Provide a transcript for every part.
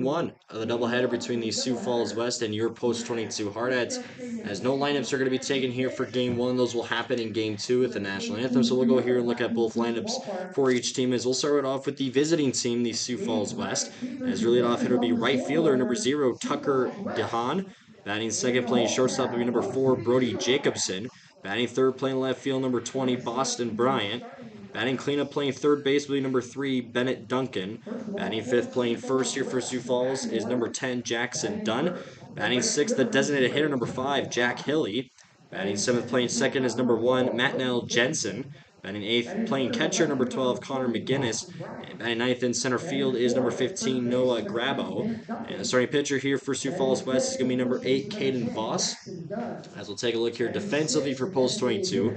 1 of the doubleheader between the Sioux Falls West and your Post 22 Hardhats. As no lineups are going to be taken here for Game 1, those will happen in Game 2 with the National Anthem. So we'll go here and look at both lineups for each team. As we'll start it off with the visiting team, the Sioux Falls West. As your leadoff hitter will be right fielder number 0, Tucker DeHaan. Batting second, playing shortstop, will be number 4, Brody Jacobson. Batting third, playing left field, number 20, Boston Bryant. Batting cleanup, playing third base, will be number 3, Bennett Duncan. Batting fifth, playing first here for Sioux Falls, is number 10, Jackson Dunn. Batting sixth, the designated hitter, number 5, Jack Hilly. Batting seventh, playing second, is number 1, Mattnell Jensen. Batting eighth, playing catcher, number 12, Connor McGinnis. And batting ninth in center field is number 15, Noah Grabo. And the starting pitcher here for Sioux Falls West is going to be number 8, Caden Voss. As we'll take a look here defensively for Post 22.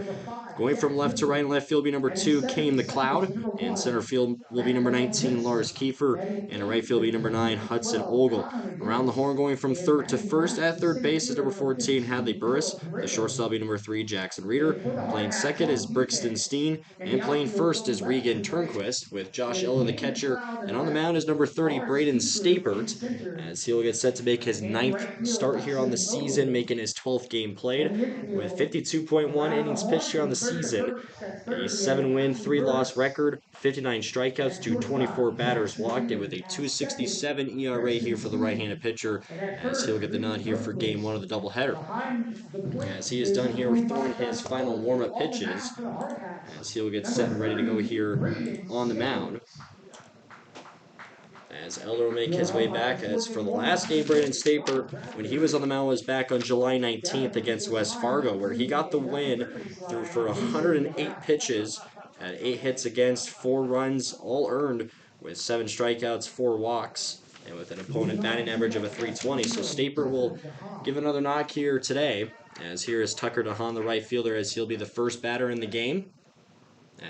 Going from left to right, in left field will be number 2, Kane McLeod. And center field will be number 19, Lars Kiefer. And in right field will be number 9, Hudson Ogle. Around the horn, going from third to first at third base is number 14, Hadley Burris. The shortstop will be number 3, Jackson Reeder. Playing second is Brixton Steen. And playing first is Regan Turnquist, with Josh Eller the catcher. And on the mound is number 30, Braden Stapert, as he'll get set to make his 9th start here on the season, making his 12th game played. With 52.1 innings pitched here on the season, a 7-win, 3-loss record, 59 strikeouts to 24 batters walked, and with a 2.67 ERA here for the right-handed pitcher, as he'll get the nod here for Game 1 of the doubleheader. As he is done here throwing his final warm-up pitches, as he'll get set and ready to go here on the mound. As Eller will make his way back, as for the last game, Braden Stapert, when he was on the mound, was back on July 19th against West Fargo, where he got the win through for 108 pitches, had 8 hits against, 4 runs, all earned, with 7 strikeouts, 4 walks, and with an opponent batting average of a .320. So Stapert will give another knock here today, as here is Tucker DeHaan, the right fielder, as he'll be the first batter in the game.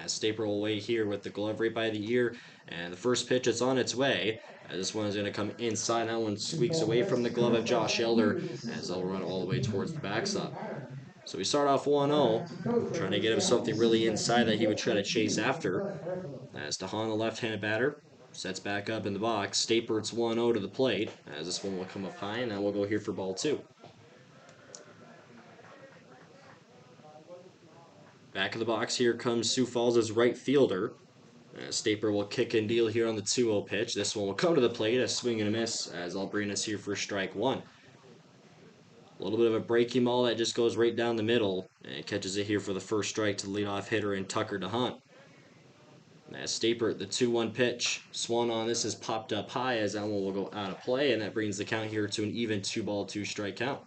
As Stapert will wait here with the glove right by the ear, and the first pitch is on its way. This one is going to come inside. That one squeaks away from the glove of Josh Elder, as they'll run all the way towards the backstop. So we start off 1-0, trying to get him something really inside that he would try to chase after. As DeHaan, the left-handed batter, sets back up in the box. Stapert's 1-0 to the plate, as this one will come up high, and now we'll go here for ball 2. Back of the box here comes Sioux Falls' right fielder. Stapert will kick and deal here on the 2-0 pitch. This one will come to the plate, a swing and a miss, as I'll bring us here for strike 1. A little bit of a breaking ball that just goes right down the middle, and catches it here for the first strike to the leadoff hitter in Tucker DeHaan. As Stapert, the 2-1 pitch, swung on. This is popped up high, as that one will go out of play, and that brings the count here to an even 2-ball, 2-strike count.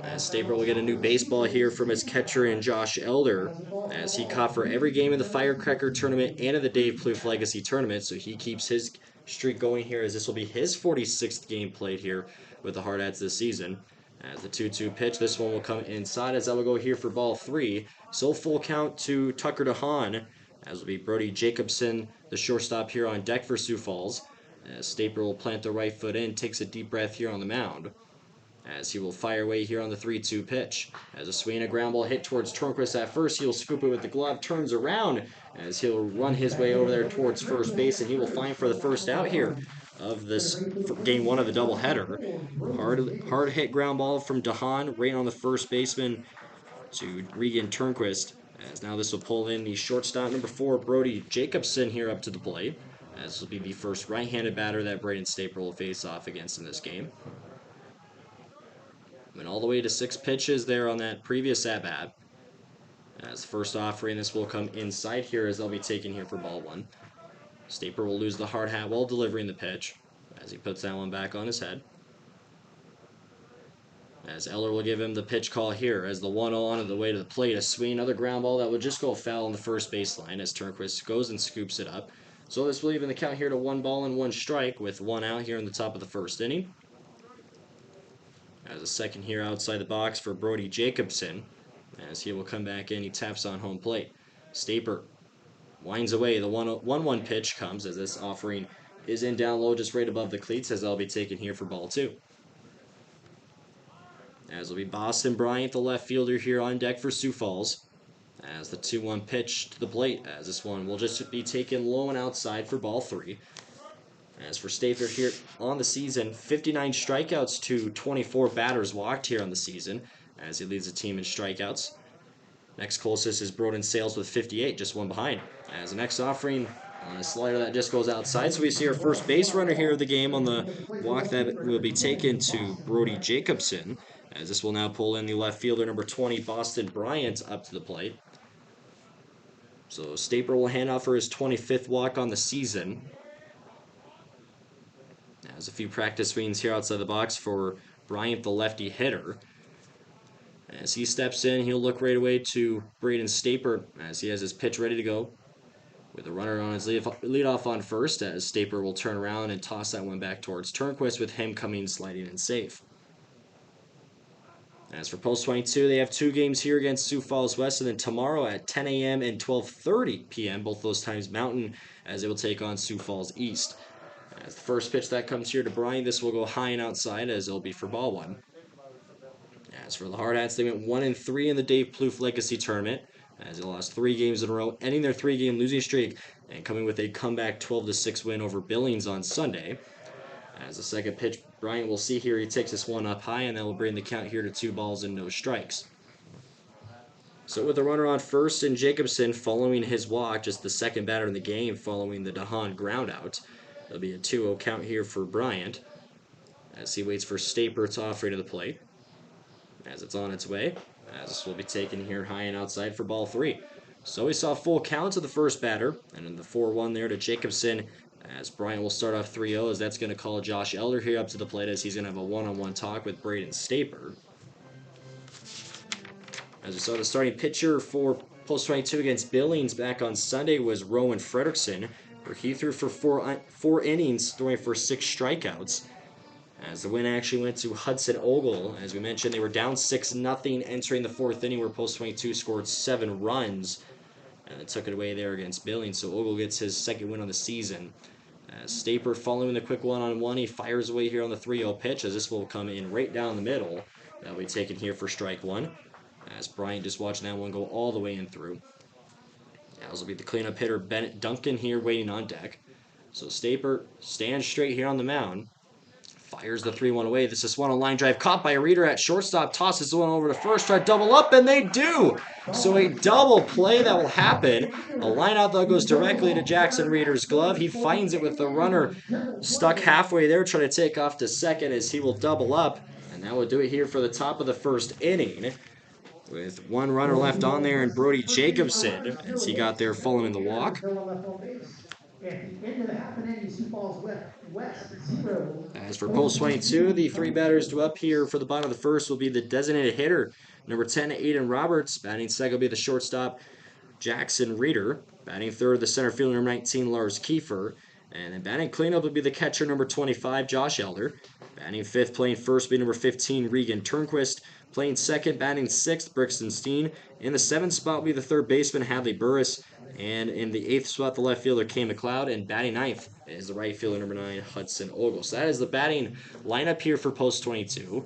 As Stapert will get a new baseball here from his catcher in Josh Elder, as he caught for every game of the Firecracker Tournament and of the Dave Plouffe Legacy Tournament, so he keeps his streak going here, as this will be his 46th game played here with the Hardhats this season. As the 2-2 pitch, this one will come inside, as I will go here for ball 3. So full count to Tucker DeHaan, as will be Brody Jacobson, the shortstop here on deck for Sioux Falls. As Stapert will plant the right foot in, takes a deep breath here on the mound, as he will fire away here on the 3-2 pitch. As a swing and a ground ball hit towards Turnquist at first, he'll scoop it with the glove, turns around, as he'll run his way over there towards first base, and he will find for the first out here of this Game 1 of the doubleheader. Hard hit ground ball from DeHaan, right on the first baseman to Regan Turnquist, as now this will pull in the shortstop number 4, Brody Jacobson, here up to the plate, as this will be the first right-handed batter that Braden Stapert will face off against in this game. Went all the way to 6 pitches there on that previous at-bat. As first offering, this will come inside here, as they'll be taken here for ball 1. Stapert will lose the hard hat while delivering the pitch, as he puts that one back on his head. As Eller will give him the pitch call here, as the 1-0 on the way to the plate. A swing, another ground ball that would just go foul on the first baseline, as Turnquist goes and scoops it up. So this will even the count here to 1 ball and 1 strike, with 1 out here in the top of the first inning. As a second here outside the box for Brody Jacobson, as he will come back in. He taps on home plate. Stapert winds away. The 1-1 pitch comes, as this offering is in down low, just right above the cleats, as I'll be taken here for ball 2. As will be Boston Bryant, the left fielder here on deck for Sioux Falls. As the 2-1 pitch to the plate, as this one will just be taken low and outside for ball 3. As for Stafer here on the season, 59 strikeouts to 24 batters walked here on the season, as he leads the team in strikeouts. Next closest is Broden Sales with 58, just one behind. As the next offering on a slider that just goes outside, so we see our first base runner here of the game on the walk that will be taken to Brody Jacobson, as this will now pull in the left fielder number 20, Boston Bryant, up to the plate. So Staper will hand off for his 25th walk on the season. There's a few practice swings here outside the box for Bryant, the lefty hitter. As he steps in, he'll look right away to Braden Staper as he has his pitch ready to go. With a runner on his leadoff on first, as Staper will turn around and toss that one back towards Turnquist, with him coming sliding in safe. As for Post 22, they have 2 games here against Sioux Falls West, and then tomorrow at 10 a.m. and 12:30 p.m., both those times Mountain, as they will take on Sioux Falls East. As the first pitch that comes here to Brian, this will go high and outside, as it'll be for ball 1. As for the Hardhats, they went 1-3 in the Dave Plouffe Legacy Tournament, as they lost 3 games in a row, ending their 3-game losing streak, and coming with a comeback 12-6 win over Billings on Sunday. As the second pitch, Bryant will see here, he takes this one up high, and that will bring the count here to 2 balls and no strikes. So with the runner on first and Jacobson following his walk, just the second batter in the game following the DeHaan groundout, there'll be a 2-0 count here for Bryant, as he waits for Staper to offer to the plate. As it's on its way, as this will be taken here high and outside for ball 3. So we saw full counts of the first batter, and in the 4-1 there to Jacobson, as Bryant will start off 3-0, as that's going to call Josh Elder here up to the plate, as he's going to have a one-on-one talk with Braden Staper. As we saw, the starting pitcher for Post 22 against Billings back on Sunday was Rowan Fredrickson, where he threw for 4 innings, throwing for 6 strikeouts. As the win actually went to Hudson Ogle. As we mentioned, they were down 6-0 entering the 4th inning, where Post 22 scored 7 runs. And it took it away there against Billings, so Ogle gets his 2nd win on the season. As Staper following the quick one-on-one, he fires away here on the 3-0 pitch, as this will come in right down the middle. That'll be taken here for strike 1. As Bryant just watching that one go all the way in through. Now this will be the cleanup hitter, Bennett Duncan, here waiting on deck. So Staper stands straight here on the mound. Fires the 3-1 away. This is one on line drive caught by a reader at shortstop. Tosses the one over to first. Try to double up, and they do. So a double play that will happen. A line out that goes directly to Jackson Reeder's glove. He finds it with the runner stuck halfway there, trying to take off to second as he will double up. And that will do it here for the top of the 1st inning. With 1 runner left on there, and Brody Jacobson, as he got there following the walk. As for Post 22, the 3 batters to up here for the bottom of the 1st will be the designated hitter, number 10, Aiden Roberts. Batting 2nd will be the shortstop, Jackson Reeder. Batting 3rd, the center fielder, number 19, Lars Kiefer. And then batting cleanup will be the catcher, number 25, Josh Elder. Batting 5th, playing 1st will be number 15, Regan Turnquist. Playing 2nd, batting 6th, Brixton Steen. In the 7th spot will be the 3rd baseman, Hadley Burris. And in the 8th spot, the left fielder, Kay McLeod. And batting 9th is the right fielder, number 9, Hudson Ogle. So that is the batting lineup here for Post 22.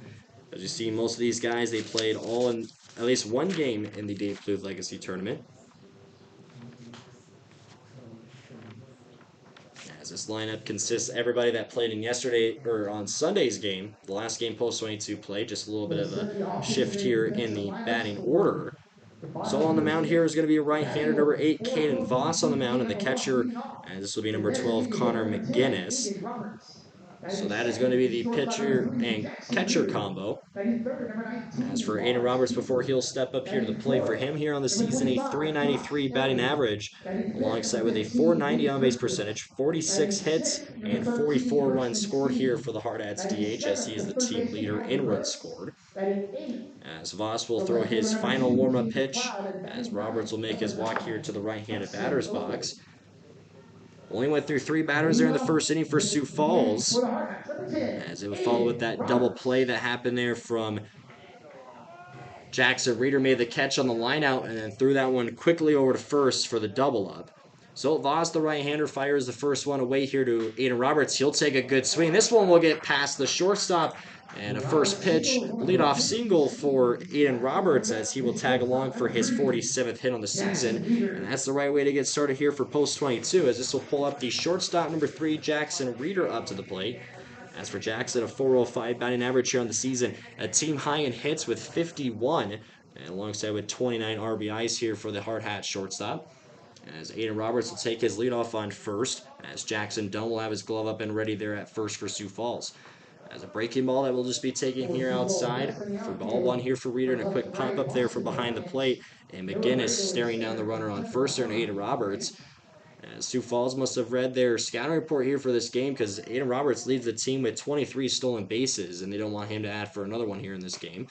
As you see, most of these guys, they played all in at least 1 game in the Dave Plouffe Legacy Tournament. As this lineup consists of everybody that played in yesterday, or on Sunday's game, the last game Post 22 played. Just a little bit of a shift here in the batting order. So on the mound here is going to be a right-hander, number 8, Caden Voss on the mound, and the catcher, and this will be number 12, Connor McGinnis. So that is going to be the pitcher and catcher combo. As for Aiden Roberts, before he'll step up here to the plate, for him here on the season, a .393 batting average, alongside with a .490 on-base percentage, 46 hits, and 44 runs scored here for the Hardhats DH, as he is the team leader in runs scored. As Voss will throw his final warm-up pitch, as Roberts will make his walk here to the right-handed batter's box. Only went through 3 batters there in the 1st inning for Sioux Falls, as it would follow with that double play that happened there from Jackson Reeder. Made the catch on the line out and then threw that one quickly over to first for the double up. So Voss, the right-hander, fires the first one away here to Aiden Roberts. He'll take a good swing. This one will get past the shortstop. And a first pitch leadoff single for Aiden Roberts as he will tag along for his 47th hit on the season. And that's the right way to get started here for post 22 as this will pull up the shortstop number 3, Jackson Reeder, up to the plate. As for Jackson, a 405 batting average here on the season, a team high in hits with 51, and alongside with 29 RBIs here for the Hardhats shortstop. As Aiden Roberts will take his leadoff on first, as Jackson Dunn will have his glove up and ready there at first for Sioux Falls. As a breaking ball that we'll just be taking here outside for ball one here for Reeder, and a quick pop up there from behind the plate. And McGinnis staring down the runner on first there, and Aiden Roberts. Sioux Falls must have read their scouting report here for this game because Aiden Roberts leads the team with 23 stolen bases, and they don't want him to add for another one here in this game.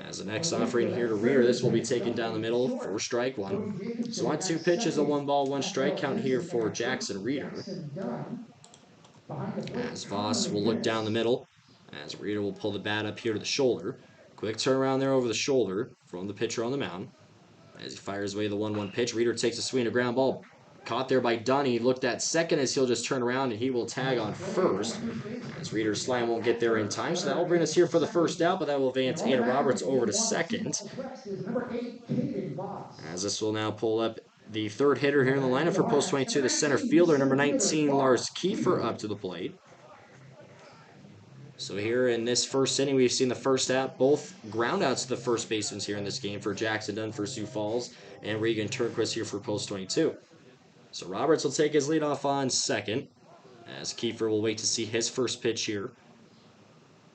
As the next offering here to Reeder, this will be taken down the middle for strike one. So on 2 pitches, a 1 ball, 1 strike count here for Jackson Reeder. As Voss will look down the middle, as Reeder will pull the bat up here to the shoulder. Quick turnaround there over the shoulder from the pitcher on the mound. As he fires away the 1-1 pitch, Reeder takes a swing, a ground ball. Caught there by Dunn. He looked at second as he'll just turn around and he will tag on first. As Reeder's slam won't get there in time, so that will bring us here for the first out, but that will advance Aiden Roberts over to second. As this will now pull up the third hitter here in the lineup for post 22, the center fielder, number 19, Lars Kiefer, up to the plate. So here in this first inning, we've seen the first out, both groundouts to the first baseman here in this game for Jackson Dunn for Sioux Falls and Regan Turnquist here for post 22. So Roberts will take his leadoff on second, as Kiefer will wait to see his first pitch here.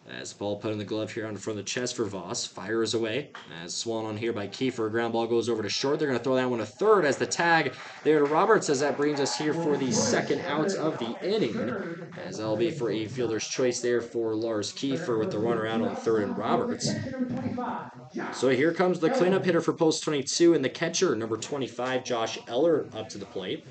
As the ball put in the glove here on the front of the chest for Voss. Fires away. As swung on here by Kiefer. Ground ball goes over to short. They're going to throw that one to third as the tag there to Roberts, as that brings us here for the second out of the inning. As that'll be for a fielder's choice there for Lars Kiefer with the runner out on third and Roberts. So here comes the cleanup hitter for post 22 and the catcher, number 25, Josh Eller, up to the plate.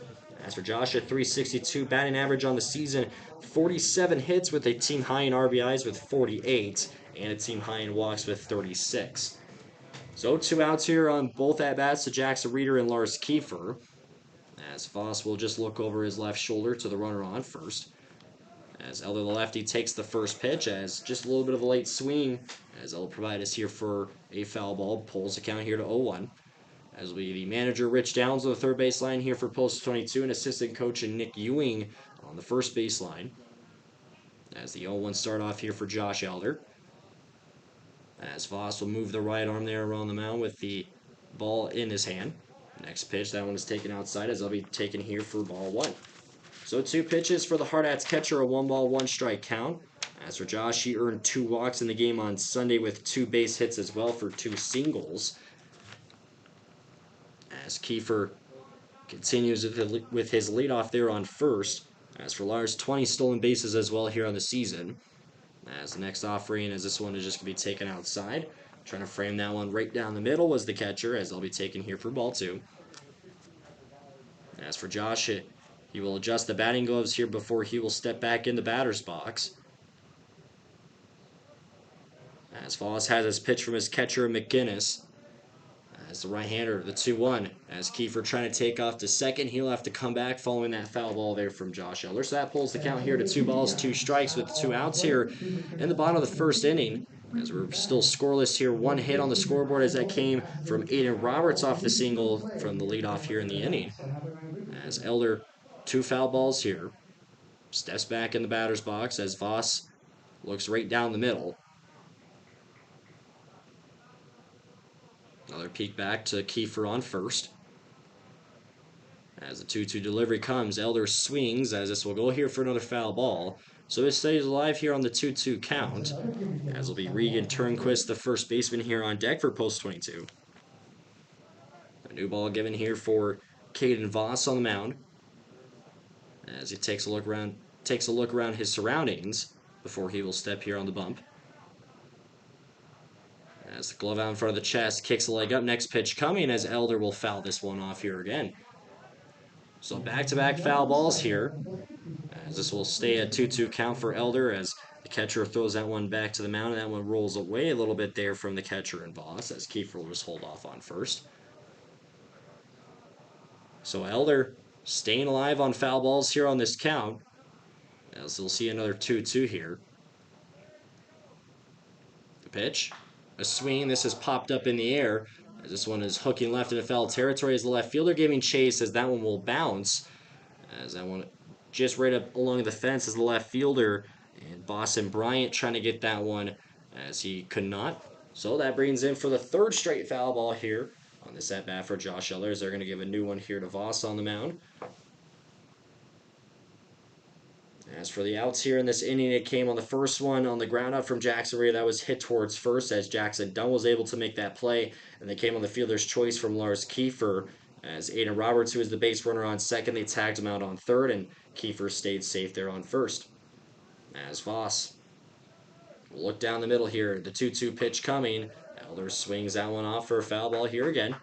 As for Josh, a 362 batting average on the season, 47 hits with a team high in RBIs with 48, and a team high in walks with 36. So 2 outs here on both at-bats to Jackson Reeder and Lars Kiefer. As Voss will just look over his left shoulder to the runner on first. As Elder the lefty takes the first pitch, as just a little bit of a late swing, as they'll provide us here for a foul ball, pulls the count here to 0-1. As will be the manager, Rich Downs, on the third base line here for post 22, and assistant coach Nick Ewing on the first base line. As the 0-1 start off here for Josh Elder. As Voss will move the right arm there around the mound with the ball in his hand. Next pitch, that one is taken outside, as they'll be taken here for ball 1. So 2 pitches for the Hardhats catcher, a 1 ball, 1 strike count. As for Josh, he earned 2 walks in the game on Sunday with 2 base hits as well for 2 singles. As Kiefer continues with his leadoff there on first. As for Lars, 20 stolen bases as well here on the season. As the next offering, as this one is just going to be taken outside. Trying to frame that one right down the middle was the catcher, as they'll be taken here for ball 2. As for Josh, he will adjust the batting gloves here before he will step back in the batter's box. As Voss has his pitch from his catcher, McGinnis. As the right-hander, the 2-1. As Kiefer trying to take off to second, he'll have to come back following that foul ball there from Josh Elder. So that pulls the count here to 2 balls, 2 strikes with 2 outs here in the bottom of the first inning. As we're still scoreless here, 1 hit on the scoreboard as that came from Aiden Roberts off the single from the leadoff here in the inning. As Elder, 2 foul balls here. Steps back in the batter's box as Voss looks right down the middle. Another peek back to Kiefer on first. As the 2-2 delivery comes, Elder swings as this will go here for another foul ball. So it stays alive here on the 2-2 count. As will be Regan Turnquist, the first baseman here on deck for post 22. A new ball given here for Caden Voss on the mound. As he takes a look around his surroundings before he will step here on the bump. As the glove out in front of the chest, kicks the leg up. Next pitch coming as Elder will foul this one off here again. So back-to-back foul balls here. As this will stay a 2-2 count for Elder as the catcher throws that one back to the mound. And that one rolls away a little bit there from the catcher and Voss as Kiefer will just hold off on first. So Elder Staying alive on foul balls here on this count. As we'll see another 2-2 here. The pitch. A swing. This has popped up in the air. As this one is hooking left into foul territory as the left fielder giving chase as that one will bounce. As that one just right up along the fence as the left fielder. And Boston Bryant trying to get that one as he could not. So that brings in for the third straight foul ball here on this at bat for Josh Ellers. They're going to give a new one here to Voss on the mound. As for the outs here in this inning, it came on the first one on the ground out from Jackson Rea. That was hit towards first as Jackson Dunn was able to make that play. And they came on the fielder's choice from Lars Kiefer as Aiden Roberts, who was the base runner on second, they tagged him out on third, and Kiefer stayed safe there on first. As Voss will look down the middle here, the 2-2 pitch coming. Elder swings that one off for a foul ball here again.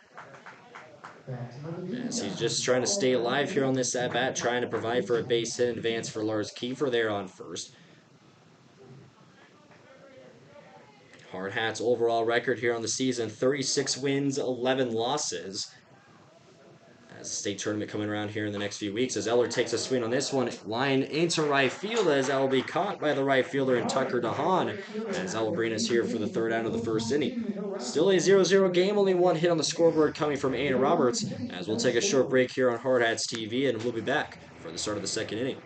As he's just trying to stay alive here on this at-bat, trying to provide for a base hit in advance for Lars Kiefer there on first. Hardhats overall record here on the season, 36 wins, 11 losses. As the state tournament coming around here in the next few weeks, as Eller takes a swing on this one, line into right field as that will be caught by the right fielder and Tucker DeHaan, as that will bring us here for the third out of the first inning. Still a 0-0 game, only one hit on the scoreboard coming from Aiden Roberts, as we'll take a short break here on Hardhats TV, and we'll be back for the start of the second inning.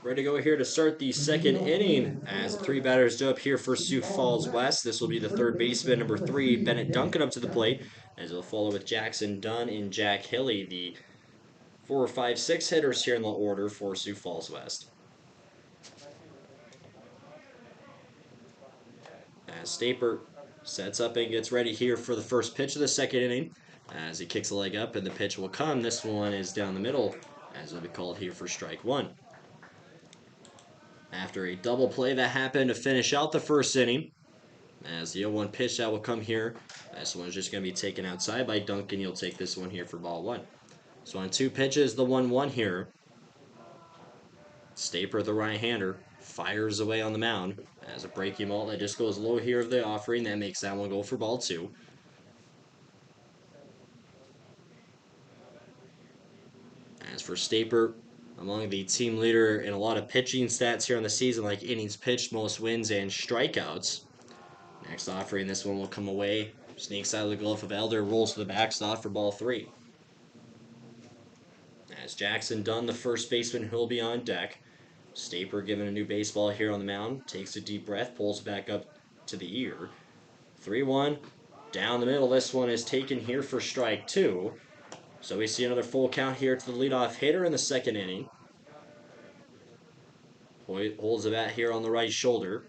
Ready to go here to start the second inning as the three batters up here for Sioux Falls West. This will be the third baseman, number 3, Bennett Duncan, up to the plate, as he'll follow with Jackson Dunn and Jack Hilly, the 4, 5, 6 hitters here in the order for Sioux Falls West. As Staper sets up and gets ready here for the first pitch of the second inning, as he kicks a leg up and the pitch will come. This one is down the middle, as will be called here for strike one. After a double play that happened to finish out the first inning, as the 0-1 pitch that will come here. This one is just going to be taken outside by Duncan. You'll take this one here for ball one. So on 2 pitches, the 1-1 here. Staper, the right-hander, fires away on the mound as a breaking ball that just goes low here of the offering. That makes that one go for ball 2. As for Staper, among the team leader in a lot of pitching stats here on the season, like innings pitched, most wins, and strikeouts. Next offering, this one will come away. Sneaks out of the glove of Elder, rolls to the backstop for ball 3. As Jackson Dunn, the first baseman, will be on deck. Staper given a new baseball here on the mound. Takes a deep breath, pulls back up to the ear. 3-1. Down the middle, this one is taken here for strike 2. So we see another full count here to the leadoff hitter in the second inning. Holds the bat here on the right shoulder.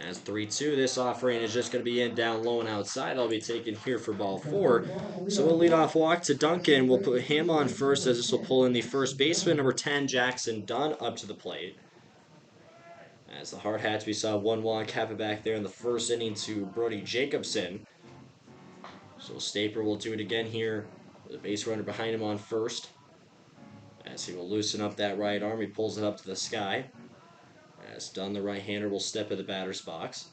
As 3-2, this offering is just going to be in down low and outside. I'll be taken here for ball 4. So we'll lead off walk to Duncan. We'll put him on first as this will pull in the first baseman, number 10, Jackson Dunn, up to the plate. As the Hardhats, we saw 1-1 cap it back there in the first inning to Brody Jacobson. So Staper will do it again here. The base runner behind him on first. As he will loosen up that right arm, he pulls it up to the sky. As Dunn, the right-hander, will step in the batter's box.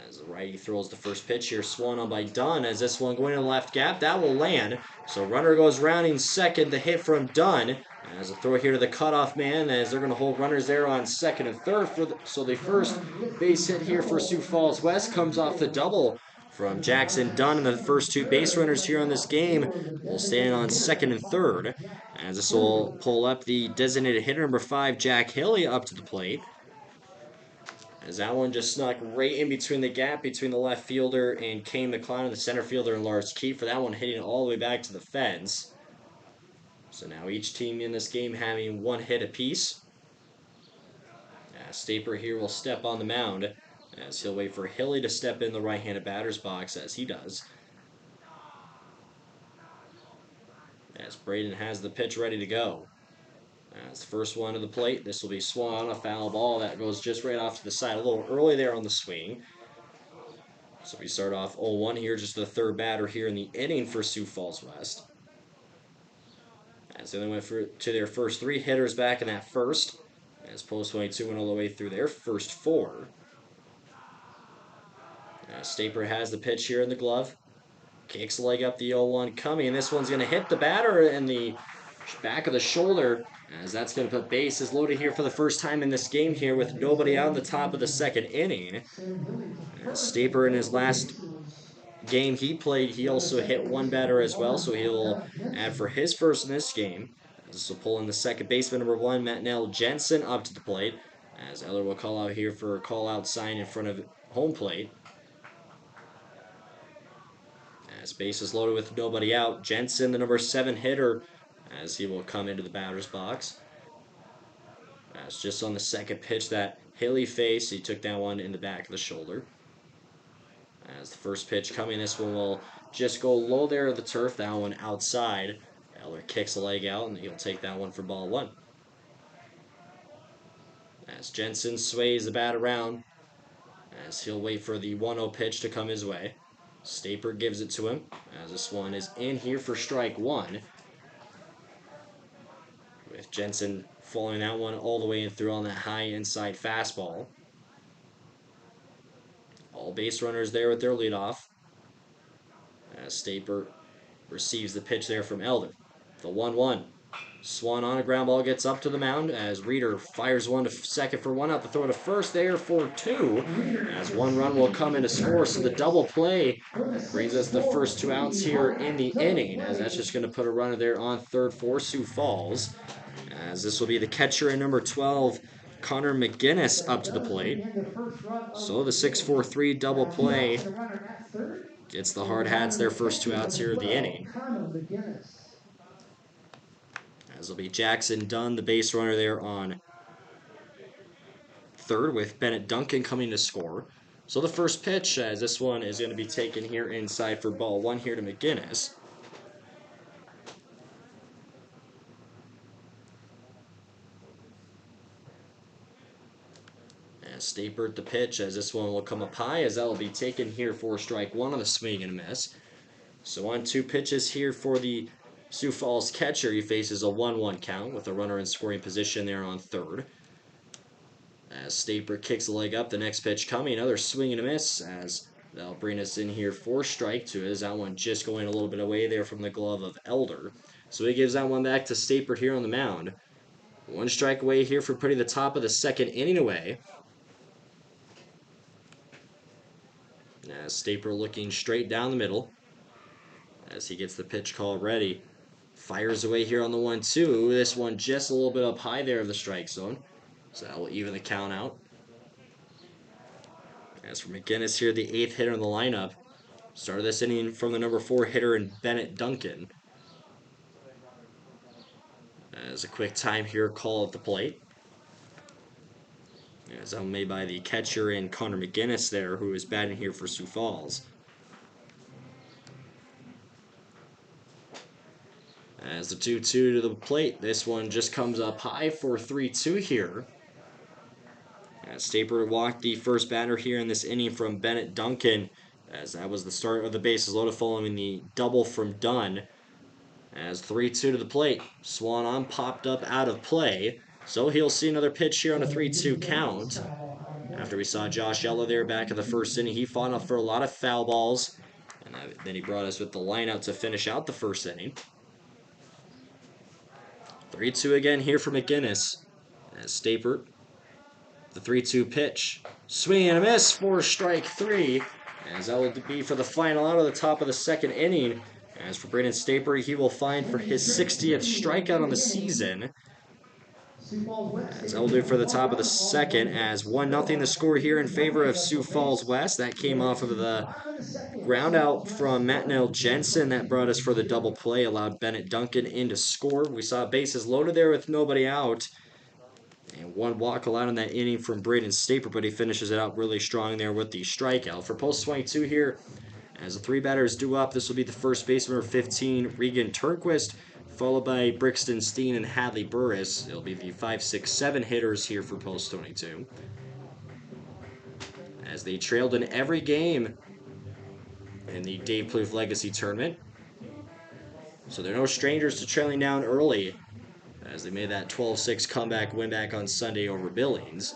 As the righty throws the first pitch here, swung on by Dunn. As this one going to the left gap, that will land. So runner goes rounding second. The hit from Dunn. As a throw here to the cutoff man, as they're going to hold runners there on second and third. So the first base hit here for Sioux Falls West comes off the double from Jackson Dunn. And the first two base runners here on this game will stand on second and third. As this will pull up the designated hitter, number 5, Jack Haley, up to the plate. As that one just snuck right in between the gap between the left fielder and Kane McCloud and the center fielder and Lars Keefe, for that one hitting all the way back to the fence. So now each team in this game having one hit apiece. Staper here will step on the mound as he'll wait for Hilly to step in the right-handed batter's box as he does. As Braden has the pitch ready to go. As the first one to the plate, this will be swung on, a foul ball that goes just right off to the side, a little early there on the swing. So we start off 0-1 here, just the third batter here in the inning for Sioux Falls West. As they went to their first 3 hitters back in that first. As Post 22 went all the way through their first 4. Staper has the pitch here in the glove. Kicks the leg up the 0-1 coming. And this one's going to hit the batter in the back of the shoulder. As that's going to put bases loaded here for the first time in this game here with nobody out on the top of the second inning. Staper in his last game he played, he also hit one batter as well, so he'll add for his first in this game. This will pull in the second baseman, number 1, Matt Jensen, up to the plate. As Eller will call out here for a call-out sign in front of home plate. As base is loaded with nobody out, Jensen, the number 7 hitter, as he will come into the batter's box. As just on the second pitch that Haley faced, he took that one in the back of the shoulder. As the first pitch coming, this one will just go low there at the turf. That one outside. Eller kicks the leg out, and he'll take that one for ball 1. As Jensen sways the bat around, as he'll wait for the 1-0 pitch to come his way. Staper gives it to him, as this one is in here for strike 1. With Jensen following that one all the way in through on that high inside fastball. All base runners there with their leadoff. As Staper receives the pitch there from Elder. The 1-1. Swan on a ground ball gets up to the mound as Reeder fires one to second for 1 out. The throw to first there for 2. As 1 run will come in to score. So the double play brings us the first 2 outs here in the inning. As that's just going to put a runner there on third for Sioux Falls. As this will be the catcher in number 12, Connor McGinnis, up to the plate. So the 6-4-3 double play gets the Hardhats their first 2 outs here of the inning. As will be Jackson Dunn, the base runner there on third, with Bennett Duncan coming to score. So the first pitch, as this one is going to be taken here inside for ball 1 here to McGinnis. As Staper at the pitch, as this one will come up high, as that will be taken here for strike 1 on the swing and a miss. So on 2 pitches here for the Sioux Falls catcher, he faces a 1-1 count with a runner in scoring position there on third. As Staper kicks the leg up, the next pitch coming, another swing and a miss, as that'll bring us in here for strike 2. As that one just going a little bit away there from the glove of Elder. So he gives that one back to Staper here on the mound. 1 strike away here for putting the top of the second inning away. As Staper looking straight down the middle. As he gets the pitch call ready. Fires away here on the 1-2. This one just a little bit up high there of the strike zone. So that will even the count out. As for McGinnis here, the 8th hitter in the lineup. Started this inning from the number 4 hitter in Bennett Duncan. As a quick time here call at the plate. As out made by the catcher and Connor McGinnis there, who is batting here for Sioux Falls. As the 2-2 to the plate, this one just comes up high for 3-2 here. As Staper walked the first batter here in this inning from Bennett Duncan, as that was the start of the bases loaded following the double from Dunn. As 3-2 to the plate, Swan on popped up out of play, so he'll see another pitch here on a 3-2 count. After we saw Josh Yellow there back in the first inning, he fought off for a lot of foul balls, and then he brought us with the lineout to finish out the first inning. 3-2 again here for McGinnis. As Staper, the 3-2 pitch. Swing and a miss for strike three. As that will be for the final out of the top of the second inning. As for Brandon Staper, he will find for his 60th strikeout on the season. As that will do for the top of the second, as 1-0 the score here in favor of Sioux Falls West. That came off of the ground out from Matt Jensen that brought us for the double play, allowed Bennett Duncan in to score. We saw bases loaded there with nobody out. And one walk allowed in that inning from Braden Staper, but he finishes it out really strong there with the strikeout. For post 22 here, as the three batters due up, this will be the first baseman, number 15, Regan Turnquist, followed by Brixton Steen and Hadley Burris. It'll be the 5, 6, 7 hitters here for post 22. As they trailed in every game in the Dave Plouffe Legacy Tournament. So they're no strangers to trailing down early, as they made that 12-6 comeback win back on Sunday over Billings.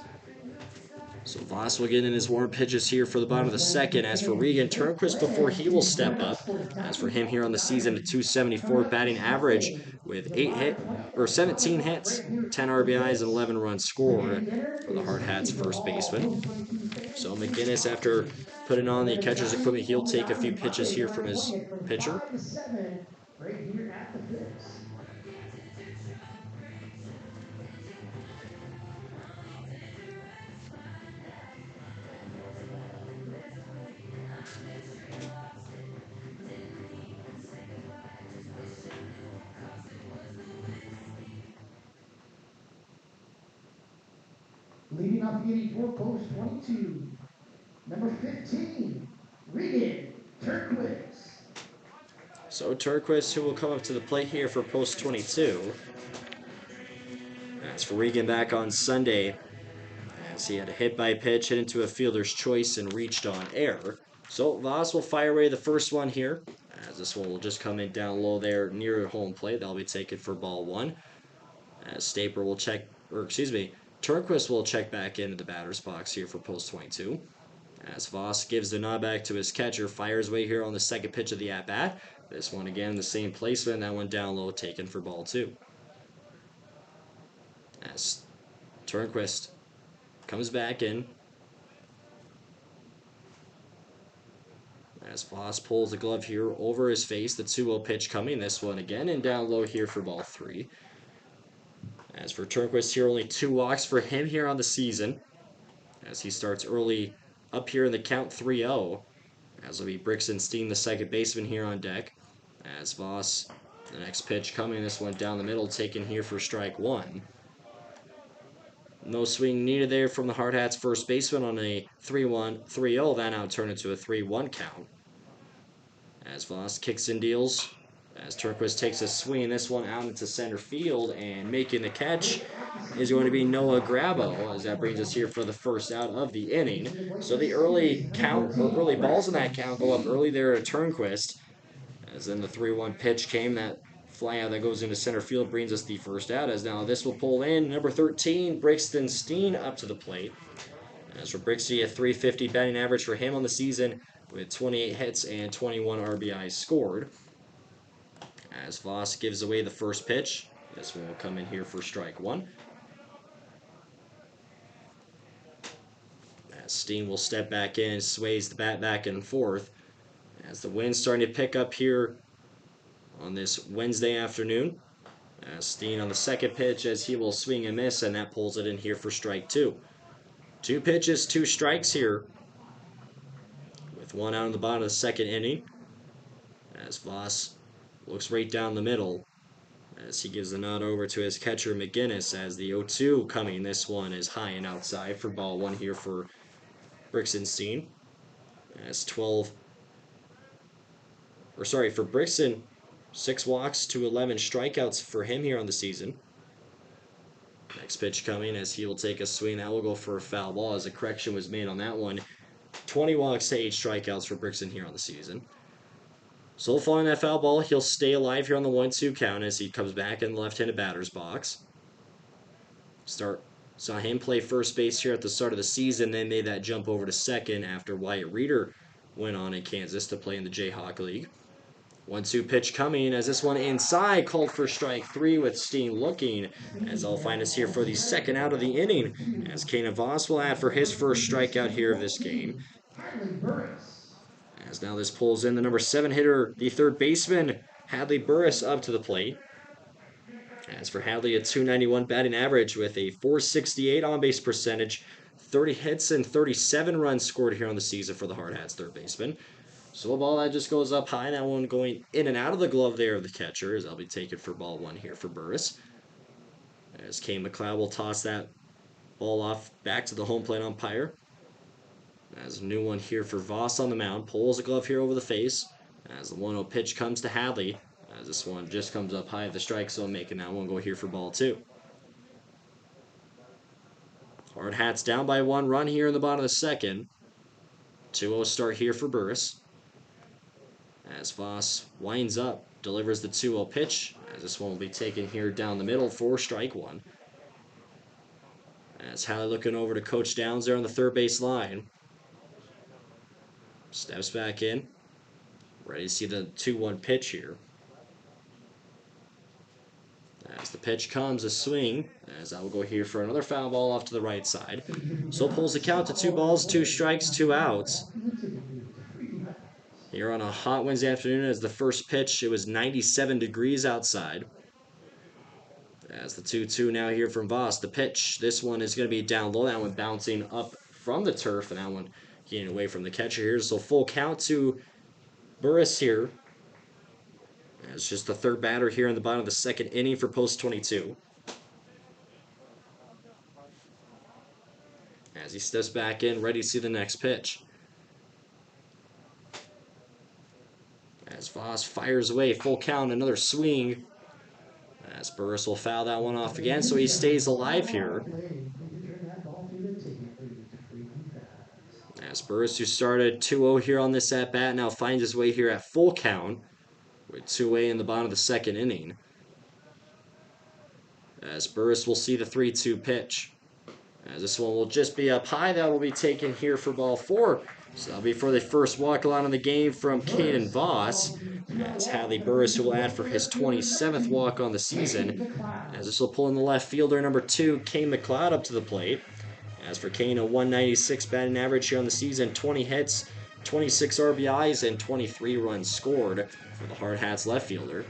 So Voss will get in his warm pitches here for the bottom of the second. As for Regan Turnquist, before he will step up. As for him here on the season, a 274 batting average with 17 hits, 10 RBIs, and 11 runs scored for the Hardhats first baseman. So McGinnis, after putting on the catcher's equipment, he'll take a few pitches here from his pitcher. Leading off the inning for post 22, number 15, Regan Turnquist. So Turnquist, who will come up to the plate here for post 22. As for Regan back on Sunday, as he had a hit by pitch, hit into a fielder's choice, and reached on air. So Voss will fire away the first one here, as this one will just come in down low there near home plate. That'll be taken for ball one. As Staper will check, Turnquist will check back into the batter's box here for post 22. As Voss gives the nod back to his catcher, fires away here on the second pitch of the at-bat. This one again, the same placement, that one down low, taken for ball two. As Turnquist comes back in. As Voss pulls the glove here over his face, the 2-0 pitch coming. This one again, and down low here for ball three. As for Turnquist here, only 2 walks for him here on the season. As he starts early up here in the count 3-0. As will be Brixton Steen, the second baseman here on deck. As Voss, the next pitch coming. This one down the middle, taken here for strike one. No swing needed there from the Hardhats first baseman on a 3-0. That now turned into a 3-1 count. As Voss kicks and deals. As Turnquist takes a swing, this one out into center field, and making the catch is going to be Noah Grabo, as that brings us here for the first out of the inning. So the early balls in that count go up early there at Turnquist. As then the 3-1 pitch came, that fly out that goes into center field brings us the first out. As now this will pull in number 13, Brixton Steen, up to the plate. As for Brixie, a 350 batting average for him on the season with 28 hits and 21 RBIs scored. As Voss gives away the first pitch, this one will come in here for strike one. As Steen will step back in, sways the bat back and forth. As the wind's starting to pick up here on this Wednesday afternoon. As Steen on the second pitch, as he will swing and miss, and that pulls it in here for strike two. 2 pitches, 2 strikes here, with one out in the bottom of the second inning. As Voss looks right down the middle, as he gives the nod over to his catcher McGinnis as the 0-2 coming. This one is high and outside for ball one here for Brixenstein. As 12, or sorry, for Brixton, 6 walks to 11 strikeouts for him here on the season. Next pitch coming as he will take a swing. That will go for a foul ball as a correction was made on that one. 20 walks to 8 strikeouts for Brixton here on the season. So following that foul ball, he'll stay alive here on the 1-2 count as he comes back in the left-handed batter's box. Saw him play first base here at the start of the season, then made that jump over to second after Wyatt Reeder went on in Kansas to play in the Jayhawk League. 1-2 pitch coming as this one inside, called for strike 3 with Steen looking, as I'll find us here for the second out of the inning, as Kanan Voss will add for his first strikeout here of this game. As now this pulls in the number 7 hitter, the third baseman, Hadley Burris, up to the plate. As for Hadley, a .291 batting average with a .468 on-base percentage, 30 hits and 37 runs scored here on the season for the Hardhats third baseman. So a ball that just goes up high, that one going in and out of the glove there of the catcher, as I'll be taking for ball one here for Burris. As Kane McLeod will toss that ball off back to the home plate umpire. As a new one here for Voss on the mound, pulls a glove here over the face. As the 1-0 pitch comes to Hadley, as this one just comes up high at the strike zone, making that one go here for ball 2. Hardhats down by 1 run here in the bottom of the second. 2-0 start here for Burris. As Voss winds up, delivers the 2-0 pitch, as this one will be taken here down the middle for strike 1. As Hadley looking over to Coach Downs there on the third base line. Steps back in. Ready to see the 2-1 pitch here. As the pitch comes, a swing, as I will go here for another foul ball off to the right side. So pulls the count to 2 balls, 2 strikes, 2 outs. Here on a hot Wednesday afternoon as the first pitch, it was 97 degrees outside. As the 2-2 now here from Voss. The pitch, this one is going to be down low. That one bouncing up from the turf, and that one getting away from the catcher here. So full count to Burris here. It's just the third batter here in the bottom of the second inning for post 22. As he steps back in, ready to see the next pitch. As Voss fires away, full count, another swing. As Burris will foul that one off again, so he stays alive here. As Burris, who started 2-0 here on this at-bat, now finds his way here at full count with 2-away in the bottom of the second inning. As Burris will see the 3-2 pitch. As this one will just be up high, that will be taken here for ball 4. So that'll be for the first walk line of the game from Kanan Voss. As Hadley Burris, who will add for his 27th walk on the season. As this will pull in the left fielder, number 2, Kane McLeod, up to the plate. As for Kane, a .196 batting average here on the season, 20 hits, 26 RBIs, and 23 runs scored for the Hardhats left fielder.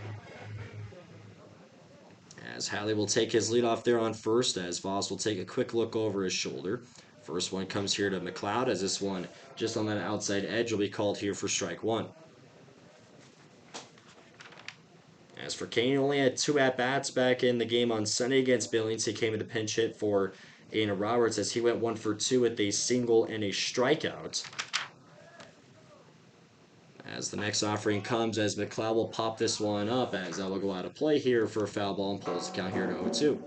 As Hadley will take his lead off there on first, as Voss will take a quick look over his shoulder. First one comes here to McLeod, as this one just on that outside edge will be called here for strike 1. As for Kane, he only had 2 at-bats back in the game on Sunday against Billings. He came in to pinch hit for Aiden Roberts as he went 1 for 2 with a single and a strikeout. As the next offering comes, as McLeod will pop this one up, as that will go out of play here for a foul ball and pulls the count here to 0-2.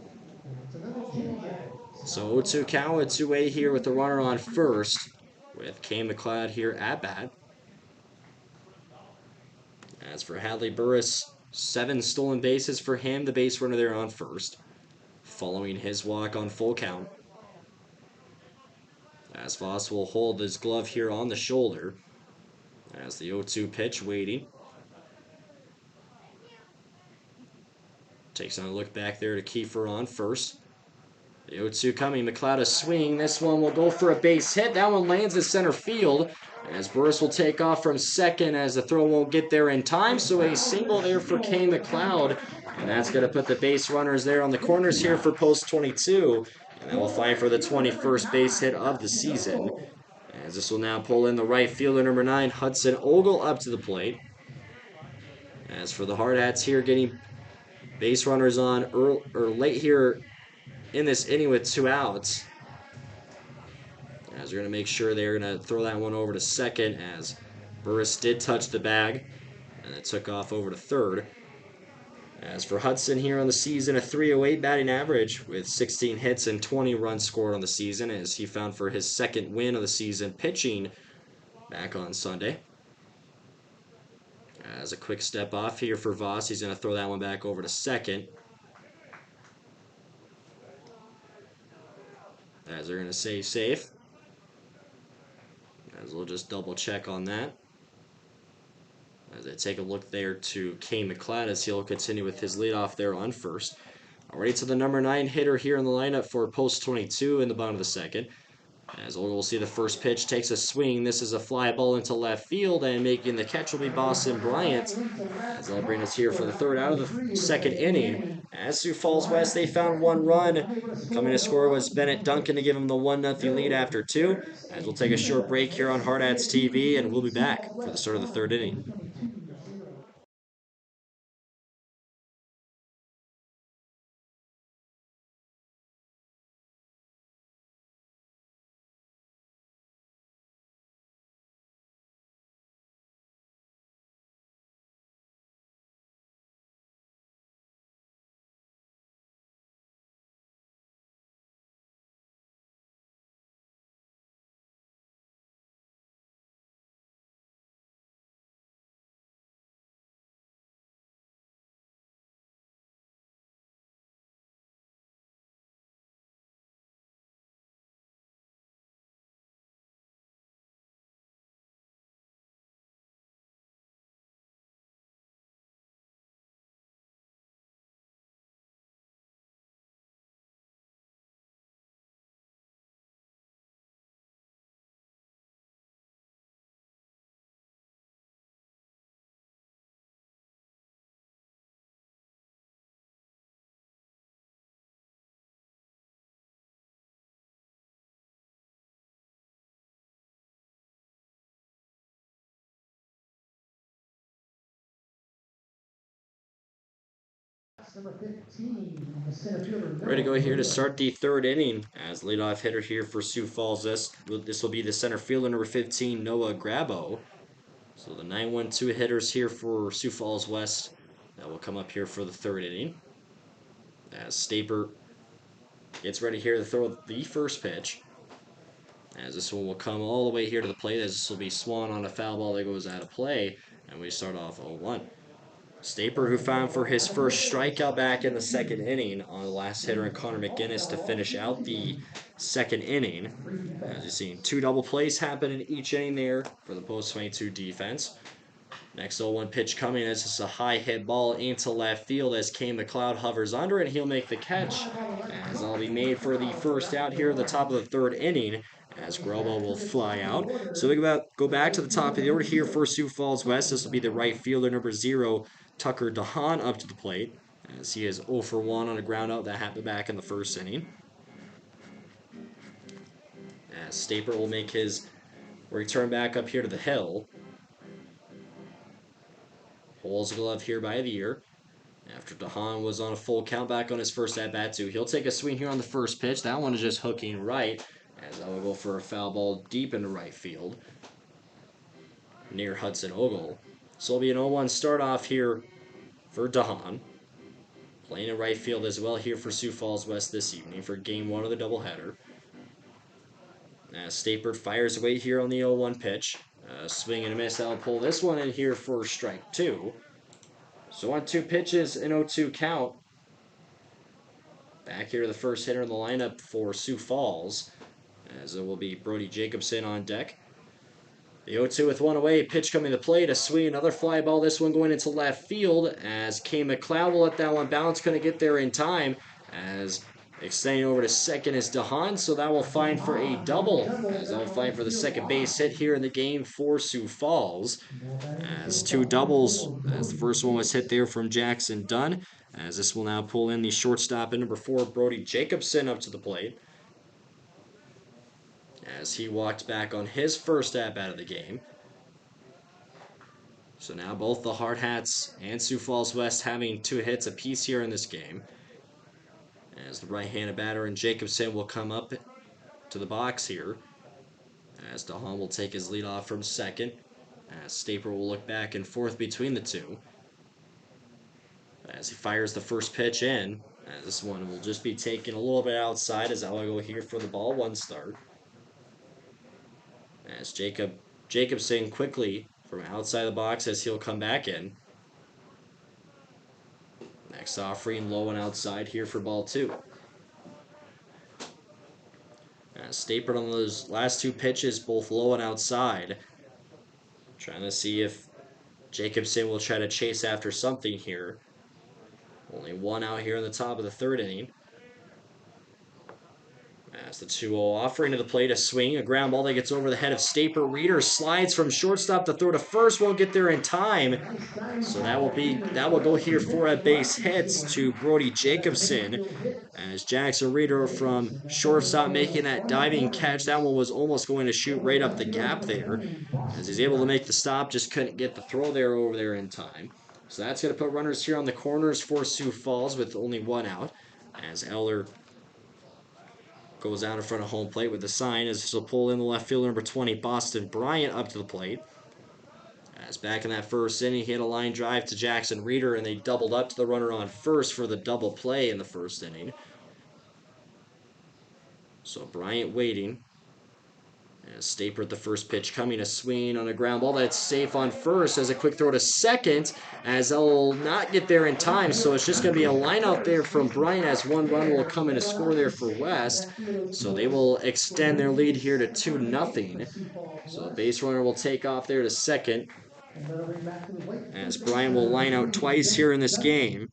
So 0-2 count with 2-away here with the runner on first, with Kane McLeod here at bat. As for Hadley Burris, 7 stolen bases for him, the base runner there on first, following his walk on full count. As Voss will hold his glove here on the shoulder. As the 0-2 pitch waiting. Takes on a look back there to Kiefer on first. The 0-2 coming, McLeod a swing. This one will go for a base hit. That one lands in center field. As Burris will take off from second as the throw won't get there in time. So a single there for Kane McLeod. And that's going to put the base runners there on the corners here for post 22. And that will find for the 21st base hit of the season. As this will now pull in the right fielder, number 9, Hudson Ogle, up to the plate. As for the Hardhats here, getting Base runners on early, or late here in this inning with 2 outs. As they're going to make sure they're going to throw that one over to second, as Burris did touch the bag, and it took off over to third. As for Hudson here on the season, a 308 batting average with 16 hits and 20 runs scored on the season, as he found for his second win of the season pitching back on Sunday. As a quick step off here for Voss, he's going to throw that one back over to second. As they're going to say safe. As we'll just double check on that. As I take a look there to Kane McLeod as he'll continue with his leadoff there on first. Already to the number 9 hitter here in the lineup for post 22 in the bottom of the second. As we'll see the first pitch takes a swing. This is a fly ball into left field, and making the catch will be Boston Bryant. As they'll bring us here for the third out of the second inning. As Sioux Falls West, they found one run. Coming to score was Bennett Duncan to give them the 1-0 lead after two. As we'll take a short break here on Hardhats TV, and we'll be back for the start of the third inning. Number 15, the center fielder. Ready to go here to start the third inning. As leadoff hitter here for Sioux Falls, this will be the center fielder, number 15, Noah Grabo. So the 9-1-2 hitters here for Sioux Falls West that will come up here for the third inning. As Staper gets ready here to throw the first pitch. As this one will come all the way here to the plate, as this will be swung on a foul ball that goes out of play. And we start off 0-1. Staper, who found for his first strikeout back in the second inning on the last hitter, and Connor McGinnis to finish out the second inning. As you've seen, 2 double plays happen in each inning there for the post 22 defense. Next 0-1 pitch coming as it's a high hit ball into left field as Kane McLeod hovers under it. He'll make the catch as it'll be made for the first out here at the top of the third inning as Grobo will fly out. So we go back to the top of the order here for Sioux Falls West. This will be the right fielder, number 0, Tucker DeHaan, up to the plate as he is 0 for 1 on a ground out that happened back in the first inning. As Staper will make his return back up here to the hill. Holds the glove here by the ear. After DeHaan was on a full count back on his first at-bat too. He'll take a swing here on the first pitch. That one is just hooking right as that will go for a foul ball deep into right field near Hudson Ogle. So it'll be an 0-1 start off here for DeHaan. Playing in right field as well here for Sioux Falls West this evening for game 1 of the doubleheader. As Staper fires away here on the 0-1 pitch. Swing and a miss. That'll pull this one in here for strike 2. So on 2 pitches, an 0-2 count. Back here to the first hitter in the lineup for Sioux Falls, as it will be Brody Jacobson on deck. The 0-2 with 1 away, pitch coming to plate, a swing, another fly ball, this one going into left field, as Kane McLeod will let that one bounce, couldn't get there in time, as extending over to second is DeHaan, so that will find for a double, as that will find for the second base hit here in the game for Sioux Falls. As 2 doubles, as the first one was hit there from Jackson Dunn, as this will now pull in the shortstop and number 4, Brody Jacobson, up to the plate. As he walked back on his first at-bat of the game. So now both the Hardhats and Sioux Falls West having 2 hits apiece here in this game. As the right-handed batter and Jacobson will come up to the box here. As DeHaan will take his lead off from second. As Staper will look back and forth between the two. As he fires the first pitch in. As this one will just be taken a little bit outside as I'll go here for the ball, 1 start. As Jacobson quickly from outside the box as he'll come back in. Next offering low and outside here for ball 2. Stapered on those last 2 pitches, both low and outside. Trying to see if Jacobson will try to chase after something here. Only 1 out here in the top of the 3rd inning. As the 2-0 offering to the plate, a swing, a ground ball that gets over the head of Staper. Reeder slides from shortstop to throw to first, won't get there in time. So that will go here for a base hit to Brody Jacobson. As Jackson Reeder from shortstop making that diving catch. That one was almost going to shoot right up the gap there. As he's able to make the stop, just couldn't get the throw there over there in time. So that's going to put runners here on the corners for Sioux Falls with only 1 out. As Eller goes out in front of home plate with the sign as he'll pull in the left fielder number 20, Boston Bryant, up to the plate. As back in that first inning, he hit a line drive to Jackson Reeder, and they doubled up to the runner on first for the double play in the first inning. So Bryant waiting. As Staper at the first pitch coming, a swing on a ground ball that's safe on first as a quick throw to second as they'll not get there in time. So it's just going to be a line out there from Bryant as 1 run will come in to score there for West. So they will extend their lead here to 2-0. So the base runner will take off there to second as Bryant will line out twice here in this game.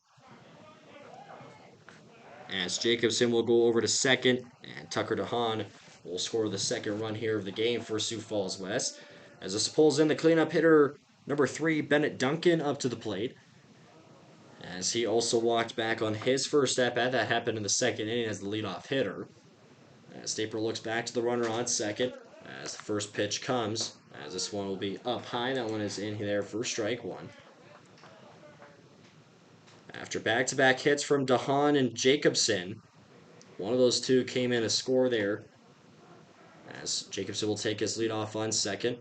As Jacobson will go over to second and Tucker DeHaan will score the 2nd run here of the game for Sioux Falls West. As this pulls in the cleanup hitter, number 3, Bennett Duncan, up to the plate. As he also walked back on his first at-bat. That happened in the 2nd inning as the leadoff hitter. As Staper looks back to the runner on second as the first pitch comes. As this one will be up high. That one is in there for strike 1. After back-to-back hits from DeHaan and Jacobson, one of those 2 came in to score there. As Jacobson will take his lead off on second.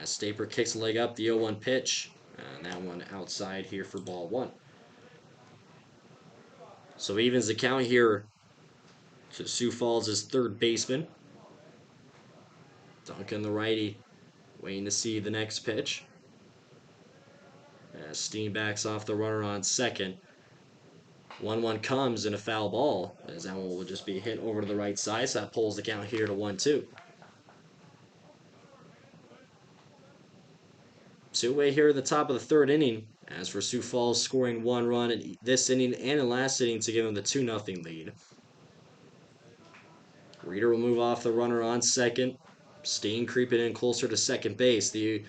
As Staper kicks the leg up, the 0-1 pitch. And that one outside here for ball 1. So evens the count here to Sioux Falls' 3rd baseman. Duncan, the righty, waiting to see the next pitch. As Steen backs off the runner on second. 1-1 comes in a foul ball. As that one will just be hit over to the right side. So that pulls the count here to 1-2. So away here at the top of the 3rd inning. As for Sioux Falls scoring 1 run in this inning and in last inning to give them the 2-0 lead. Reeder will move off the runner on second. Steen creeping in closer to second base. The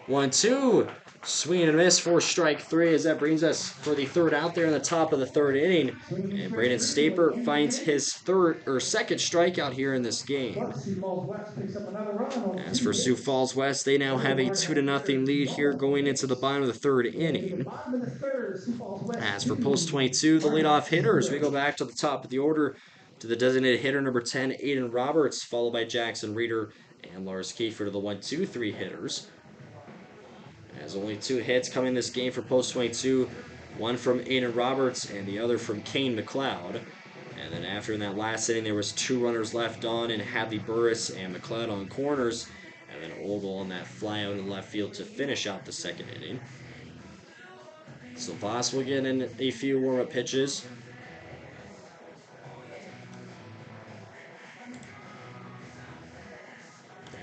1-2 swing and a miss for strike 3 as that brings us for the 3rd out there in the top of the 3rd inning. And Braden Staper finds his 2nd strikeout here in this game. As for Sioux Falls West, they now have a 2-0 lead here going into the bottom of the 3rd inning. As for post 22, the leadoff hitters, we go back to the top of the order to the designated hitter number 10, Aiden Roberts, followed by Jackson Reeder and Lars Kiefer to the 1-2-3 hitters. As only 2 hits come in this game for post 22, one from Aiden Roberts and the other from Kane McLeod. And then after in that last inning, there was 2 runners left on and Hadley Burris and McLeod on corners. And then Ogle on that fly out in left field to finish out the 2nd inning. So Voss will get in a few warm-up pitches.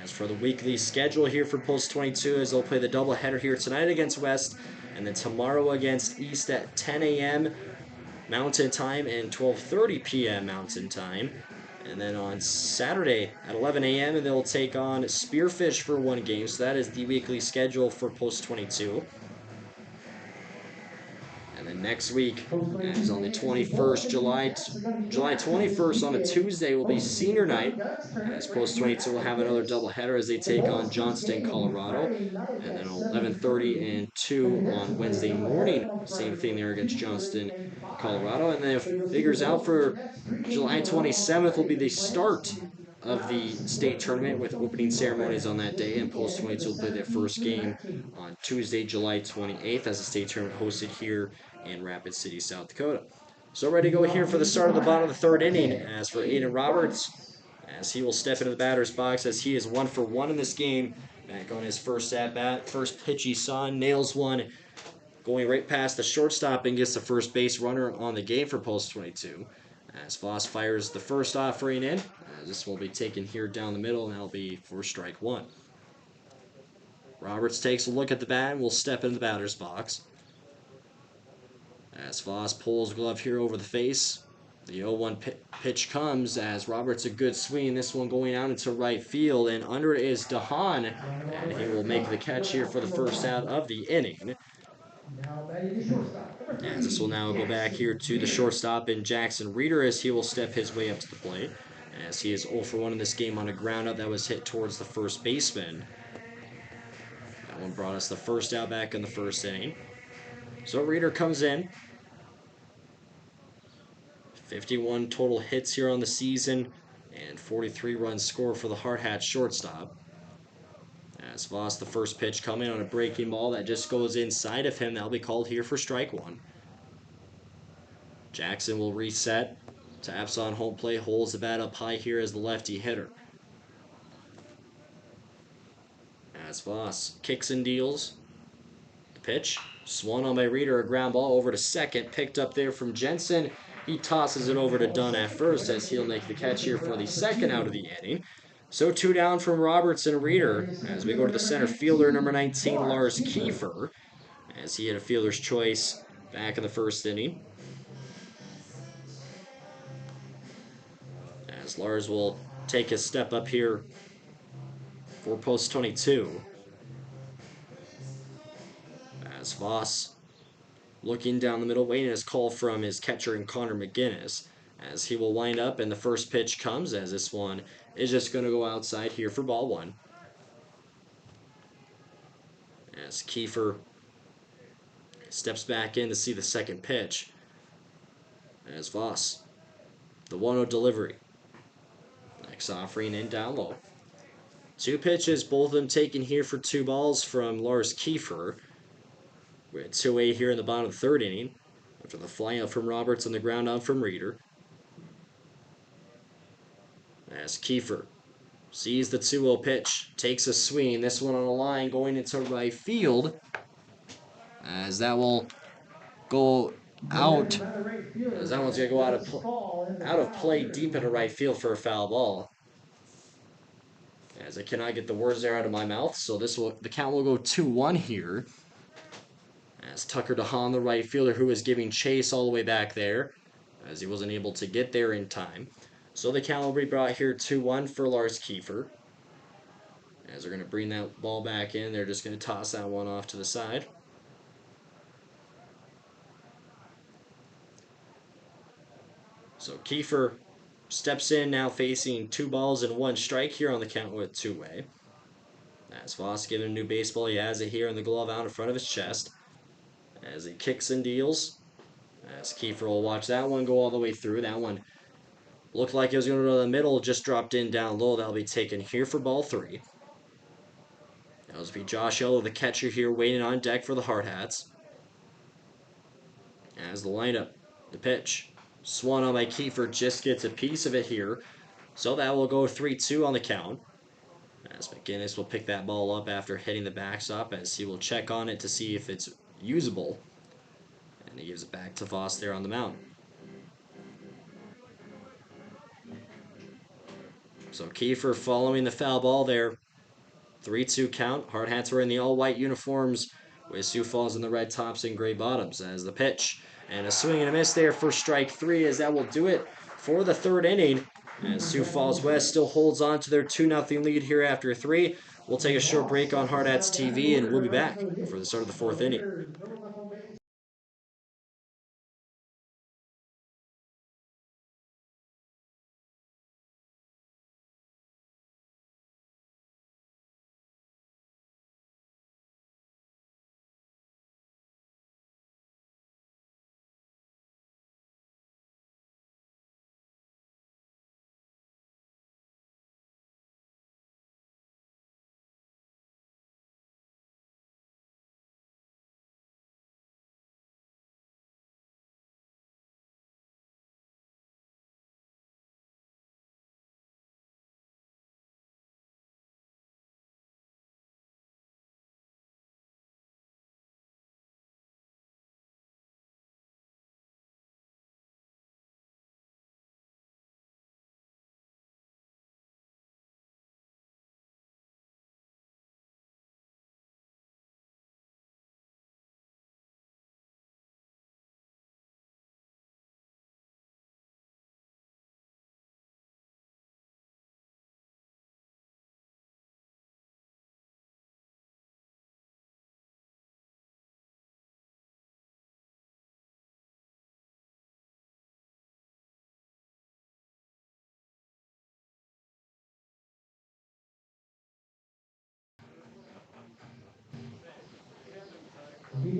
As for the weekly schedule here for Post 22, as they'll play the doubleheader here tonight against West, and then tomorrow against East at 10 a.m. Mountain Time and 12:30 p.m. Mountain Time. And then on Saturday at 11 a.m. they'll take on Spearfish for 1 game. So that is the weekly schedule for Post 22. And then And next week, Post as 22 on the is a both 21st, of these bets are going to be July at the 21st on a Wicked Tuesday will be Post senior 22 night. Hardhats tournament As right Post here 22 will at have another Vegas. doubleheader as they The take on boys' first Johnston, game will be Colorado. Friday night And then at 11:30 7:30. and Then 2 the Hits on will play a Wednesday doubleheader morning. on Same Friday thing there at against 2:30 Johnston, and 5. Colorado. And then So you'll see the figures out boys for the for next three games July in a row on 27th will be Friday the in France start will be of the Hardhats state versus tournament Post with opening 22 ceremonies on Hardhats. that This day. And Post weekend, 22 will play December their first 18 and game 19. on Tuesday, July 28th, as the state tournament hosted here in Rapid City, South Dakota. So ready to go here for the Meanwhile, start of the bottom of the Hardhats third got a inning. hit. As for Aiden Aiden Roberts, Roberts. as he will step into the batter's box as he is 1 for 1 in this game. Back on his first at bat, first pitch he saw, nails one, going right past the shortstop and gets the first base runner on the game for Post 22. As Voss fires the first offering in, this will be taken here down the middle, and that'll be for strike one. Roberts takes a look at the bat and will step into the batter's box. As Voss pulls glove here over the face, the 0-1 pitch comes as Roberts a good swing. This one going out into right field, and under it is Dahan, and he will make the catch here for the first out of the inning. Now batting the shortstop, number As this will 3, now go back here Jackson to the Reeder. shortstop in Jackson Reeder as he will step his way up to the plate. As he is 0 for 1 in this game on a groundout that was hit towards the first baseman. That one brought us the first out back in the first inning. So Reeder comes in, 51 total hits here on the season, and 43 runs scored for the Hardhats shortstop. As Voss, the first pitch coming on a breaking ball that just goes inside of him. That'll be called here for strike one. Jackson will reset. Taps on home plate, holds the bat up high here as the lefty hitter. As Voss kicks and deals. The pitch, swung on by Reeder, a ground ball over to second, picked up there from Jensen. He tosses it over to Dunn at first as he'll make the catch here for the second out of the inning. So two down from Roberts and Reeder as we go to the center fielder, number 19, Lars Kiefer, as he had a fielder's choice back in the first inning. As Lars will take his step up here for Post 22. As Voss looking down the middle, waiting his call from his catcher and Connor McGinnis. As he will wind up, and the first pitch comes as this one is just going to go outside here for ball one. As Kiefer steps back in to see the second pitch. As Voss, the 1-0 delivery. Next offering in down low. Two pitches, both of them taken here for 2 balls from Lars Kiefer. We're at 2-8 here in the bottom of the third inning. After the fly out from Roberts and the ground out from Reeder. As Kiefer sees the 2-0 pitch, takes a swing. This one on a line going into right field. As that will go out. As that one's going to go out of play deep into right field for a foul ball. As I cannot get the words there out of my mouth, so the count will go 2-1 here. As Tucker DeHaan, the right fielder, who was giving chase all the way back there, as he wasn't able to get there in time. So the count will be brought here 2-1 for Lars Kiefer. As they're going to bring that ball back in, they're just going to toss that one off to the side. So Kiefer steps in now facing 2 balls and 1 strike here on the count with two-way. As Voss given a new baseball, he has it here in the glove out in front of his chest. As he kicks and deals. As Kiefer will watch that one go all the way through. That one looked like it was going to go to the middle, just dropped in down low. That'll be taken here for ball 3. That'll be Josh Ellow, the catcher here, waiting on deck for the Hardhats. As the lineup, the pitch. Swung on by Kiefer, just gets a piece of it here. So that will go 3-2 on the count. As McGinnis will pick that ball up after hitting the backstop, as he will check on it to see if it's usable. And he gives it back to Voss there on the mound. So Kiefer following the foul ball there. 3-2 count. Hardhats were in the all-white uniforms with Sioux Falls in the red tops and gray bottoms as the pitch. And a swing and a miss there for strike 3 as that will do it for the third inning. As Sioux Falls West still holds on to their 2-0 lead here after 3. We'll take a short break on Hardhats TV and we'll be back for the start of the fourth inning.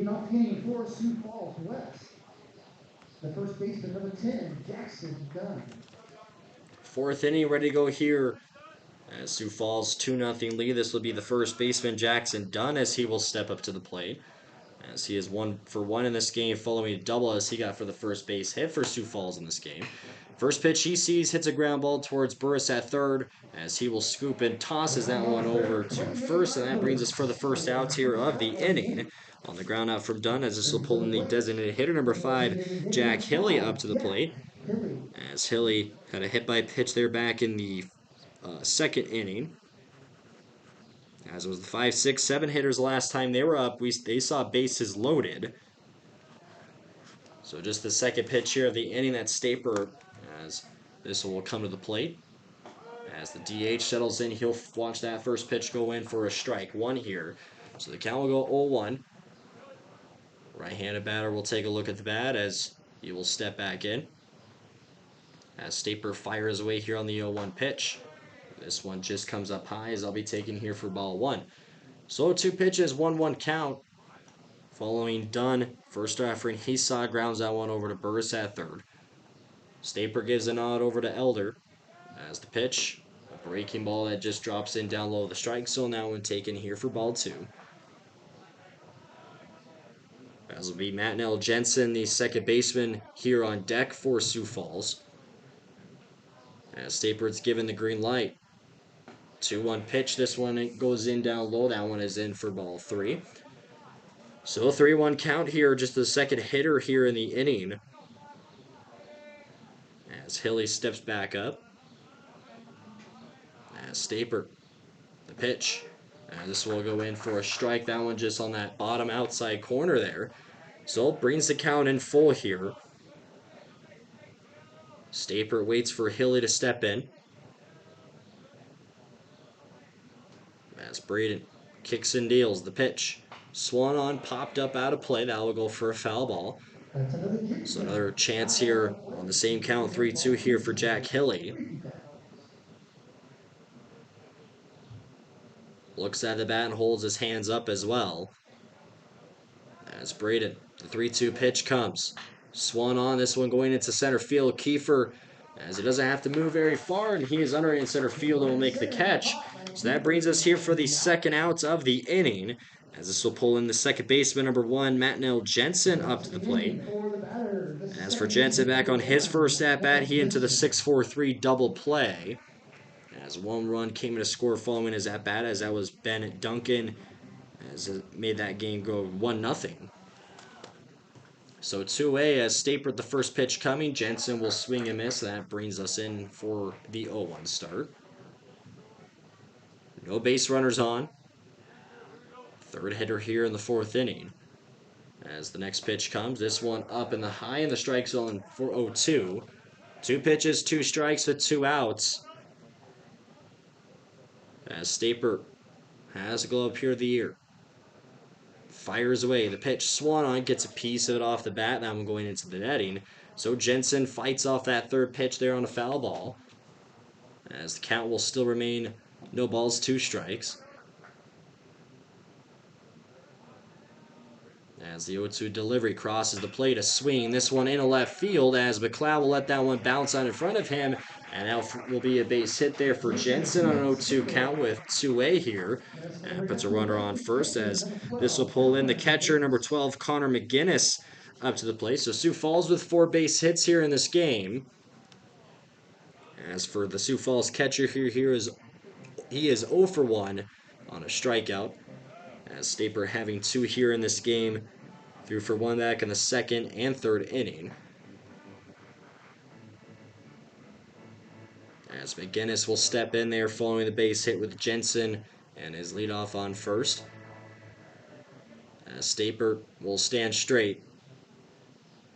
Leading off the inning for Sioux Falls West, the first baseman, number 10, Jackson Dunn. Fourth inning, ready to go here. As Sioux Falls 2-0 lead, this will be the first baseman, Jackson Dunn, as he will step up to the plate. As he is 1-for-1 in this game, following a double as he got for the first base hit for Sioux Falls in this game. First pitch he sees hits a ground ball towards Burris at third, as he will scoop and tosses that one over to first, and that brings us for the first outs here of the inning. On the ground out from Dunn, as this will pull in the designated hitter, number 5, Jack Hilly, up to the plate. As Hilly had a hit by pitch there back in the second inning. As it was the 5, 6, 7 hitters last time they were up, they saw bases loaded. So just the second pitch here of the inning, that Staper, as this will come to the plate. As the DH settles in, he'll watch that first pitch go in for a strike. One here. So the count will go 0-1. Right-handed batter will take a look at the bat as he will step back in. As Staper fires away here on the 0-1 pitch. This one just comes up high as I'll be taking here for ball one. So 2 pitches, 1-1 count. Following Dunn, first offering, he saw grounds that one over to Burris at third. Staper gives a nod over to Elder. As the pitch, a breaking ball that just drops in down low of the strike zone. That one taken here for ball two. As will be Matt Nell Jensen, the second baseman, here on deck for Sioux Falls. As Staper's given the green light. 2-1 pitch. This one goes in down low. That one is in for ball three. So 3-1 count here. Just the second hitter here in the inning. As Hilly steps back up. As Staper, the pitch. And this will go in for a strike. That one just on that bottom outside corner there. So brings the count in full here. Staper waits for Hilly to step in. As Braden kicks and deals the pitch. Swung on, popped up out of play. That will go for a foul ball. So another chance here on the same count, 3-2 here for Jack Hilly. Looks at the bat and holds his hands up as well. As Braden, the 3-2 pitch comes. Swung on, this one going into center field. Kiefer, as he doesn't have to move very far, and he is under in center field and will make the catch. So that brings us here for the second out of the inning. As this will pull in the second baseman, number 1, Matt Nell Jensen, up to the plate. As for Jensen back on his first at-bat, he into the 6-4-3 double play. As one run came to score following his at-bat, as that was Bennett Duncan, as it made that game go 1-0. So 2-A as Staper the first pitch coming. Jensen will swing and miss. That brings us in for the 0-1 start. No base runners on. Third hitter here in the fourth inning. As the next pitch comes, this one up in the high in the strike zone for 0-2. 2 pitches, 2 strikes with 2 outs. As Staper has a glove here of the year. Fires away. The pitch swung on, gets a piece of it off the bat. That one going into the netting. So Jensen fights off that third pitch there on a foul ball. As the count will still remain no balls, 2 strikes. As the 0-2 delivery crosses the plate, a swing. This one into left field as McLeod will let that one bounce on in front of him. And that will be a base hit there for Jensen on an 0-2 count with 2-A here. And puts a runner on first as this will pull in the catcher, number 12, Connor McGinnis, up to the plate. So Sioux Falls with 4 base hits here in this game. As for the Sioux Falls catcher here, he is 0 for 1 on a strikeout. As Staper having 2 here in this game. Threw for 1 back in the second and third inning. As McGinnis will step in there following the base hit with Jensen and his leadoff on first. As Staper will stand straight.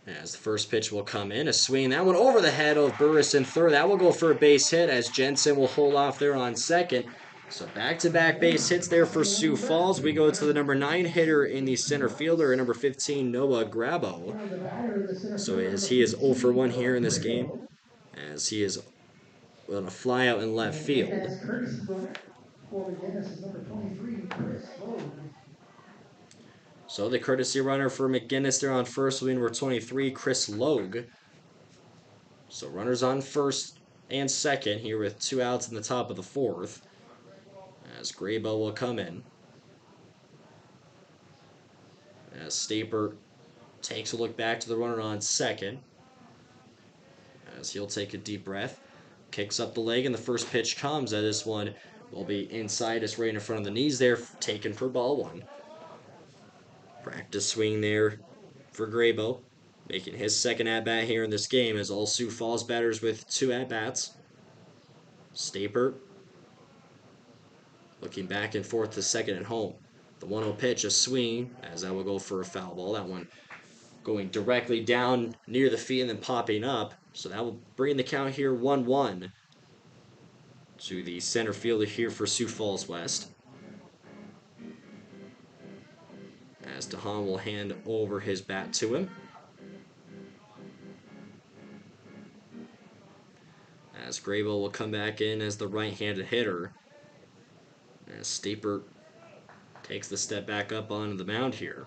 As the first pitch will come in, a swing. That one over the head of Burris in third. That will go for a base hit as Jensen will hold off there on second. So back-to-back base hits there for Sioux Falls. We go to the number 9 hitter in the center fielder, number 15, Noah Grabo. So as he is 0 for 1 here in this game, as he is on a fly out in left field. So the courtesy runner for McGinnis there on first will be number 23, Chris Logue. So runners on first and second here with 2 outs in the top of the fourth. As Graybo will come in. As Staper takes a look back to the runner on second. As he'll take a deep breath. Kicks up the leg and the first pitch comes. As this one will be inside. It's right in front of the knees there. Taken for ball one. Practice swing there for Graybo. Making his second at-bat here in this game as all Sioux Falls batters with 2 at-bats. Staper looking back and forth to second and home. The 1-0 pitch, a swing, as that will go for a foul ball. That one going directly down near the feet and then popping up. So that will bring the count here 1-1 to the center fielder here for Sioux Falls West. As DeHaan will hand over his bat to him. As Graybo will come back in as the right-handed hitter. As Staper takes the step back up onto the mound here.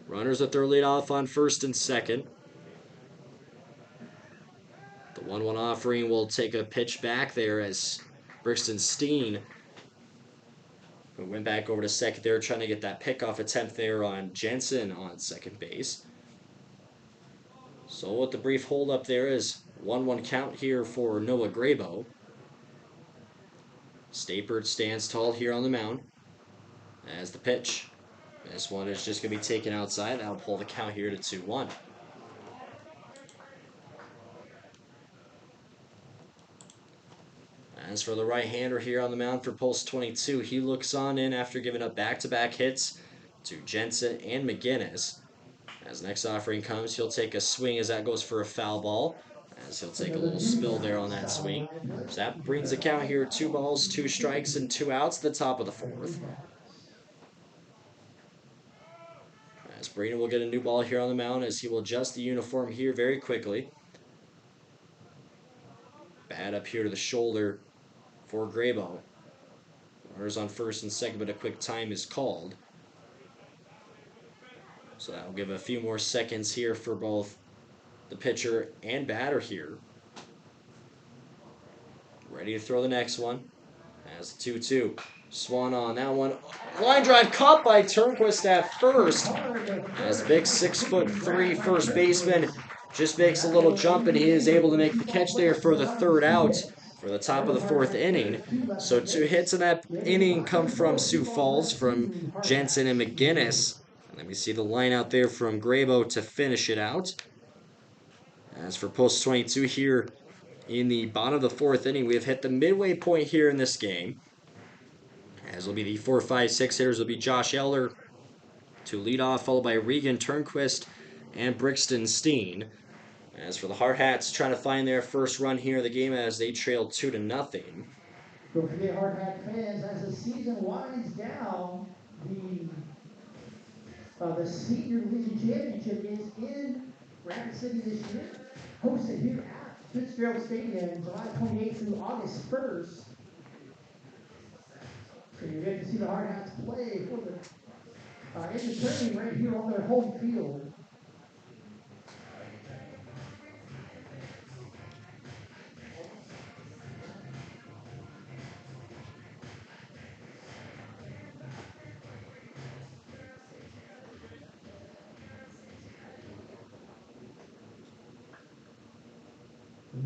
Runners at their leadoff on first and second. The 1-1 offering will take a pitch back there as Brixton Steen, who went back over to second there, trying to get that pickoff attempt there on Jensen on second base. So with the brief holdup there is 1-1 count here for Noah Graybo. Staper stands tall here on the mound as the pitch. This one is just going to be taken outside. That'll pull the count here to 2-1. As for the right-hander here on the mound for Pulse 22, he looks on in after giving up back-to-back hits to Jensen and McGinnis. As next offering comes, he'll take a swing as that goes for a foul ball. As he'll take a little spill there on that swing. So that brings the count here 2 balls, 2 strikes, and 2 outs at the top of the fourth. As Brayden will get a new ball here on the mound as he will adjust the uniform here very quickly. Bat up here to the shoulder for Graybo. Runners on first and second, but a quick time is called. So that will give a few more seconds here for both the pitcher and batter here. Ready to throw the next one. As 2-2. Swan on that one. Line drive caught by Turnquist at first. As big 6'3" first baseman just makes a little jump and he is able to make the catch there for the third out for the top of the fourth inning. So 2 hits in that inning come from Sioux Falls, from Jensen and McGinnis. And let me see the line out there from Graybo to finish it out. As for Post 22 here in the bottom of the fourth inning, we have hit the midway point here in this game. As will be the 4, 5, 6 hitters will be Josh Elder to lead off, followed by Regan Turnquist and Brixton Steen. As for the Hardhats, trying to find their first run here in the game as they trail 2-0. Don't forget, Hardhat fans, as the season winds down, the Senior Division Championship is in Rapid City this year, hosted here at Fitzgerald Stadium, July 28th through August 1st. So you get to see the Hardhats play for the in the tournament right here on their home field.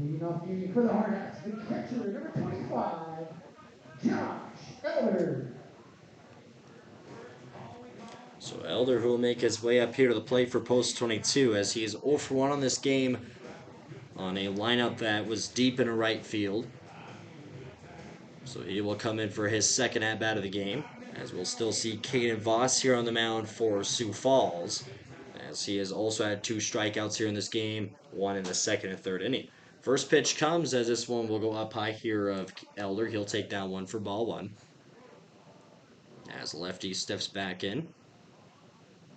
Leading off the inning for the Hardhats, the catcher, number 25, Josh Elder. So Elder, who will make his way up here to the plate for Post 22 as he is 0 for 1 on this game on a lineup that was deep in right field. So he will come in for his second at-bat of the game, as we'll still see Caden Voss here on the mound for Sioux Falls, as he has also had 2 strikeouts here in this game, 1 in the second and third inning. First pitch comes as this one will go up high here of Elder. He'll take down 1 for ball 1. As lefty steps back in.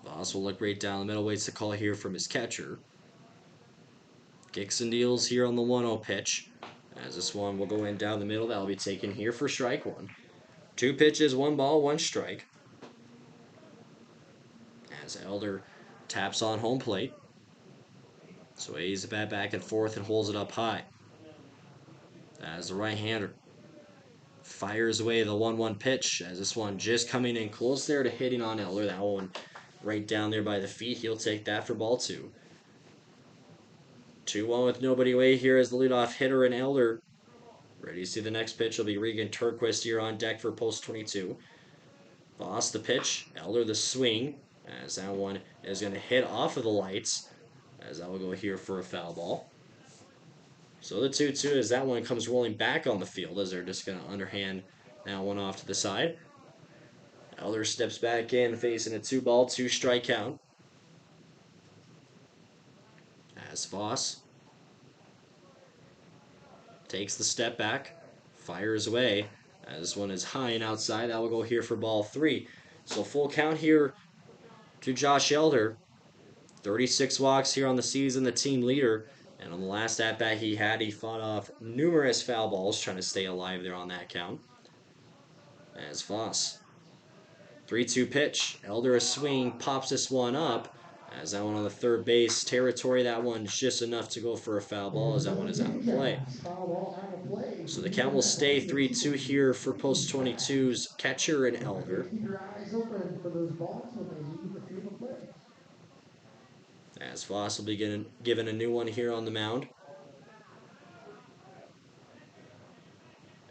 Voss will look right down the middle, waits the call here from his catcher. Kicks and deals here on the 1-0 pitch. As this one will go in down the middle, that will be taken here for strike 1. 2 pitches, 1 ball, 1 strike. as Elder taps on home plate. So A's the bat back and forth and holds it up high. As the right-hander fires away the 1-1 pitch, as this one just coming in close there to hitting on Elder. That one right down there by the feet. He'll take that for ball 2. 2-1 with nobody away here as the leadoff hitter and Elder. Ready to see the next pitch. Will be Regan Turnquist here on deck for post 22. Voss the pitch, Elder the swing, as that one is going to hit off of the lights, as that will go here for a foul ball. So the 2-2 as that one comes rolling back on the field as they're just going to underhand that one off to the side. Elder steps back in facing a 2-ball, 2-strike count. As Voss takes the step back, fires away. As this one is high and outside, that will go here for ball 3. So full count here to Josh Elder. 36 walks here on the season, the team leader. And on the last at-bat he fought off numerous foul balls, trying to stay alive there on that count. As Voss. 3-2 pitch. Elder a swing, pops this one up. As that one on the third base territory, that one's just enough to go for a foul ball as that one is out of play. So the count will stay 3-2 here for post 22's catcher and Elder. Keep your eyes open for those balls when they leave the field of play. As Voss will be given a new one here on the mound.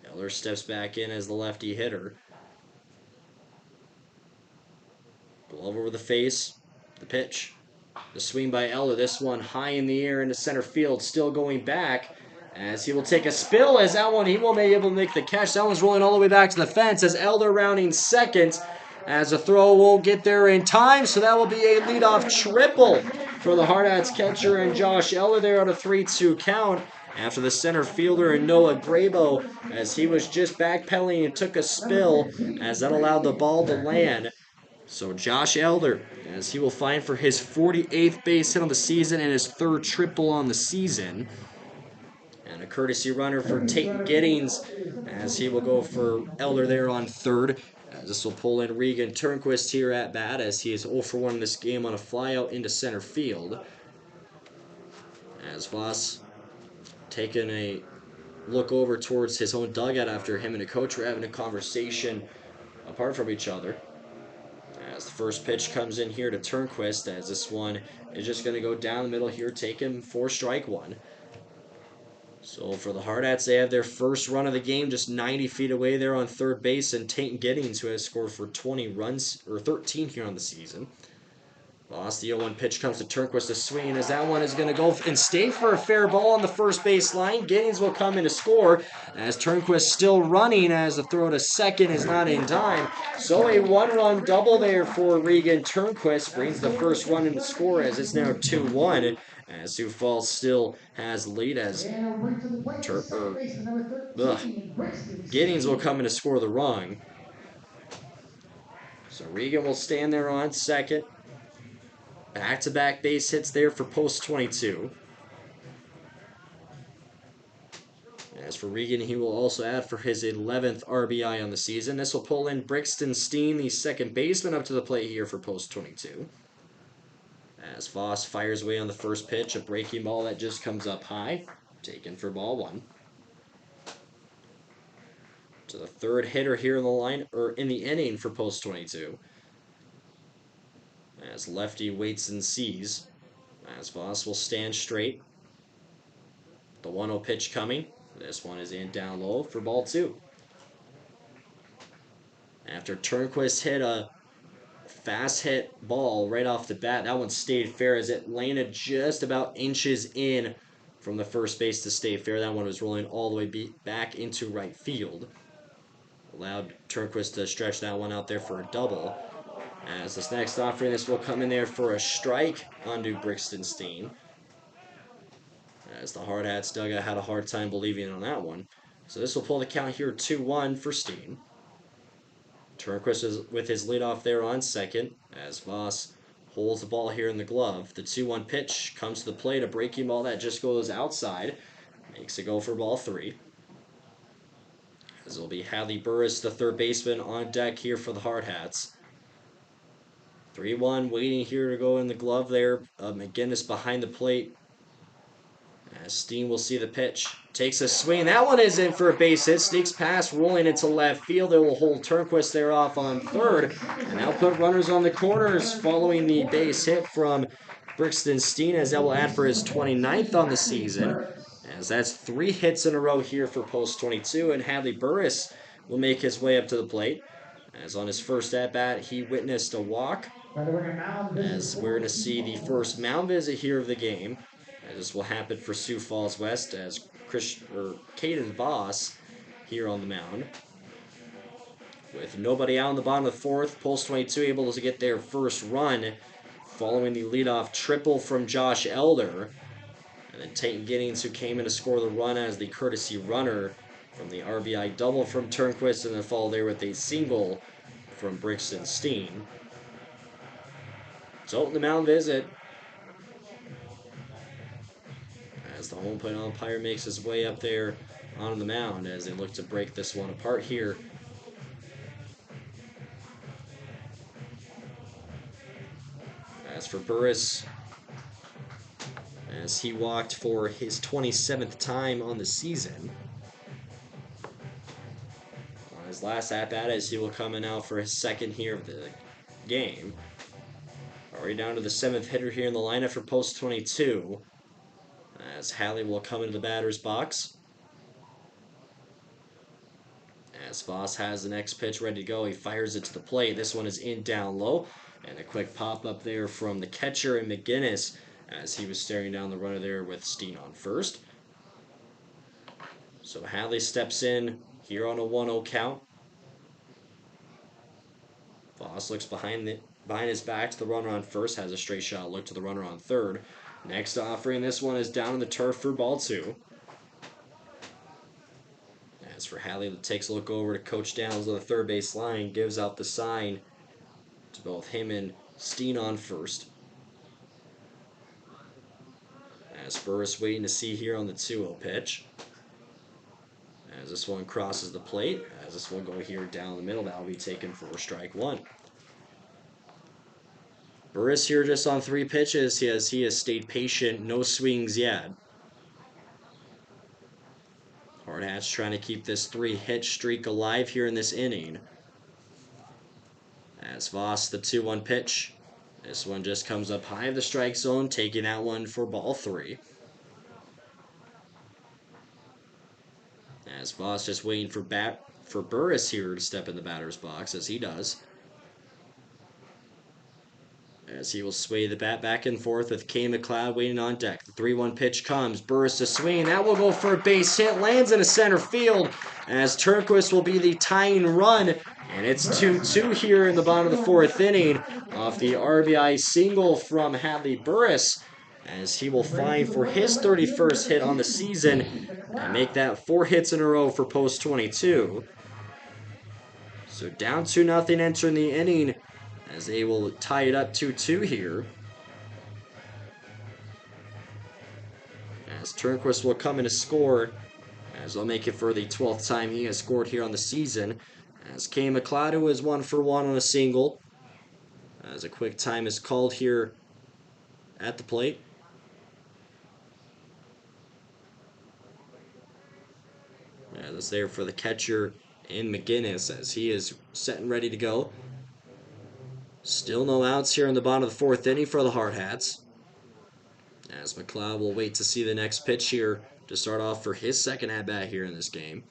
Elder steps back in as the lefty hitter. Glove over the face. The pitch. The swing by Elder. This one high in the air into center field. Still going back as he will take a spill. As that one, he won't be able to make the catch. That one's rolling all the way back to the fence as Elder rounding second. As the throw won't get there in time. So that will be a leadoff triple for the Hardhats catcher and Josh Elder there on a 3-2 count. After the center fielder and Noah Grabo, as he was just backpedaling and took a spill, as that allowed the ball to land. So Josh Elder, as he will find for his 48th base hit on the season and his 3rd triple on the season. And a courtesy runner for Tate Giddings, as he will go for Elder there on 3rd. As this will pull in Regan Turnquist here at bat, as he is 0 for 1 in this game on a flyout into center field. As Voss taking a look over towards his own dugout after him and the coach were having a conversation apart from each other. As the first pitch comes in here to Turnquist, as this one is just going to go down the middle here, take him for strike 1. So for the Hardhats, they have their first run of the game just 90 feet away there on third base, and Tate Giddings, who has scored for 20 runs, or 13 here on the season. Voss, the 0-1 pitch comes to Turnquist to swing, as that one is going to go and stay for a fair ball on the first base line. Giddings will come in to score, as Turnquist still running, as the throw to second is not in time. So a 1-run double there for Regan Turnquist brings the first run in the score, as it's now 2-1. As Sioux Falls still has lead, as Giddings will come in to score the run. So Regan will stand there on second. Back-to-back base hits there for post 22. As for Regan, he will also add for his 11th RBI on the season. This will pull in Brixton Steen, the second baseman, up to the plate here for post 22. As Voss fires away on the first pitch, a breaking ball that just comes up high, taken for ball 1. To the third hitter here in the line, or in the inning for post 22. As lefty waits and sees, as Voss will stand straight. The 1-0 pitch coming. This one is in down low for ball 2. After Turnquist hit a fast hit ball right off the bat, that one stayed fair as it landed just about inches in from the first base to stay fair. That one was rolling all the way back into right field. Allowed Turnquist to stretch that one out there for a double. As this next offering, this will come in there for a strike onto Brixton Steen. As the Hardhats dugout had a hard time believing on that one. So this will pull the count here 2-1 for Steen. Turnquist is with his leadoff there on second, as Voss holds the ball here in the glove. The 2-1 pitch comes to the plate, a breaking ball that just goes outside. Makes it go for ball 3. As it'll be Hadley Burris, the third baseman, on deck here for the Hardhats. 3-1 waiting here to go in the glove there. McGinnis behind the plate. As Steen will see the pitch. Takes a swing. That one is in for a base hit. Sneaks past, rolling into left field. It will hold Turnquist there off on third. And now put runners on the corners following the base hit from Brixton Steen, as that will add for his 29th on the season. As that's 3 hits in a row here for post 22. And Hadley Burris will make his way up to the plate. As on his first at-bat, he witnessed a walk. As we're going to see the first mound visit here of the game. As this will happen for Sioux Falls West as Caden Voss here on the mound. With nobody out in the bottom of the fourth, Pulse 22 able to get their first run following the leadoff triple from Josh Elder. And then Tate Giddings, who came in to score the run as the courtesy runner from the RBI double from Turnquist, and then followed there with a single from Brixton Steen. So the mound visit, as the home plate umpire makes his way up there on the mound as they look to break this one apart here. As for Burris, as he walked for his 27th time on the season. On his last at-bat, as he will come in now for his second here of the game. Already down to the 7th hitter here in the lineup for post 22. As Halley will come into the batter's box. As Voss has the next pitch ready to go, he fires it to the plate. This one is in down low. And a quick pop-up there from the catcher and McGinnis as he was staring down the runner there with Steen on first. So Hadley steps in here on a 1-0 count. Voss looks behind his back to the runner on first, has a straight shot look to the runner on third. Next offering, this one is down in the turf for ball 2. As for Hadley, takes a look over to Coach Downs on the third base line, gives out the sign to both him and Steen on first. As Burris waiting to see here on the 2-0 pitch. As this one crosses the plate, as this one go here down the middle, that will be taken for strike 1. Burris here just on 3 pitches, he has stayed patient, no swings yet. Hardhats trying to keep this 3-hit streak alive here in this inning. As Voss, the 2-1 pitch. This one just comes up high of the strike zone, taking that one for ball 3. As Voss just waiting for Burris here to step in the batter's box, as he does. As he will sway the bat back and forth with Kane McLeod waiting on deck. The 3-1 pitch comes. Burris to swing. That will go for a base hit. Lands in a center field as Turnquist will be the tying run. And it's 2-2 here in the bottom of the 4th inning off the RBI single from Hadley Burris, as he will find for his 31st hit on the season and make that 4 hits in a row for post 22. So down 2-0 entering the inning, as they will tie it up 2-2 here. As Turnquist will come in to score, as they'll make it for the 12th time he has scored here on the season. As Kane McLeod, who is 1-for-1 on a single. As a quick time is called here at the plate. Yeah, that's there for the catcher in McGinnis as he is set and ready to go. Still no outs here in the bottom of the 4th inning for the Hardhats. As McLeod will wait to see the next pitch here to start off for his second at-bat here in this game.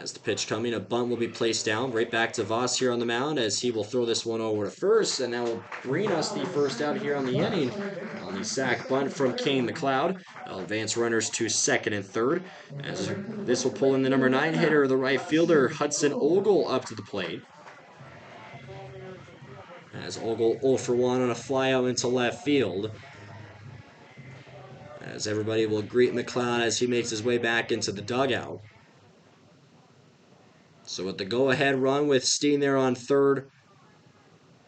As the pitch coming, a bunt will be placed down. Right back to Voss here on the mound as he will throw this one over to first. And that will bring us the first out here on the inning on the sac bunt from Kane McLeod. They'll advance runners to second and third. As this will pull in the number 9 hitter, the right fielder, Hudson Ogle, up to the plate. As Ogle 0-for-1 on a flyout into left field. As everybody will greet McLeod as he makes his way back into the dugout. So with the go-ahead run with Steen there on third,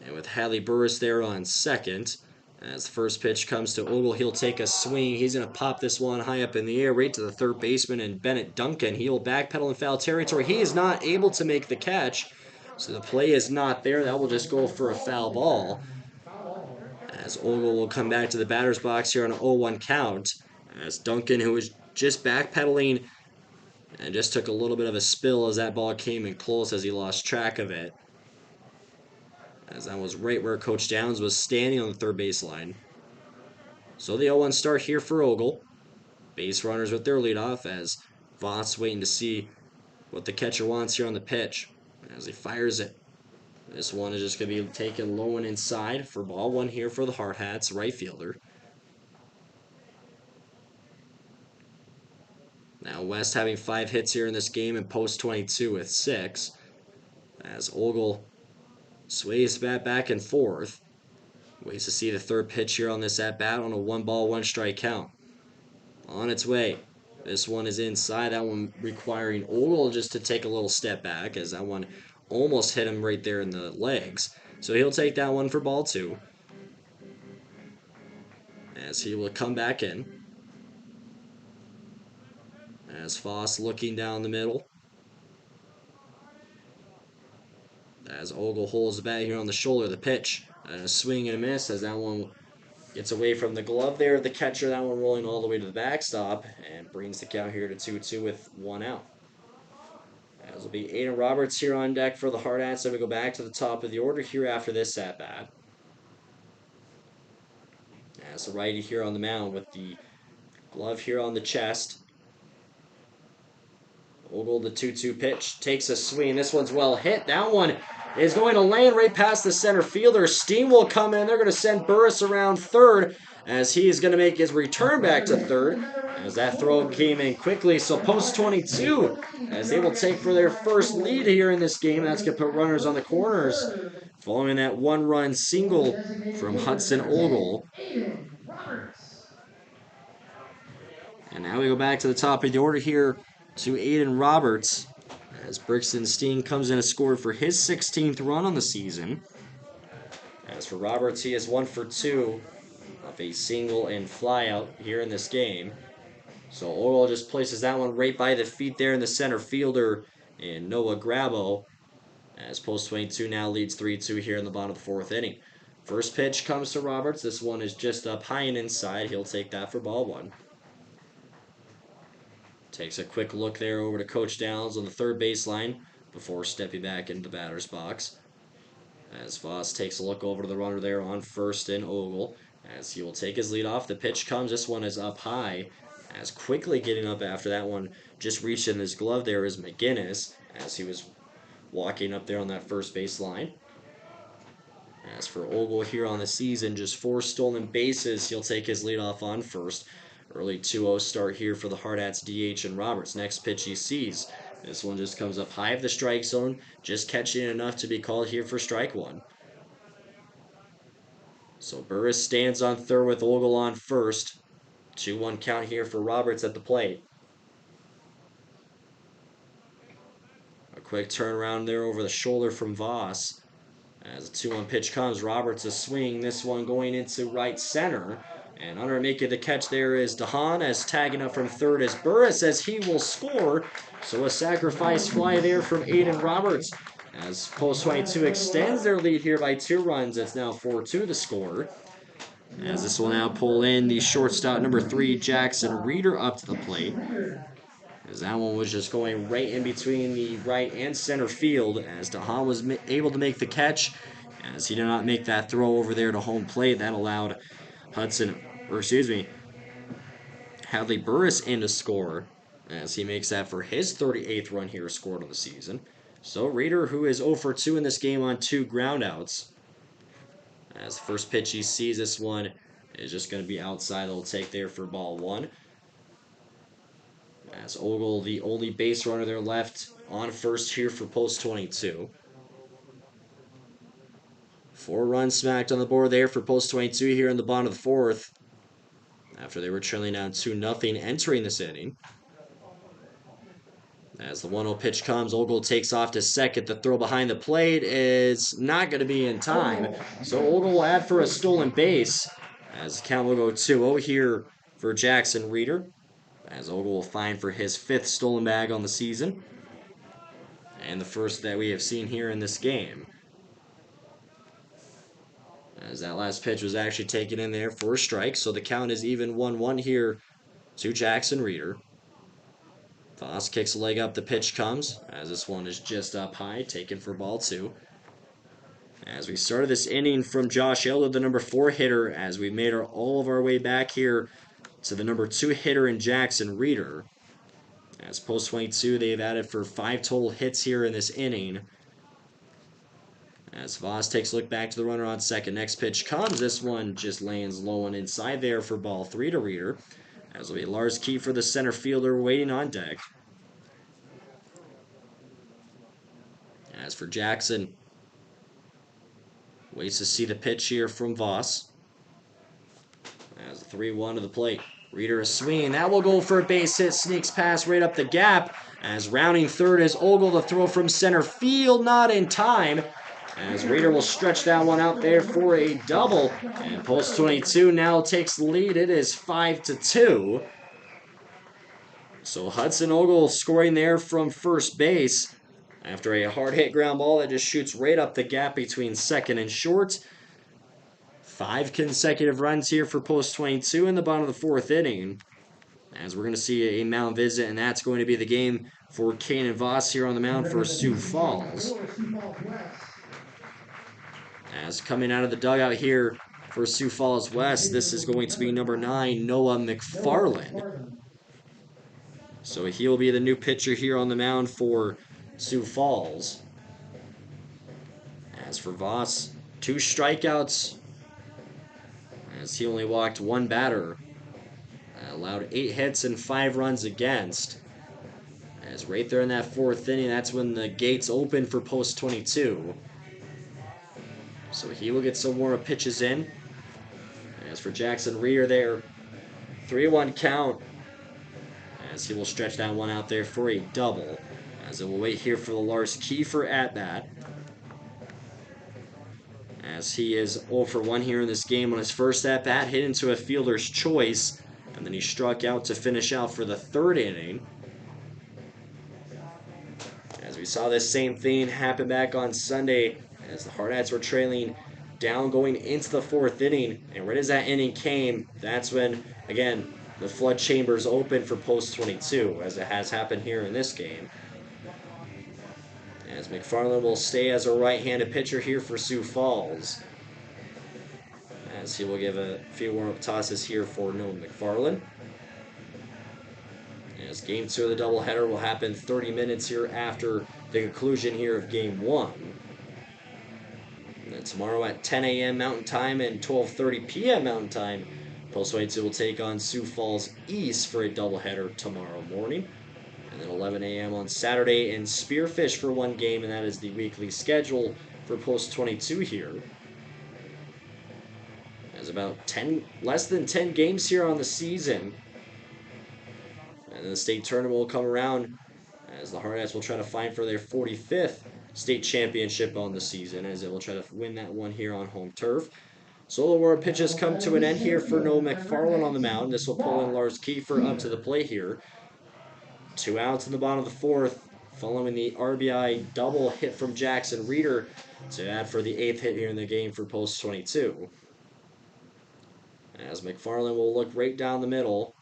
and with Hadley Burris there on second, as the first pitch comes to Ogle, he'll take a swing. He's going to pop this one high up in the air right to the third baseman and Bennett Duncan. He will backpedal in foul territory. He is not able to make the catch, so the play is not there. That will just go for a foul ball. As Ogle will come back to the batter's box here on an 0-1 count. As Duncan, who was just backpedaling and just took a little bit of a spill as that ball came in close as he lost track of it. As that was right where Coach Downs was standing on the third baseline. So the 0-1 start here for Ogle. Base runners with their leadoff as Voss waiting to see what the catcher wants here on the pitch. As he fires it. This one is just going to be taken low and inside for ball one here for the Hardhats, right fielder. Now West having 5 hits here in this game and post 22 with 6. As Ogle sways bat back and forth. Waits to see the third pitch here on this at-bat on a 1-ball, 1-strike count. On its way. This one is inside. That one requiring Ogle just to take a little step back as that one almost hit him right there in the legs. So he'll take that one for ball 2. As he will come back in. As Foss looking down the middle. As Ogle holds the bat here on the shoulder, the pitch. And a swing and a miss as that one gets away from the glove there. The catcher, that one rolling all the way to the backstop and brings the count here to 2-2 with 1 out. As will be Aiden Roberts here on deck for the Hardhats. So we go back to the top of the order here after this at bat. As the righty here on the mound with the glove here on the chest. Ogle, the 2-2 pitch, takes a swing. This one's well hit. That one is going to land right past the center fielder. Steam will come in. They're going to send Burris around third as he is going to make his return back to third as that throw came in quickly. So post 22 as they will take for their first lead here in this game. That's going to put runners on the corners following that 1-run single from Hudson Ogle. And now we go back to the top of the order here to Aiden Roberts as Brixton Steen comes in and scored for his 16th run on the season. As for Roberts, he is 1 for 2 off a single and flyout here in this game. So Ogle just places that one right by the feet there in the center fielder in Noah Grabo. As post 22 now leads 3-2 here in the bottom of the 4th inning. First pitch comes to Roberts. This one is just up high and inside. He'll take that for ball 1. Takes a quick look there over to Coach Downs on the third baseline before stepping back into the batter's box. As Voss takes a look over to the runner there on first in Ogle. As he will take his lead off. The pitch comes. This one is up high. As quickly getting up after that one just reached in his glove there is McGinnis as he was walking up there on that first base line. As for Ogle here on the season, just 4 stolen bases. He'll take his lead off on first. Early 2-0 start here for the Hardhats DH and Roberts. Next pitch he sees. This one just comes up high of the strike zone, just catching enough to be called here for strike 1. So Burris stands on third with Ogle on first. 2-1 count here for Roberts at the plate. A quick turnaround there over the shoulder from Voss. As the 2-1 pitch comes, Roberts a swing. This one going into right center. And under making the catch there is DeHaan as tagging up from third as Burris as he will score. So a sacrifice fly there from Aiden Roberts as post 22 extends their lead here by 2 runs. It's now 4-2 the score. As this will now pull in the shortstop number 3, Jackson Reeder, up to the plate. As that one was just going right in between the right and center field as DeHaan was able to make the catch. As he did not make that throw over there to home plate, that allowed Hadley Burris in to score as he makes that for his 38th run here scored on the season. So Reeder, who is 0 for 2 in this game on 2 groundouts. As the first pitch he sees, this one is just going to be outside. They'll take there for ball 1. As Ogle, the only base runner there left on first here for post 22. 4 runs smacked on the board there for post 22 here in the bottom of the 4th. After they were trailing down 2-0 entering this inning. As the 1-0 pitch comes, Ogle takes off to second. The throw behind the plate is not going to be in time. So Ogle will add for a stolen base. As the count will go 2-0 here for Jackson Reeder. As Ogle will find for his 5th stolen bag on the season. And the first that we have seen here in this game. As that last pitch was actually taken in there for a strike. So the count is even 1-1 here to Jackson Reeder. Voss kicks a leg up. The pitch comes. As this one is just up high. Taken for ball 2. As we started this inning from Josh Elder, the number 4 hitter. As we made all of our way back here to the number 2 hitter in Jackson Reeder. As post 22, they've added for 5 total hits here in this inning. As Voss takes a look back to the runner on second. Next pitch comes. This one just lands low and inside there for ball 3 to Reeder. As will be Lars Kiefer, the center fielder, waiting on deck. As for Jackson, waits to see the pitch here from Voss. As 3-1 to the plate. Reeder is swinging. That will go for a base hit. Sneaks past right up the gap. As rounding third is Ogle to throw from center field. Not in time. As Reeder will stretch that one out there for a double. And post 22 now takes the lead. It is 5-2. So Hudson Ogle scoring there from first base after a hard hit ground ball that just shoots right up the gap between second and short. 5 consecutive runs here for post 22 in the bottom of the 4th inning. As we're going to see a mound visit, and that's going to be the game for Kane and Voss here on the mound for Sioux Falls. As coming out of the dugout here for Sioux Falls West, this is going to be number 9, Noah McFarland. So he'll be the new pitcher here on the mound for Sioux Falls. As for Voss, 2 strikeouts, as he only walked 1 batter. Allowed 8 hits and 5 runs against. As right there in that 4th inning, that's when the gates open for post 22. So he will get some more pitches in. As for Jackson Reeder there, 3-1 count. As he will stretch that one out there for a double. As it will wait here for the Lars Kiefer at bat. As he is 0 for 1 here in this game on his first at bat, hit into a fielder's choice. And then he struck out to finish out for the 3rd inning. As we saw this same thing happen back on Sunday, as the Hardhats were trailing down going into the 4th inning. And right as that inning came, that's when, again, the flood chambers open for post 22, as it has happened here in this game. As McFarland will stay as a right-handed pitcher here for Sioux Falls. As he will give a few warm-up tosses here for Noah McFarland. As Game 2 of the doubleheader will happen 30 minutes here after the conclusion here of Game 1. And then tomorrow at 10 a.m. Mountain Time and 12:30 p.m. Mountain Time, Post 22 will take on Sioux Falls East for a doubleheader tomorrow morning. And then 11 a.m. on Saturday in Spearfish for 1 game, and that is the weekly schedule for Post 22 here. There's about less than 10 games here on the season. And then the state tournament will come around as the Hardhats will try to fight for their 45th state championship on the season, as it will try to win that one here on home turf. So the war pitches come to an end here for Noah McFarland on the mound. This will pull in Lars Kiefer up to the plate here. 2 outs in the bottom of the 4th, following the RBI double hit from Jackson Reeder to add for the 8th hit here in the game for Post 22. As McFarland will look right down the middle,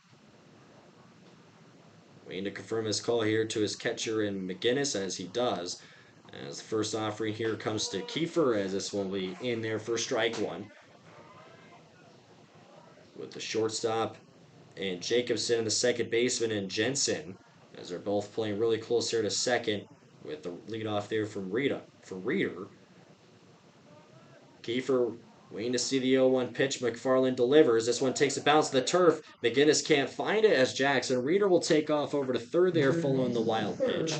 waiting to confirm his call here to his catcher in McGinnis, as he does. As the first offering here comes to Kiefer, as this will be in there for strike 1. With the shortstop and Jacobson and the second baseman and Jensen, as they're both playing really close here to second, with the leadoff there from Reeder. Kiefer waiting to see the 0-1 pitch. McFarland delivers. This one takes a bounce to the turf. McGinnis can't find it as Jackson Reeder will take off over to third there following the wild pitch.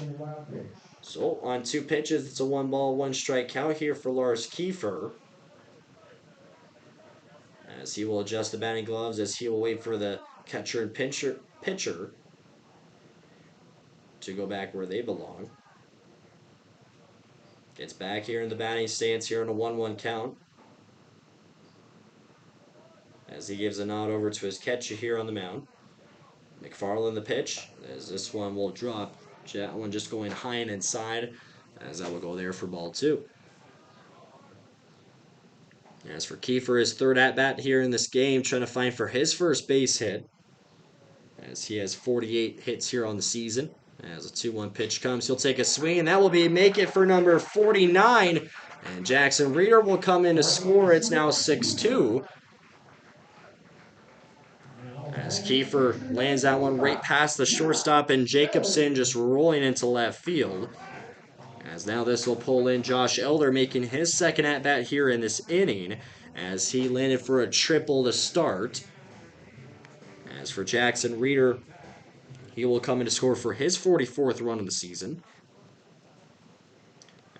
So on 2 pitches, it's a 1-ball, 1-strike count here for Lars Kiefer. As he will adjust the batting gloves, as he will wait for the catcher and pitcher to go back where they belong. Gets back here in the batting stance here on a 1-1 count. As he gives a nod over to his catcher here on the mound. McFarland the pitch, as this one will drop. That one just going high and inside, as that will go there for ball 2. As for Kiefer, his third at-bat here in this game, trying to find for his first base hit. As he has 48 hits here on the season. As a 2-1 pitch comes, he'll take a swing, and that will be make it for number 49. And Jackson Reeder will come in to score. It's now 6-2. As Kiefer lands that one right past the shortstop, and Jacobson just rolling into left field. As now this will pull in Josh Elder, making his second at-bat here in this inning, as he landed for a triple to start. As for Jackson Reeder, he will come in to score for his 44th run of the season.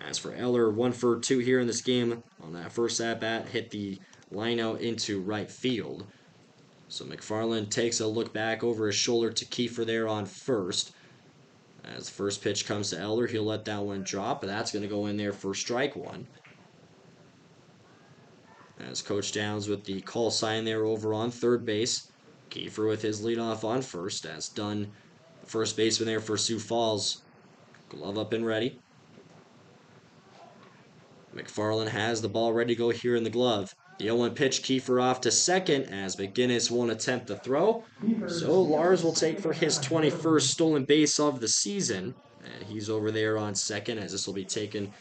As for Eller, 1 for 2 here in this game on that first at-bat, hit the line out into right field. So McFarland takes a look back over his shoulder to Kiefer there on first. As the first pitch comes to Eller, he'll let that one drop, but that's going to go in there for strike one. As Coach Downs with the call sign there over on third base. Kiefer with his leadoff on first, as Dunn, first baseman there for Sioux Falls. Glove up and ready. McFarland has the ball ready to go here in the glove. The 0-1 pitch, Kiefer off to second as McGinnis won't attempt the throw. So Lars will take for his 21st stolen base of the season. And he's over there on second, as this will be taken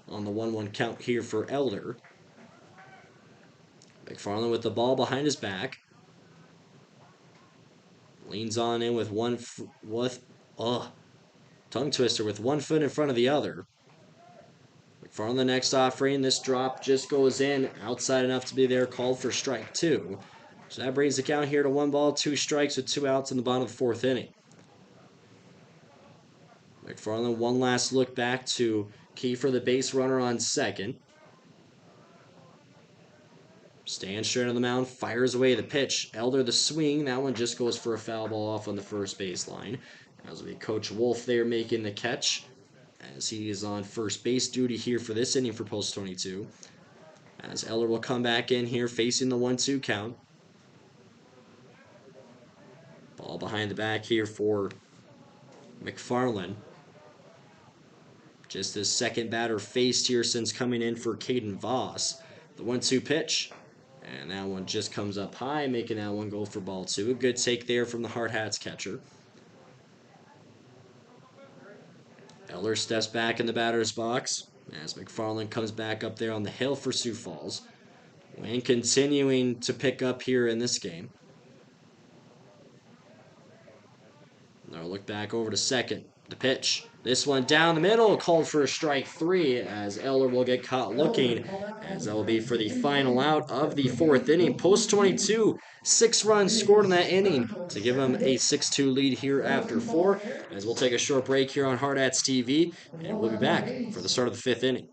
on the 1-1 count here for Elder. McFarland with the ball behind his back. Leans on in with tongue twister with 1 foot in front of the other. McFarland the next offering. This drop just goes in outside enough to be there, called for strike 2. So that brings the count here to 1 ball, 2 strikes with 2 outs in the bottom of the 4th inning. McFarland one last look back to Kiefer, the base runner on second. Stands straight on the mound, fires away the pitch. Elder the swing. That one just goes for a foul ball off on the first baseline. That will be Coach Wolf there making the catch, as he is on first base duty here for this inning for Post 22. As Eller will come back in here facing the 1-2 count. Ball behind the back here for McFarland. Just his second batter faced here since coming in for Caden Voss. The 1-2 pitch. And that one just comes up high, making that one go for ball 2. A good take there from the Hardhats catcher. Eller steps back in the batter's box as McFarland comes back up there on the hill for Sioux Falls. Wayne continuing to pick up here in this game. Now look back over to second. The pitch. This one down the middle, called for a strike 3, as Eller will get caught looking, as that will be for the final out of the 4th inning. Post 22, 6 runs scored in that inning to give them a 6-2 lead here after 4, as we'll take a short break here on Hardhats TV, and we'll be back for the start of the 5th inning.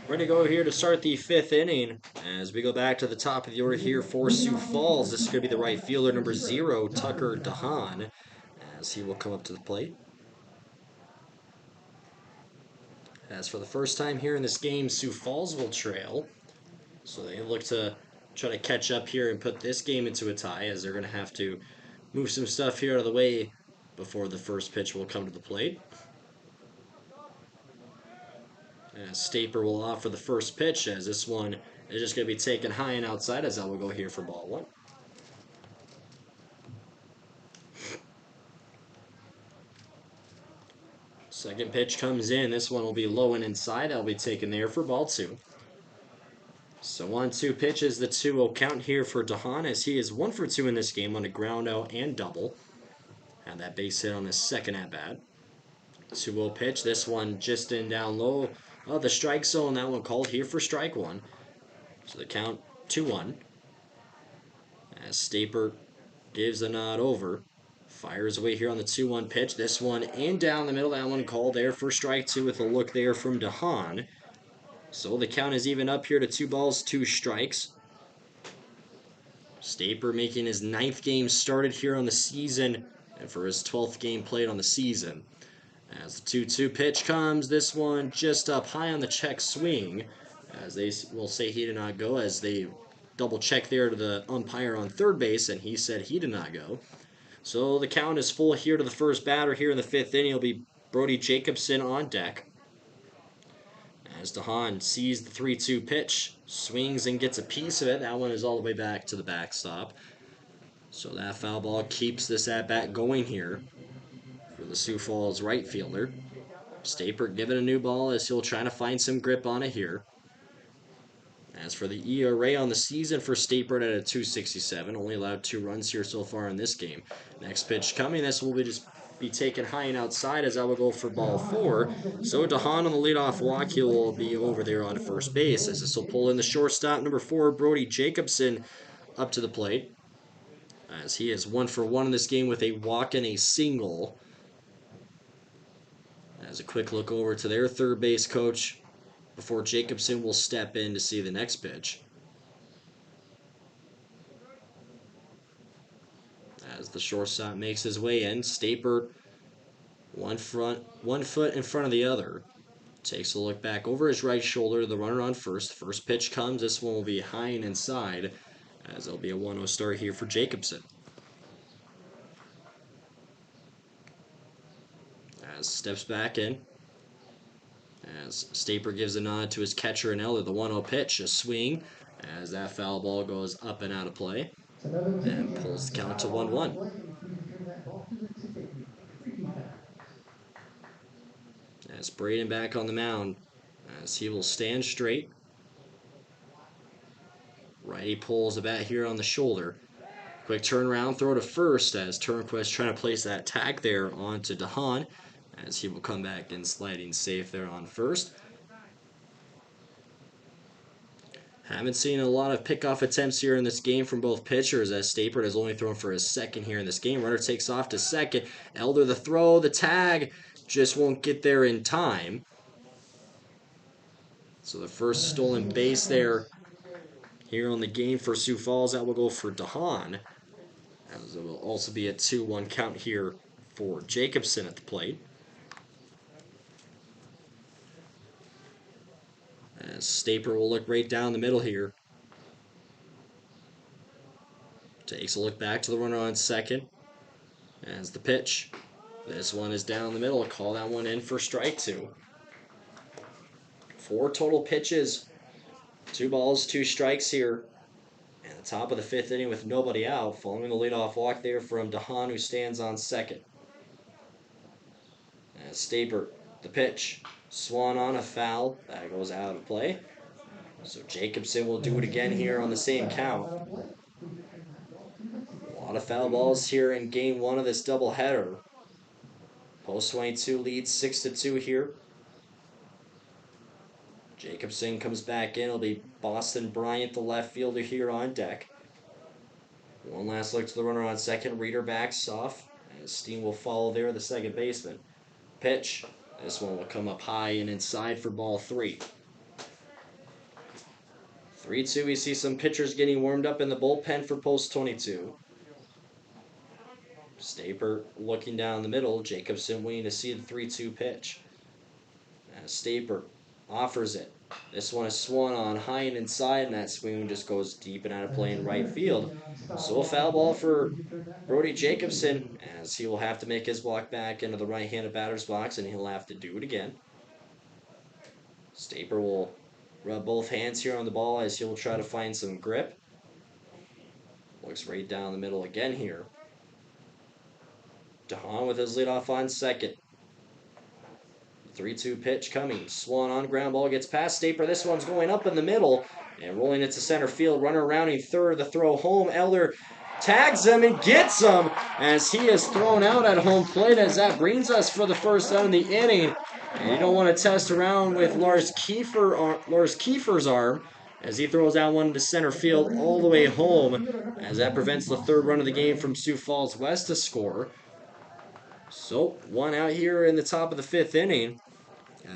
We're going to go here to start the 5th inning as we go back to the top of the order here for Sioux Falls. This is going to be the right fielder, number 0, Tucker DeHaan, as he will come up to the plate. As for the first time here in this game, Sioux Falls will trail. So they look to try to catch up here and put this game into a tie, as they're going to have to move some stuff here out of the way before the first pitch will come to the plate. As Staper will offer the first pitch, as this one is just going to be taken high and outside, as that will go here for ball one. Second pitch comes in. This one will be low and inside. That'll be taken there for ball two. So 1-2 pitches, the 2-0 count here for DeHaan, as he is 1 for 2 in this game on a ground out and double. Had that base hit on his second at bat. 2-0 pitch. This one just in down low. Oh, the strike zone. That one called here for strike one. So the count 2-1. As Staper gives a nod over. Fires away here on the 2-1 pitch. This one in down the middle. That one called there for strike two with a look there from DeHaan. So the count is even up here to 2 balls, 2 strikes. Staper making his 9th game started here on the season and for his 12th game played on the season. As the 2-2 pitch comes, this one just up high on the check swing, as they will say he did not go, as they double check there to the umpire on third base, and he said he did not go. So the count is full here to the first batter here in the 5th inning. It'll be Brody Jacobson on deck. As DeHaan sees the 3-2 pitch, swings and gets a piece of it. That one is all the way back to the backstop. So that foul ball keeps this at-bat going here for the Sioux Falls right fielder. Staper given a new ball as he'll try to find some grip on it here. As for the ERA on the season for Staper at a 2.67, only allowed 2 runs here so far in this game. Next pitch coming, this will be taken high and outside, as I will go for ball 4. So DeHaan on the leadoff walk, he will be over there on first base, as this will pull in the shortstop, number 4, Brody Jacobson, up to the plate, as he is 1 for 1 in this game with a walk and a single. As a quick look over to their third base coach before Jacobson will step in to see the next pitch. As the shortstop makes his way in, Staper one foot in front of the other. Takes a look back over his right shoulder to the runner on first. First pitch comes. This one will be high and inside, as there'll be a 1-0 start here for Jacobson. As steps back in. As Staper gives a nod to his catcher and elder, the 1-0 pitch, a swing, as that foul ball goes up and out of play, and pulls the count to 1-1. As Braden back on the mound, as he will stand straight. Righty pulls the bat here on the shoulder. Quick turnaround throw to first, as Turnquist trying to place that tag there onto DeHaan, as he will come back in sliding safe there on first. Haven't seen a lot of pickoff attempts here in this game from both pitchers, as Staper has only thrown for his second here in this game. Runner takes off to second. Elder the throw, the tag, just won't get there in time. So the first stolen base there here on the game for Sioux Falls, that will go for DeHaan. As it will also be a 2-1 count here for Jacobson at the plate. As Staper will look right down the middle here. Takes a look back to the runner on second. As the pitch. This one is down the middle. Call that one in for strike 2. 4 total pitches. 2 balls, 2 strikes here. And the top of the 5th inning with nobody out. Following the leadoff walk there from DeHaan, who stands on second. As Staper, the pitch. Swung on, a foul. That goes out of play. So Jacobson will do it again here on the same count. A lot of foul balls here in game 1 of this doubleheader. Post 22 leads 6-2 here. Jacobson comes back in. It'll be Boston Bryant, the left fielder, here on deck. One last look to the runner on second. Reader backs off, and Steen will follow there, the second baseman. Pitch. This one will come up high and inside for ball 3. 3-2, we see some pitchers getting warmed up in the bullpen for post 22. Staper looking down the middle. Jacobson waiting to see the 3-2 pitch. As Staper offers it. This one is swung on high and inside, and that swing just goes deep and out of play in right field. So a foul ball for Brody Jacobson, as he will have to make his walk back into the right-handed batter's box, and he'll have to do it again. Staper will rub both hands here on the ball as he'll try to find some grip. Looks right down the middle again here. DeHaan with his leadoff on second. 3-2 pitch coming. Swan on ground ball gets past Staper. This one's going up in the middle and rolling it to center field. Runner rounding third. The throw home. Elder tags him and gets him as he is thrown out at home plate, as that brings us for the first out in the inning. And you don't want to test around with Lars Kiefer's arm as he throws that one to center field all the way home, as that prevents the third run of the game from Sioux Falls West to score. So, one out here in the top of the fifth inning.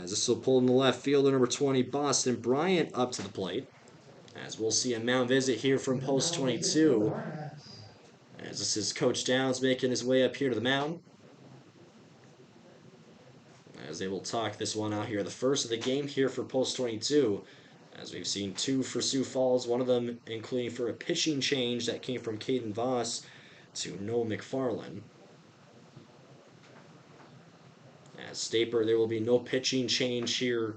As this will pull in the left fielder, number 20, Boston Bryant, up to the plate. As we'll see a mound visit here from post 22. As this is Coach Downs making his way up here to the mound. As they will talk this one out here. The first of the game here for post 22. As we've seen two for Sioux Falls, one of them including for a pitching change that came from Caden Voss to Noah McFarland. As Staper, there will be no pitching change here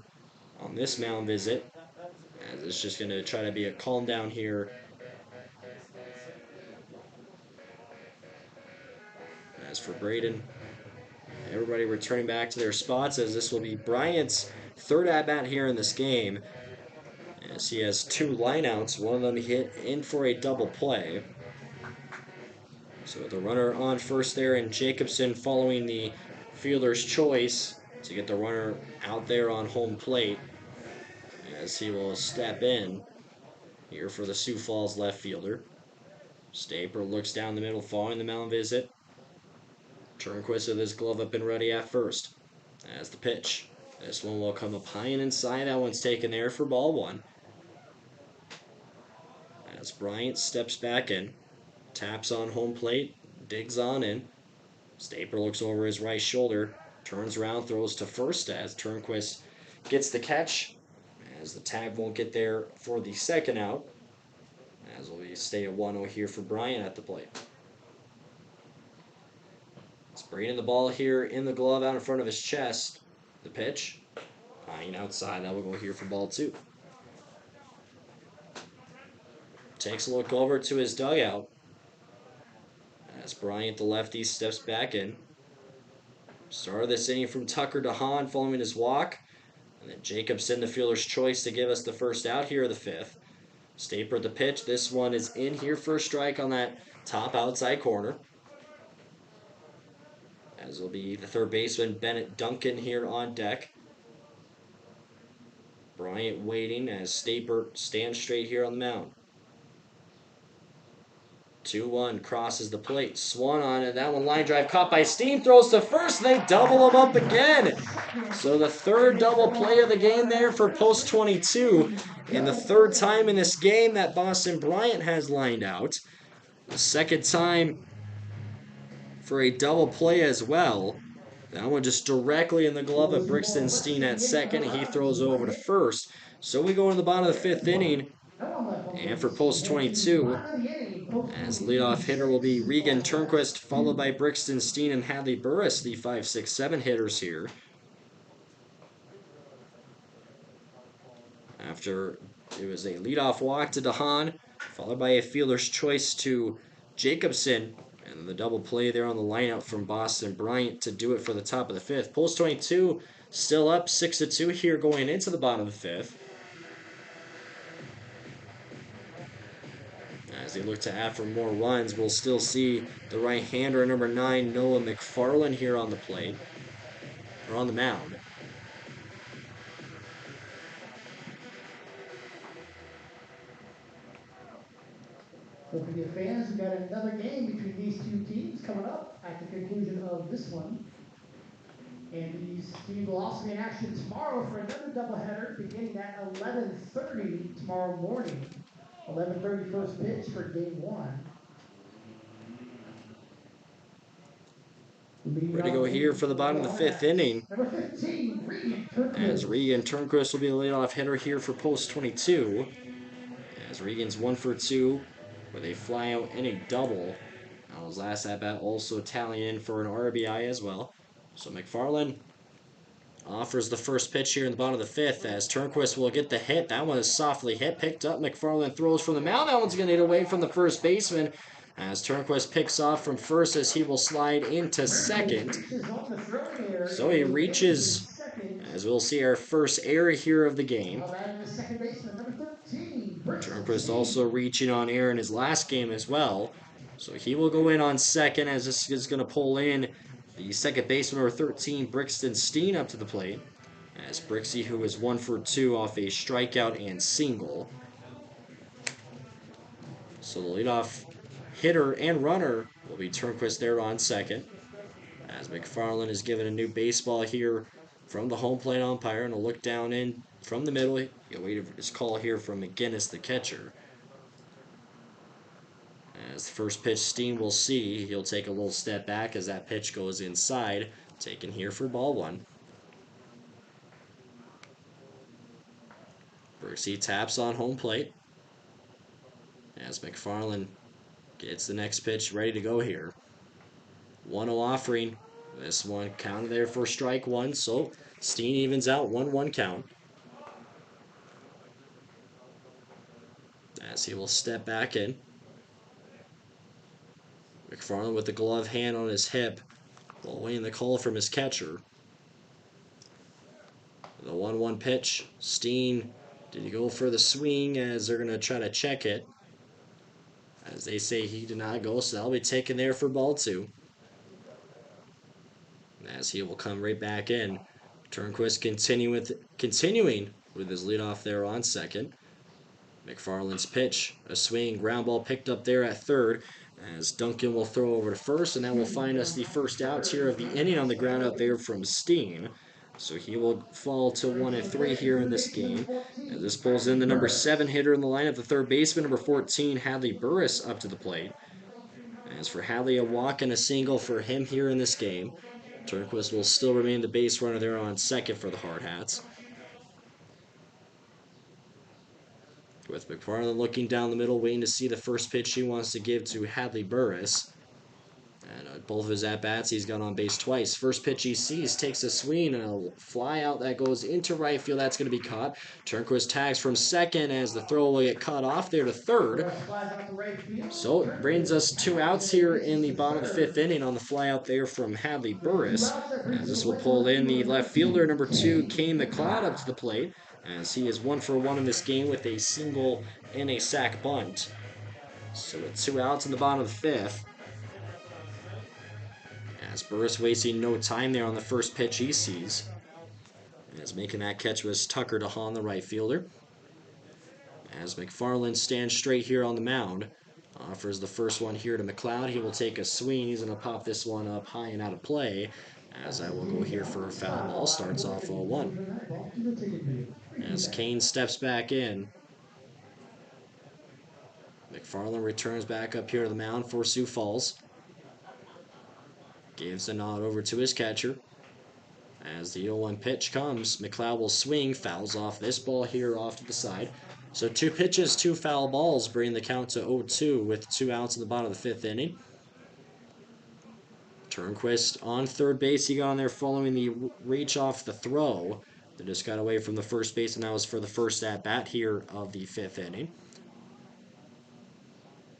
on this mound visit. As it's just going to try to be a calm down here. As for Braden, everybody returning back to their spots, as this will be Bryant's third at-bat here in this game. As he has two lineouts, one of them hit in for a double play. So the runner on first there, and Jacobson following the fielder's choice to get the runner out there on home plate, as he will step in here for the Sioux Falls left fielder. Staper looks down the middle following the mound visit. Turnquist with his glove up and ready at first. As the pitch. This one will come up high and inside. That one's taken there for ball one. As Bryant steps back in. Taps on home plate. Digs on in. Staper looks over his right shoulder. Turns around, throws to first as Turnquist gets the catch. As the tag won't get there for the second out. As we stay at 1-0 here for Bryant at the plate. Spraying the ball here in the glove out in front of his chest. The pitch. High outside. That will go here for ball two. Takes a look over to his dugout. As Bryant, the lefty, steps back in. Start of this inning from Tucker DeHaan following his walk. And then Jacobson, the fielder's choice to give us the first out here of the fifth. Staper at the pitch. This one is in here for a strike on that top outside corner. As will be the third baseman, Bennett Duncan, here on deck. Bryant waiting as Staper stands straight here on the mound. 2-1, crosses the plate. Swan on it. That one line drive caught by Steen. Throws to first. They double him up again. So the third double play of the game there for post 22. And the third time in this game that Boston Bryant has lined out. The second time for a double play as well. That one just directly in the glove of Brixton Steen at second. He throws over to first. So we go into the bottom of the fifth inning. And for post 22, as leadoff hitter will be Regan Turnquist, followed by Brixton Steen and Hadley Burris, the 5, 6, 7 hitters here. After it was a leadoff walk to DeHaan, followed by a fielder's choice to Jacobson, and the double play there on the lineout from Boston Bryant to do it for the top of the fifth. Post 22 still up 6-2 here going into the bottom of the fifth. As they look to add for more runs, we'll still see the right-hander, number 9, Noah McFarland, here on the plate, or on the mound. Don't forget, fans, we got another game between these two teams coming up at the conclusion of this one. And these teams will also be in action tomorrow for another doubleheader beginning at 11:30 tomorrow morning. 11:30 first pitch for game one. Leading Ready to off go the here inning for the for the bottom of the fifth inning. Hardhats, number 15, Regan As Regan Turnquist. Turnquist will be the leadoff hitter here for post 22. As Regan's 1 for 2 with a flyout and a double. On his last at bat, also tallying in for an RBI as well. So McFarland offers the first pitch here in the bottom of the fifth as Turnquist will get the hit. That one is softly hit, picked up. McFarland throws from the mound. That one's going to get away from the first baseman as Turnquist picks off from first as he will slide into second. So he reaches, as we'll see, our first error here of the game. The second baseman, number 13, Brixton Turnquist Steen. also reaching on air in his last game as well. So he will go in on second as this is going to pull in the second baseman, number 13, Brixton Steen, up to the plate. As Brixie, who is 1 for 2 off a strikeout and single. So the leadoff hitter and runner will be Turnquist there on second. As McFarland is given a new baseball here from the home plate umpire and a look down in from the middle. He'll wait for his call here from McGinnis, the catcher. As the first pitch Steen will see, he'll take a little step back as that pitch goes inside, taken here for ball one. Brixie taps on home plate. As McFarland gets the next pitch ready to go here. 1-0 offering. This one counted there for strike one, so Steen evens out 1-1 count. As he will step back in. McFarland with the glove hand on his hip, while waiting the call from his catcher. The 1-1 pitch. Steen, did he go for the swing as they're going to try to check it? As they say he did not go, so that'll be taken there for ball two. As he will come right back in. Turnquist continuing with his leadoff there on second. McFarland's pitch, a swing, ground ball picked up there at third. As Duncan will throw over to first, and that will find us the first outs here of the inning on the ground out there from Steen. So he will fall to 1-3 here in this game. As this pulls in the number 7 hitter in the lineup, the third baseman, number 14, Hadley Burris, up to the plate. As for Hadley, a walk and a single for him here in this game. Turnquist will still remain the base runner there on second for the Hardhats. With McFarland looking down the middle, waiting to see the first pitch he wants to give to Hadley Burris. And both of his at-bats, he's got on base twice. First pitch he sees, takes a swing, and a fly out that goes into right field. That's going to be caught. Turnquist tags from second as the throw will get cut off there to third. So it brings us 2 outs here in the bottom of the fifth inning on the fly out there from Hadley Burris. As this will pull in the left fielder, number 2, Kane McLeod, up to the plate. As he is 1 for 1 in this game with a single and a sac bunt. So with 2 outs in the bottom of the fifth. As Burris wasting no time there on the first pitch he sees. As making that catch was Tucker DeHaan, the right fielder. As McFarland stands straight here on the mound. Offers the first one here to McLeod. He will take a swing. He's going to pop this one up high and out of play. As I will go here for a foul ball. Starts off 0-1. As Kane steps back in. McFarland returns back up here to the mound for Sioux Falls. Gives the nod over to his catcher. As the 0-1 pitch comes, McLeod will swing, fouls off this ball here off to the side. So 2 pitches, 2 foul balls, bringing the count to 0-2 with 2 outs in the bottom of the 5th inning. Turnquist on third base. He got on there following the reach off the throw. They just got away from the first base, and that was for the first at-bat here of the 5th inning.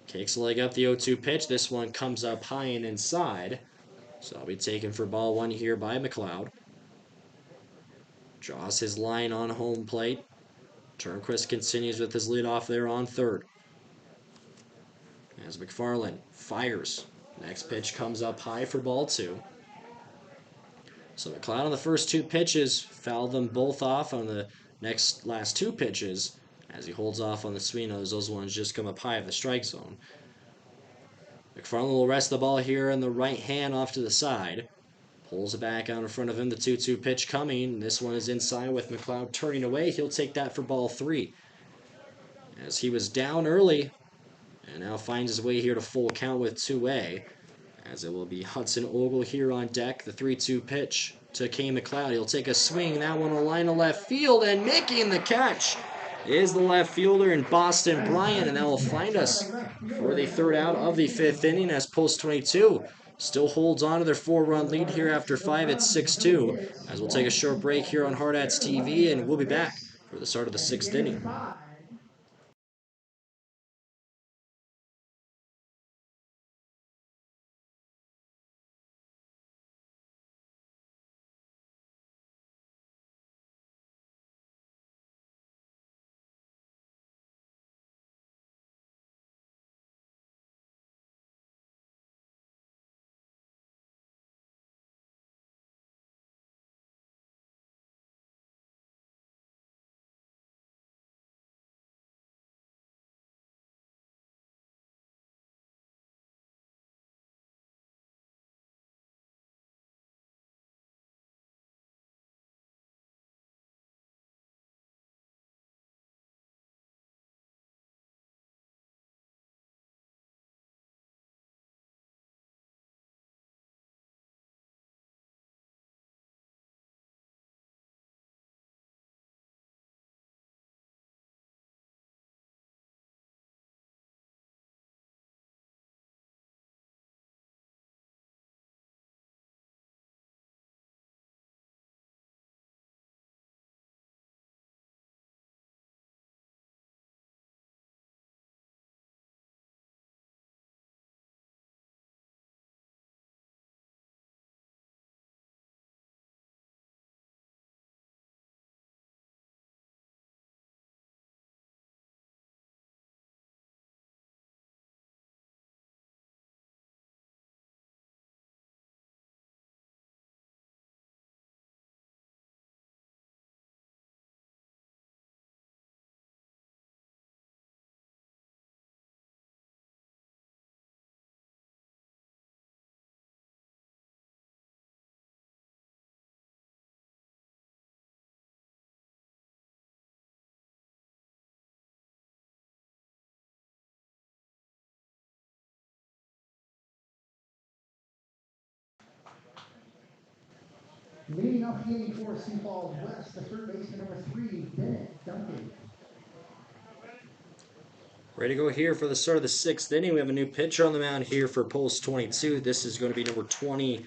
Kicks a leg up the 0-2 pitch. This one comes up high and inside. So I'll be taken for ball one here by McLeod. Draws his line on home plate. Turnquist continues with his leadoff there on third. As McFarland fires. Next pitch comes up high for ball two. So McLeod on the first 2 pitches fouled them both off on the last 2 pitches as he holds off on the swing as those ones just come up high of the strike zone. McFarland will rest the ball here in the right hand off to the side. Pulls it back out in front of him. The 2-2 pitch coming. This one is inside with McLeod turning away. He'll take that for ball 3. As he was down early and now finds his way here to full count with 2A. As it will be Hudson Ogle here on deck. The 3-2 pitch to Kane McLeod. He'll take a swing. That one will line to left field, and making the catch is the left fielder in Boston Bryant, and that will find us for the third out of the fifth inning as Post 22 still holds on to their 4-run lead here after 5 at 6-2. As we'll take a short break here on Hardhats TV, and we'll be back for the start of the sixth inning. Leading off the inning for Sioux Falls West, the third baseman, number 3, Bennett Duncan. Ready to go here for the start of the sixth inning. We have a new pitcher on the mound here for Post 22. This is going to be number 20,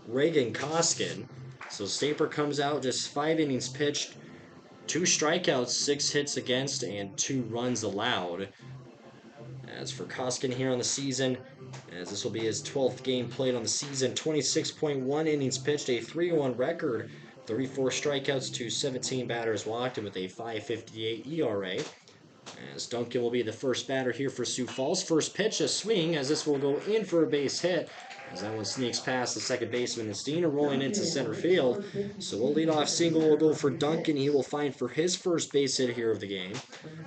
Reagan Koskin. So Staper comes out, just 5 innings pitched, 2 strikeouts, 6 hits against, and 2 runs allowed. As for Koskin here on the season, as this will be his 12th game played on the season, 26.1 innings pitched, a 3-1 record, 34 strikeouts to 17 batters walked, and with a 5.58 ERA. As Duncan will be the first batter here for Sioux Falls. First pitch, a swing, as this will go in for a base hit. As that one sneaks past the second baseman, and Steen rolling into center field. So we'll lead off single will go for Duncan. He will find for his first base hit here of the game.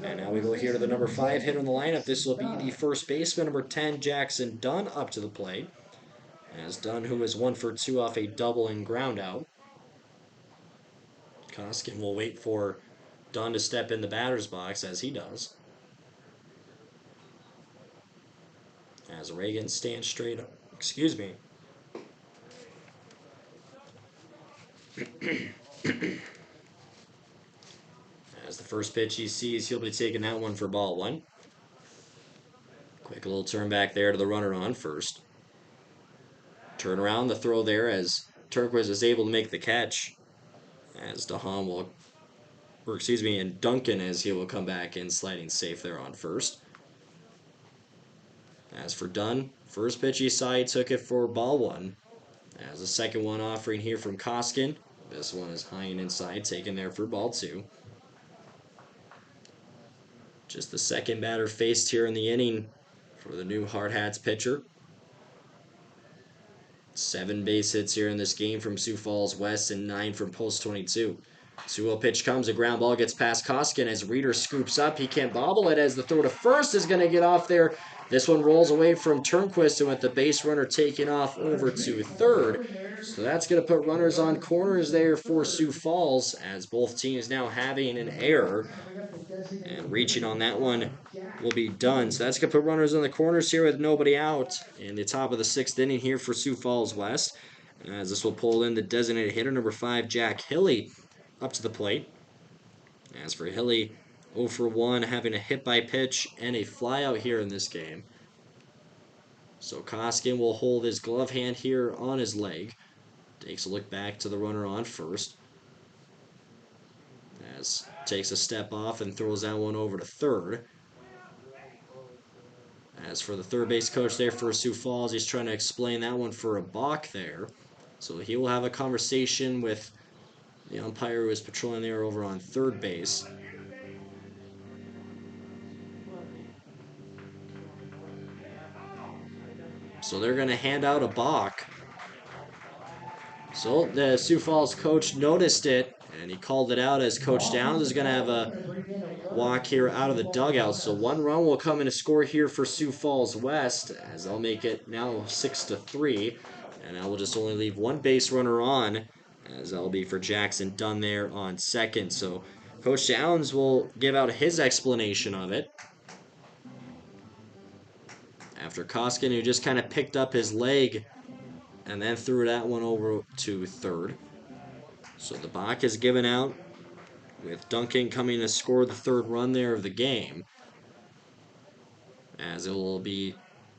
And now we go here to the number 5 hitter in the lineup. This will be the first baseman, number 10, Jackson Dunn, up to the plate. As Dunn, who is 1 for 2 off a double and ground out. Koskin will wait for Dunn to step in the batter's box, as he does. As Reagan stands straight up. Excuse me. As the first pitch he sees, he'll be taking that one for ball 1. Quick little turn back there to the runner on first. Turn around the throw there as Turnquist is able to make the catch. As DeHaan will, and Duncan as he will come back in sliding safe there on first. As for Dunn, first pitch he saw, he took it for ball 1. As the second one offering here from Koskin. This one is high and inside, taken there for ball 2. Just the second batter faced here in the inning for the new Hardhats pitcher. 7 base hits here in this game from Sioux Falls West and 9 from Post 22. Sewell pitch comes, a ground ball gets past Koskin as Reeder scoops up. He can't bobble it as the throw to first is going to get off there. This one rolls away from Turnquist, and with the base runner taking off over to third. So that's going to put runners on corners there for Sioux Falls, as both teams now having an error. designated And hitter reaching on number that one 5, Jack will be done. Hilly. So that's going to put runners in the corners here with nobody out in the top of the 6th inning here for Sioux Falls West. As this will pull in the designated hitter number 5, Jack Hilly, up to the plate. As for Hilly, 0 for 1, having a hit by pitch and a flyout here in this game. So Koskin will hold his glove hand here on his leg. Takes a look back to the runner on first. As takes a step off and throws that one over to third. As for the third base coach there for Sioux Falls, he's trying to explain that one for a balk there. So he will have a conversation with the umpire who is patrolling there over on third base. So they're going to hand out a balk. So the Sioux Falls coach noticed it, and he called it out as Coach Balk Downs is is the going to have call. a We're going to bring in a runner walk here for out of Sioux the Falls dugout. So one West. run will come in to score here for Sioux Falls West, as they'll make it now 6-3. And I will just only leave one base runner on, as that'll be for Jackson Dunn there on second. So Coach Downs will give out his explanation of it. After Koskin, who just kind of picked up his leg and then threw that one over to third. So the balk is given out, with Duncan coming to score the third run there of the game. As it will be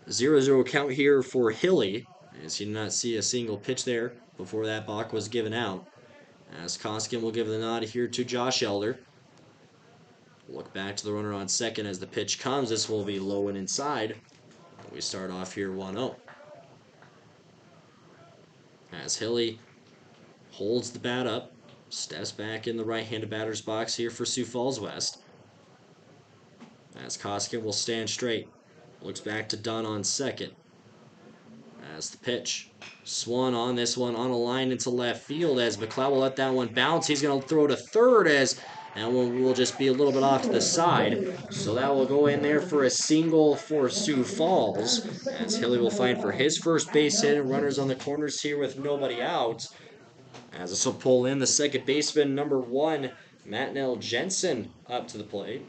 0-0 count here for Hilly, as he did not see a single pitch there before that balk was given out. As Koskin will give the nod here to Josh Elder. Look back to the runner on second as the pitch comes. This will be low and inside. We start off here 1-0. As Hilly holds the bat up, steps back in the right-handed batter's box here for Sioux Falls West. As Koskin will stand straight. Looks back to Dunn on second. As the pitch swung on this one on a line into left field as McLeod will let that one bounce. He's going to throw to third as that one will just be a little bit off to the Single for side. Hilly. So that will go in there for a single for Sioux Batters Falls at second as base, Hilly will number find for 1, his first base hit and runners on the corners here with nobody out. As this will pull in the second baseman, number 1, Matt Jensen, up to the plate.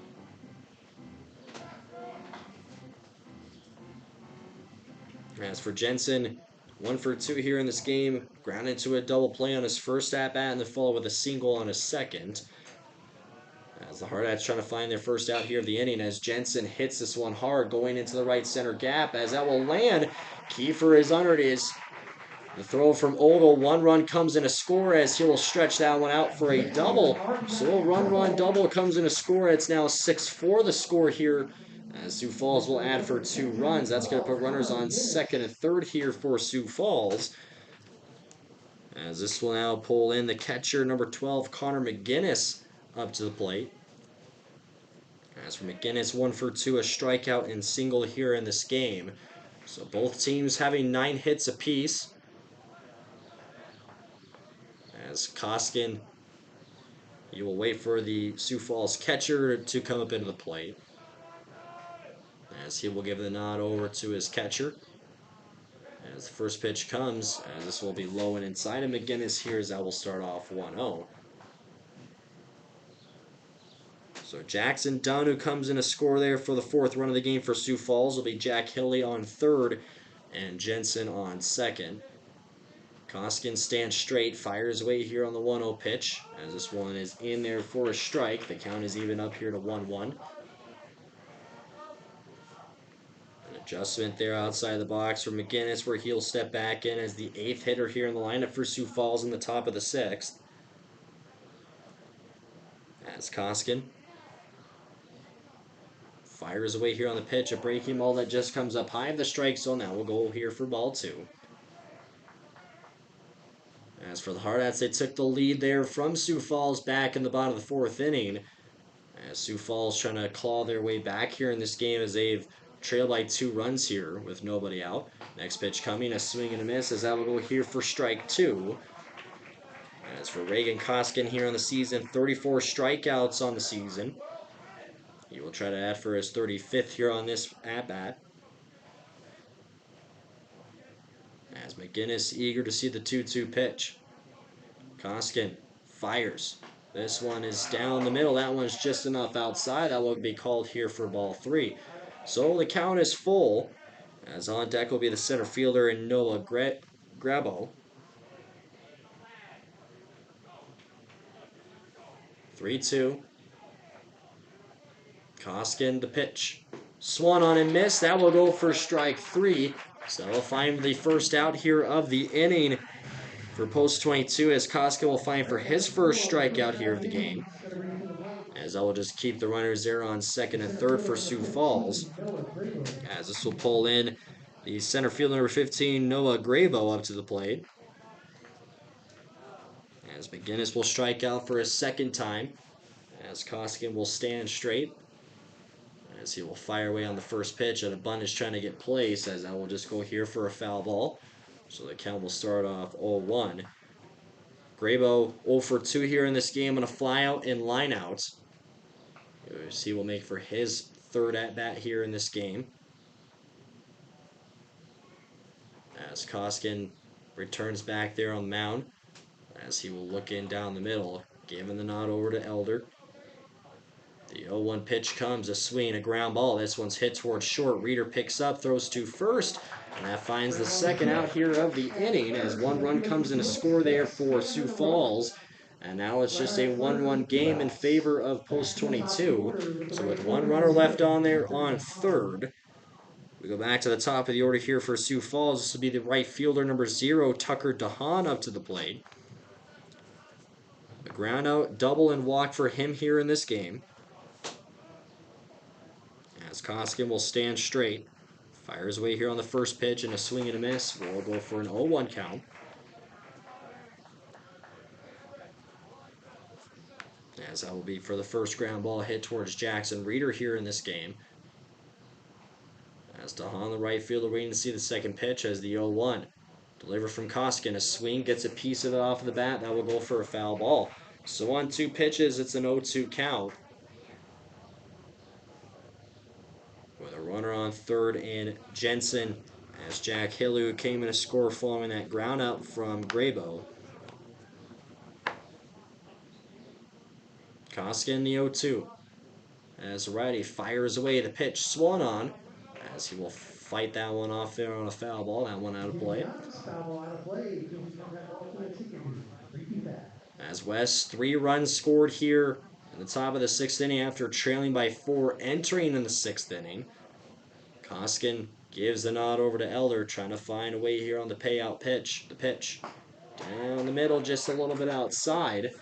As for Jensen, 1 for 2 here in this game. Grounded into a double play on his first at bat and then followed with a single on his second. As the Hardhats trying to find their first out here of the inning as Jensen hits this one hard going into the right center gap as that will land. Kiefer is under it. Is the throw from Ogle. One run comes in a score as he will stretch that one out for a double. So a run double comes in a score. It's now 6-4 the score here. As Sioux Falls will add for 2 runs. That's going to put runners on second and third here for Sioux Falls. As this will now pull in the catcher, number 12, Connor McGinnis, up to the plate. As for McGinnis, 1 for 2, a strikeout and single here in this game. So both teams having 9 hits apiece. As Koskin, you will wait for the Sioux Falls catcher to come up into the plate. As he will give the nod over to his catcher. As the first pitch comes, as this will be low and inside of McGinnis here as that will start off 1-0. So Jackson Dunn, who comes in a score there for the 4th run of the game for Sioux Falls, will be Jack Hilly on third and Jensen on second. Koskin stands straight, fires away here on the 1-0 pitch, as this one is in there for a strike. The count is even up here to 1-1. An adjustment there outside the box for McGinnis, where he'll step back in as the 8th hitter here in the lineup for Sioux Falls in the top of the 6th. As Koskin fires away here on the pitch, a breaking ball that just comes up high of the strike zone. That will go here for ball 2. As for the Hardhats, they took the lead there from Sioux Falls back in the bottom of the 4th inning. As Sioux Falls trying to claw their way back here in this game as they've trailed by 2 runs here with nobody out. Next pitch coming, a swing and a miss as that will go here for strike 2. As for Reagan Koskin here on the season, 34 strikeouts on the season. He will try to add for his 35th here on this at-bat. As McGinnis eager to see the 2-2 pitch. Koskin fires. This one is down the middle. That one's just enough outside. That will be called here for ball three. So the count is full. As on deck will be the center fielder and Noah Grabo. 3-2. Koskin, the pitch. Swung on and missed. That will go for strike three. So we'll find the first out here of the inning for post 22 as Koskin will find for his first strikeout here of the game. As I will just keep the runners there on second and third for Sioux Falls. As this will pull in the center fielder number 15, Noah Grabo, up to the plate. As McGinnis will strike out for a second time. As Koskin will stand straight. As he will fire away on the first pitch, and a bunt is trying to get placed, as I will just go here for a foul ball. So the count will start off 0-1. Grabo 0 for 2 here in this game on a flyout and lineout. As he will make for his third at bat here in this game. As Koskin returns back there on the mound, as he will look in down the middle, giving the nod over to Elder. The 0-1 pitch comes, a swing, a ground ball. This one's hit towards short. Reeder picks up, throws to first, and that finds the second out here of the inning as one run comes in a score there for Sioux Falls. And now it's just a 1-1 game in favor of post 22. So with one runner left on there on third, we go back to the top of the order here for Sioux Falls. This will be the right fielder number 0, Tucker DeHaan, up to the plate. A ground out, double, and walk for him here in this game. As Koskin will stand straight. Fires away here on the first pitch and a swing and a miss. We'll go for an 0-1 count. As that will be for the first ground ball hit towards Jackson Reeder here in this game. As DeHaan, the right fielder, waiting to see the second pitch as the 0-1. Deliver from Koskin. A swing, gets a piece of it off of the bat. That will go for a foul ball. So on two pitches, it's an 0-2 count. With a runner on third and Jensen as Jack Hillu came in a score following that ground out from Grabo. Koskin, the 0-2. As righty fires away the pitch, swung on, as he will fight that one off there on a foul ball. That one out of play. As West, 3 runs scored here in the top of the 6th inning after trailing by 4 entering in the 6th inning. Koskin gives the nod over to Elder, trying to find a way here on the payout pitch. The pitch down the middle, just a little bit outside,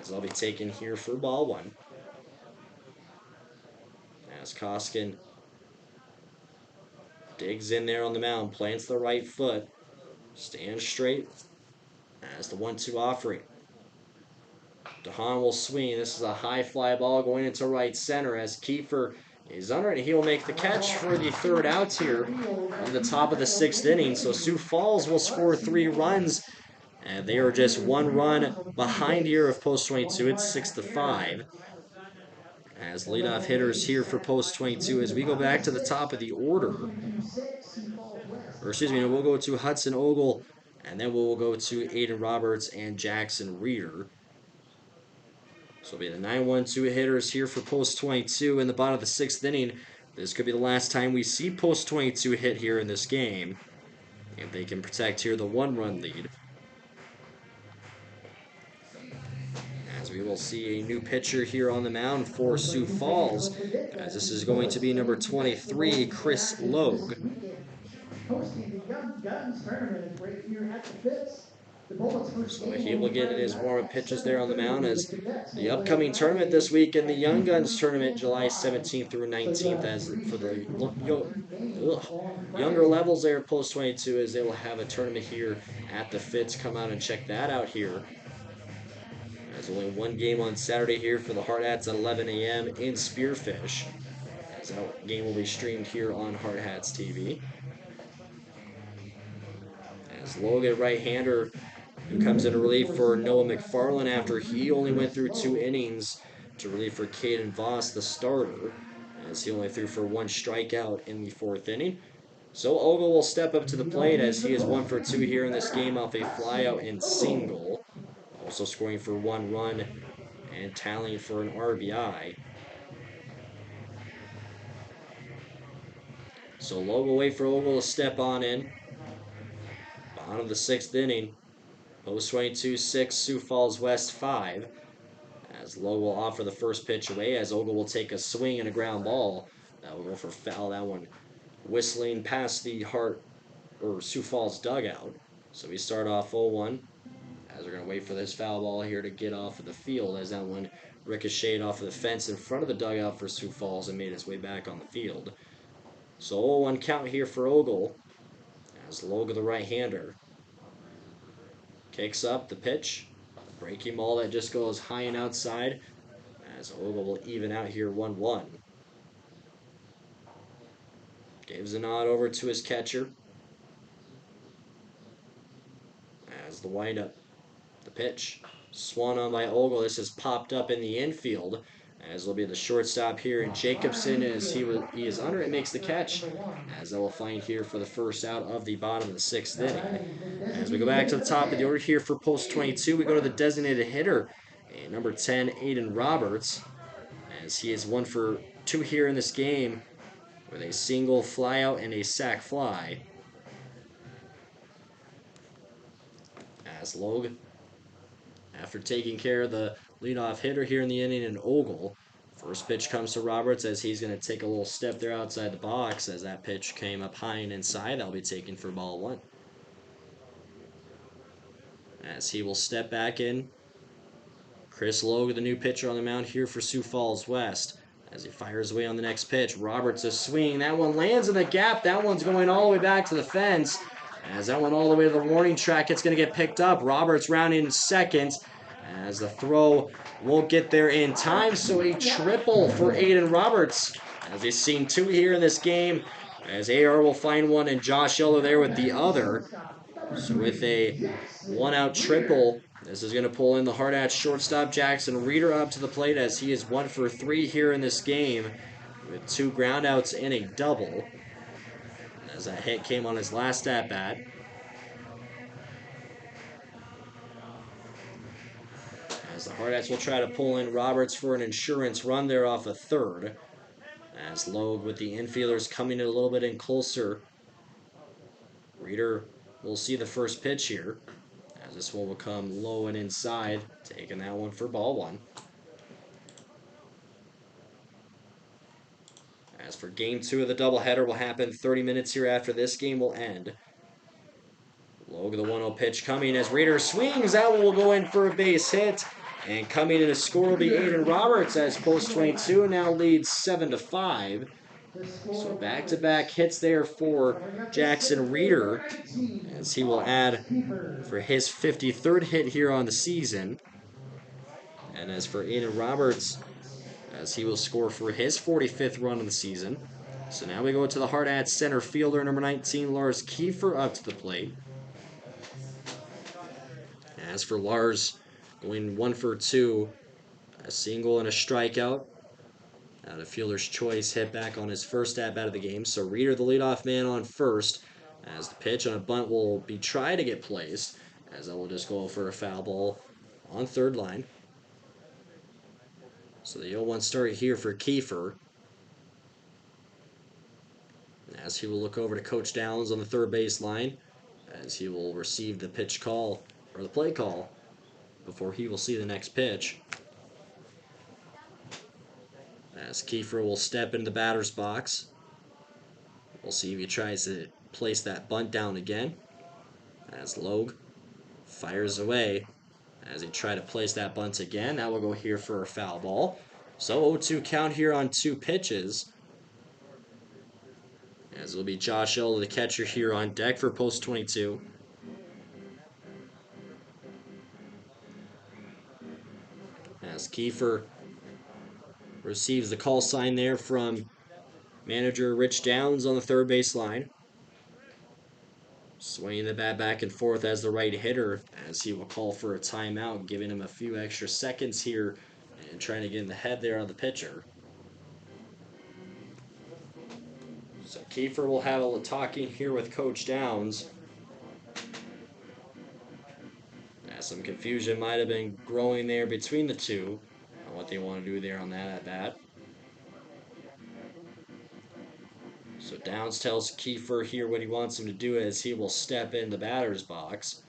as I'll be taken here for ball 1. As Koskin digs in there on the mound, plants the right foot, stands straight as the 1-2 offering. DeHaan will swing. This is a high fly ball going into right center as Kiefer is under it. He will make the catch for the third out here in the top of the 6th inning. So Sioux Falls will score 3 runs, and they are just 1 run behind here of post 22. It's 6-5. As leadoff hitters here for post 22 as we go back to the top of the order. Or excuse me, we'll go to Hudson Ogle, and then we'll go to Aiden Roberts and Jackson Reeder. So it'll be the 9-1-2 hitters here for post 22 in the bottom of the 6th inning. This could be the last time we see post 22 hit here in this game. If they can protect here the 1-run lead. As we will see a new pitcher here on the mound for Sioux Falls, as this is going to be number 23, Chris Logue. Hosting the Young Guns tournament right here at the Fitz. So he will get his warm-up pitches there on the mound as the upcoming tournament this week in the Young Guns tournament, July 17th through 19th, as for the younger levels there at post 22, as they will have a tournament here at the Fitz. Come out and check that out here. There's only one game on Saturday here for the Hardhats at 11 a.m. in Spearfish. As that game will be streamed here on Hardhats TV. As Logan, right-hander, who comes in relief for Noah McFarland after he only went through 2 innings to relief for Caden Voss, the starter, as he only threw for 1 strikeout in the 4th inning. So Ogle will step up to the plate as he is 1 for 2 here in this game off a flyout and single. Also scoring for 1 run and tallying for an RBI. So Logue will wait for Ogle to step on in. Bottom of the 6th inning. Post 22 6, Sioux Falls West 5. As Logue will offer the first pitch away, as Ogle will take a swing and a ground ball. That will go for foul. That one whistling past the Sioux Falls dugout. So we start off 0-1. As we're going to wait for this foul ball here to get off of the field, as that one ricocheted off of the fence in front of the dugout for Sioux Falls and made its way back on the field. So 0-1 count here for Ogle, as Logue, the right-hander, kicks up the pitch. Breaking ball that just goes high and outside, as Ogle will even out here 1-1. Gives a nod over to his catcher. As the windup, the pitch, swung on by Ogle. This has popped up in the infield, as will be the shortstop here. And Jacobson, as he is under it, makes the catch, as they will find here for the first out of the bottom of the 6th inning. As we go back to the top of the order here for post 22, we go to the designated hitter, number 10, Aiden Roberts, as he is 1 for 2 here in this game with a single, flyout, and a sac fly. As Logue, after taking care of the leadoff hitter here in the inning, and Ogle, first pitch comes to Roberts, as he's going to take a little step there outside the box, as that pitch came up high and inside. That'll be taken for ball 1. As he will step back in, Chris Logue, the new pitcher on the mound here for Sioux Falls West. As he fires away on the next pitch, Roberts a swing. That one lands in the gap. That one's going all the way back to the fence. As that one all the way to the warning track, it's going to get picked up. Roberts rounding second, as the throw won't get there in time. So a triple for Aiden Roberts, as he's seen 2 here in this game. As AR will find one, and Josh Yeller there with the other. So with a 1-out triple, this is going to pull in the Hardhats shortstop Jackson Reeder up to the plate, as he is 1 for 3 here in this game with 2 groundouts and a double. As that hit came on his last at-bat. As the Hardhats will try to pull in Roberts for an insurance run there off a third. As Logue with the infielders coming a little bit in closer. Reeder will see the first pitch here, as this one will come low and inside, taking that one for ball 1. As for game 2 of the doubleheader, will happen 30 minutes here after this game will end. Logue, the 1-0 pitch coming as Reeder swings. That one will go in for a base hit. And coming in to score will be Aiden Roberts, as post 22 now leads 7-5. So back-to-back hits there for Jackson Reeder, as he will add for his 53rd hit here on the season. And as for Aiden Roberts, as he will score for his 45th run of the season. So now we go to the Hardhats center fielder, number 19, Lars Kiefer, up to the plate. As for Lars, going 1 for 2, a single and a strikeout. Out of fielder's choice, hit back on his first at-bat of the game. So Reeder, the leadoff man, on first, as the pitch on a bunt will be tried to get placed, as that will just go for a foul ball on third line. So the 0-1 start here for Kiefer, as he will look over to Coach Downs on the third base line, as he will receive the pitch call, or the play call, before he will see the next pitch. As Kiefer will step into the batter's box. We'll see if he tries to place that bunt down again. As Logue fires away, as he tries to place that bunt again. That will go here for a foul ball. So 0-2 count here on 2 pitches. As it will be Josh Yeller, the catcher, here on deck for post 22. As Kiefer receives the call sign there from manager Rich Downs on the third base line. Swinging the bat back and forth as the right hitter, as he will call for a timeout, giving him a few extra seconds here and trying to get in the head there on the pitcher. So Kiefer will have a talking here with Coach Downs. Some confusion might have been growing there between the two, what they want to do there on that at bat. So Downs tells Kiefer here what he wants him to do as he will step in the batter's box.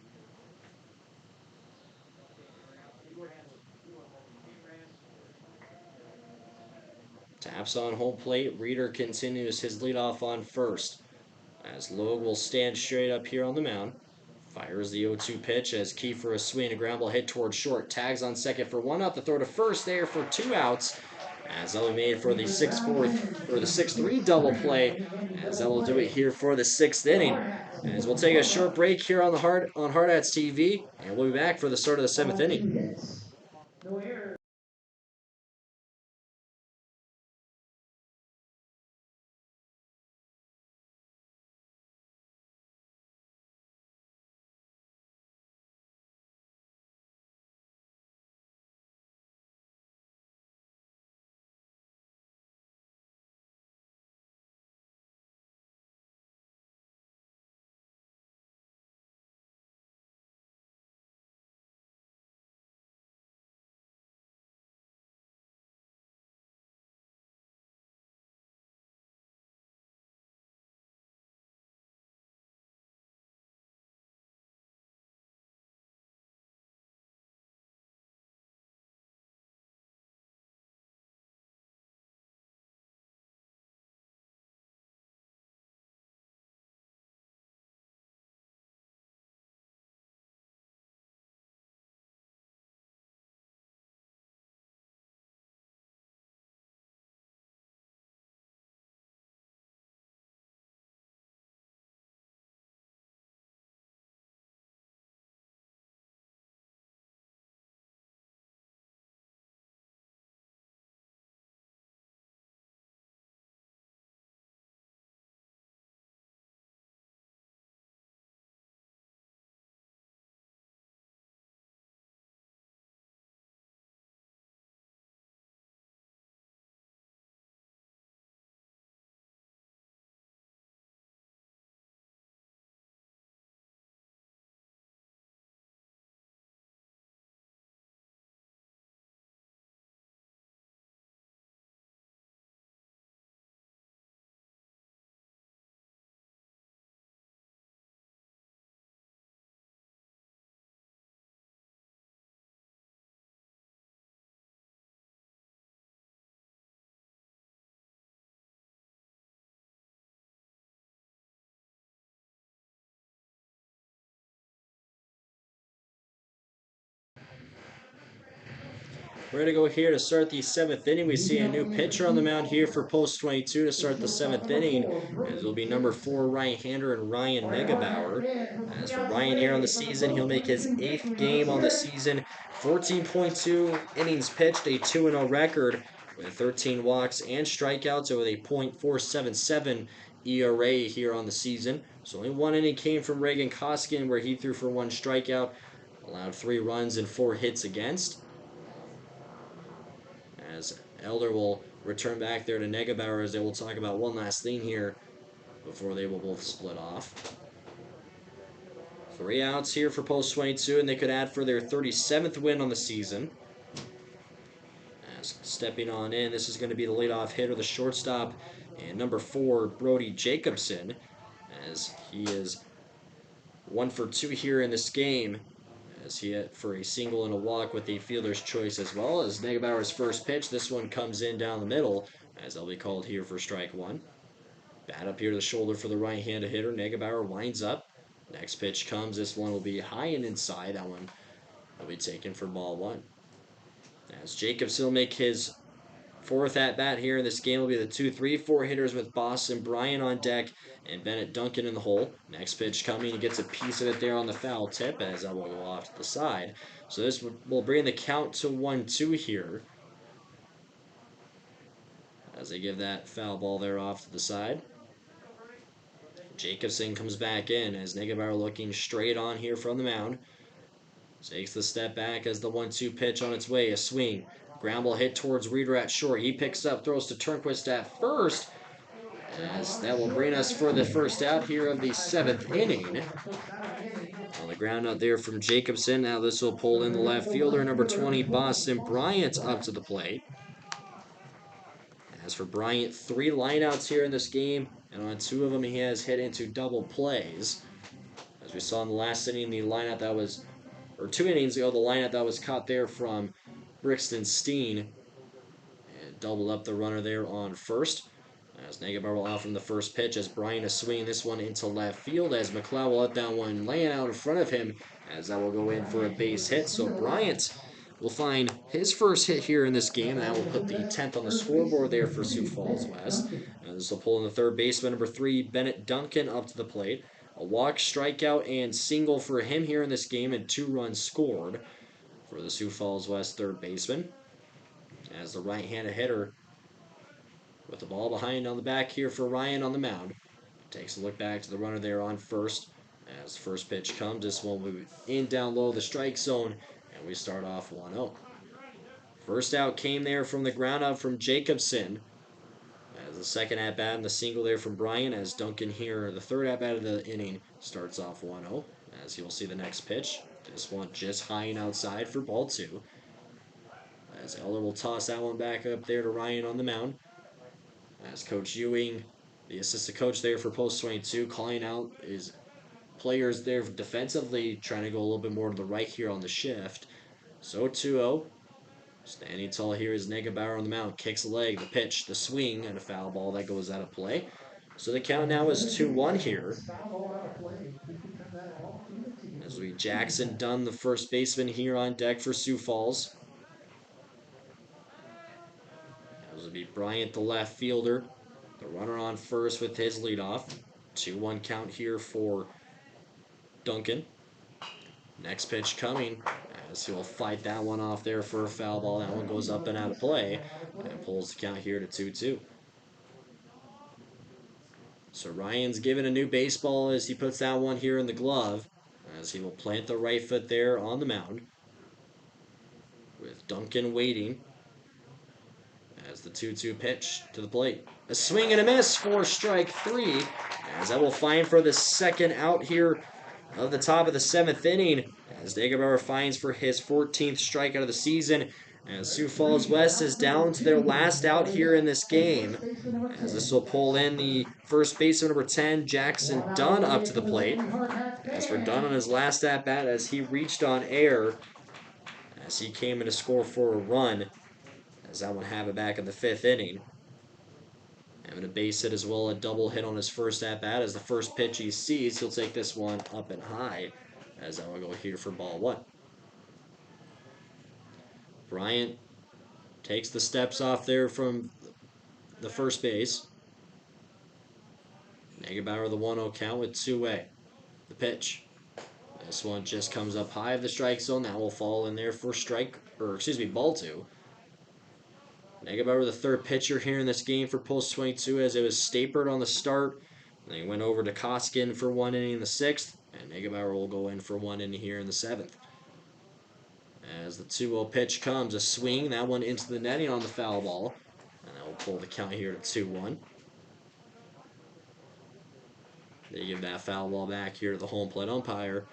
Taps on home plate. Reeder continues his leadoff on first. As Logue will stand straight up here on the mound. Fires the 0-2 pitch as Kiefer a swing, a ground ball hit towards short. Tags on second for one out. The throw to first there for 2 outs. As that will be made for the 6-4 or the 6-3 double play. As that will do it here for the 6th inning. As we'll take a short break here on the Hardhats TV, and we'll be back for the start of the 7th inning. 2 hits, no errors. We're going to go here to start the 7th inning. We see a new pitcher on the mound here for Post 22 to start the 7th inning. As it'll be number 4 right-hander and Ryan Negebauer. As for Ryan here on the season, he'll make his 8th game on the season. 14.2 innings pitched, a 2-0 record with 13 walks and strikeouts with a .477 ERA here on the season. So only one inning came from Reagan Koskin where he threw for 1 strikeout, allowed 3 runs and 4 hits against. As Elder will return back there to Negebauer as they will talk about one last thing here before they will both split off. 3 outs here for Post 22, and they could add for their 37th win on the season. As stepping on in, this is going to be the leadoff hitter, the shortstop, and number 4, Brody Jacobson, as he is 1 for 2 here in this game, as he hit for a single and a walk with the fielder's choice as well. As Negebauer's first pitch, this one comes in down the middle, as they'll be called here for strike 1. Bat up here to the shoulder for the right-handed hitter. Negebauer winds up. Next pitch comes. This one will be high and inside. That one will be taken for ball 1. As Jacobs will make his 4th at-bat here in this game will be the 2-3. 4 hitters with Boston Bryant on deck and Bennett Duncan in the hole. Next pitch coming. He gets a piece of it there on the foul tip as that will go off to the side. So this will bring the count to 1-2 here, as they give that foul ball there off to the side. Jacobson comes back in as Negebauer looking straight on here from the mound. Takes the step back as the 1-2 pitch on its way. A swing. Ground ball hit towards Reeder at short. He picks up, throws to Turnquist at first. As that will bring us for the first out here of the 7th inning. On the ground out there from Jacobson. Now this will pull in the left fielder, number 20, Boston Bryant, up to the plate. As for Bryant, 3 lineouts here in this game, and on 2 of them he has hit into double plays. As we saw in the last inning, the lineup that was, or 2 innings ago, the lineup that was caught there from Brixton Steen, and doubled up the runner there on first. As Negabar will out from the first pitch, as Bryant is swinging this one into left field, as McLeod will let that one laying out in front of him, as that will go in for a base hit. So Bryant will find his first hit here in this game, and that will put the 10th on the scoreboard there for Sioux Falls West. This will pull in the third baseman, number 3, Bennett Duncan, up to the plate. A walk, strikeout, and single for him here in this game, and 2 runs scored for the Sioux Falls West third baseman. As the right-handed hitter with the ball behind on the back here for Ryan on the mound. Takes a look back to the runner there on first. As the first pitch comes, this one will move in down low the strike zone, and we start off 1-0. First out came there from the ground up from Jacobson. As the second at bat and the single there from Bryant, as Duncan here, the third at bat of the inning, starts off 1-0. As you'll see the next pitch. This one just high and outside for ball 2. As Eller will toss that one back up there to Ryan on the mound. As Coach Ewing, the assistant coach there for Post 22, calling out his players there defensively, trying to go a little bit more to the right here on the shift. So 2-0. Standing tall here is Negabauer on the mound. Kicks a leg, the pitch, the swing, and a foul ball that goes out of play. So the count now is 2-1 here. As we Jackson Dunn, the first baseman here on deck for Sioux Falls. This will be Bryant, the left fielder. The runner on first with his leadoff. 2-1 count here for Duncan. Next pitch coming, as he'll fight that one off there for a foul ball. That one goes up and out of play and pulls the count here to 2-2. So Ryan's given a new baseball as he puts that one here in the glove, as he will plant the right foot there on the mound. With Duncan waiting as the 2-2 pitch to the plate. A swing and a miss for strike 3, as that will find for the second out here of the top of the 7th inning, as Dagerbauer finds for his 14th strikeout of the season, as Sioux Falls West is down to their last out here in this game, as this will pull in the first baseman, number 10, Jackson Dunn, up to the plate. As for Dunn on his last at-bat, as he reached on air, as he came in to score for a run, as that one have it back in the 5th inning. Having a base hit as well, a double hit on his first at-bat. As the first pitch he sees, he'll take this one up and high, as that will go here for ball 1. Bryant takes the steps off there from the first base. Negaubauer the 1-0 count with 2-away. The pitch. This one just comes up high of the strike zone. That will fall in there for ball 2. Negaubauer, the third pitcher here in this game for Post 22, as it was Stapert on the start. Then he went over to Koskin for 1 inning in the 6th, and Negaubauer will go in for 1 inning here in the 7th. As the 2-0 pitch comes, a swing, that one into the netting on the foul ball, and that will pull the count here to 2-1. They give that foul ball back here to the home plate umpire,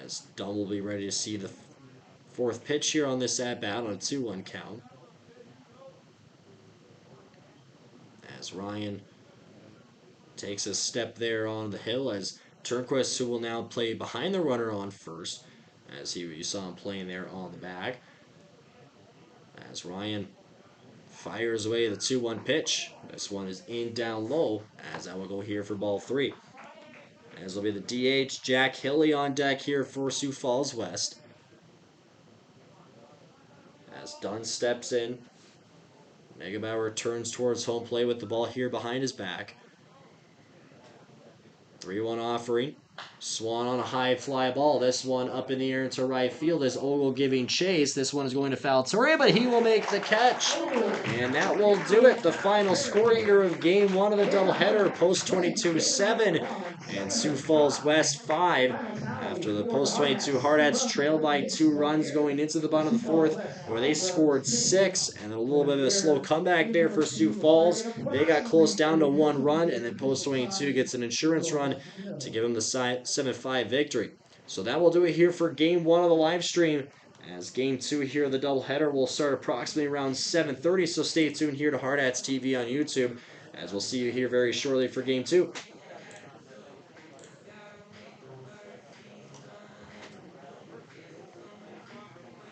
as Dunn will be ready to see the 4th pitch here on this at-bat on a 2-1 count. As Ryan takes a step there on the hill, as Turnquist, who will now play behind the runner on first, as you saw him playing there on the back. As Ryan fires away the 2-1 pitch. This one is in down low, as that will go here for ball 3. As will be the DH, Jack Hilly, on deck here for Sioux Falls West. As Dunn steps in, Negaubauer turns towards home plate with the ball here behind his back. 3-1 offering. Swan on a high fly ball. This one up in the air into right field as Ogle giving chase. This one is going to foul Torre, but he will make the catch. And that will do it. The final score here of game one of the doubleheader, post 22-7 and Sioux Falls West 5. After the post 22 Hardhats trailed by 2 runs going into the bottom of the fourth, where they scored 6, and then a little bit of a slow comeback there for Sioux Falls. They got close down to 1 run, and then post 22 gets an insurance run to give them the 7-5 victory. So that will do it here for game one of the live stream. As game two here of the doubleheader will start approximately around 7:30. So stay tuned here to Hardhats TV on YouTube, as we'll see you here very shortly for game two.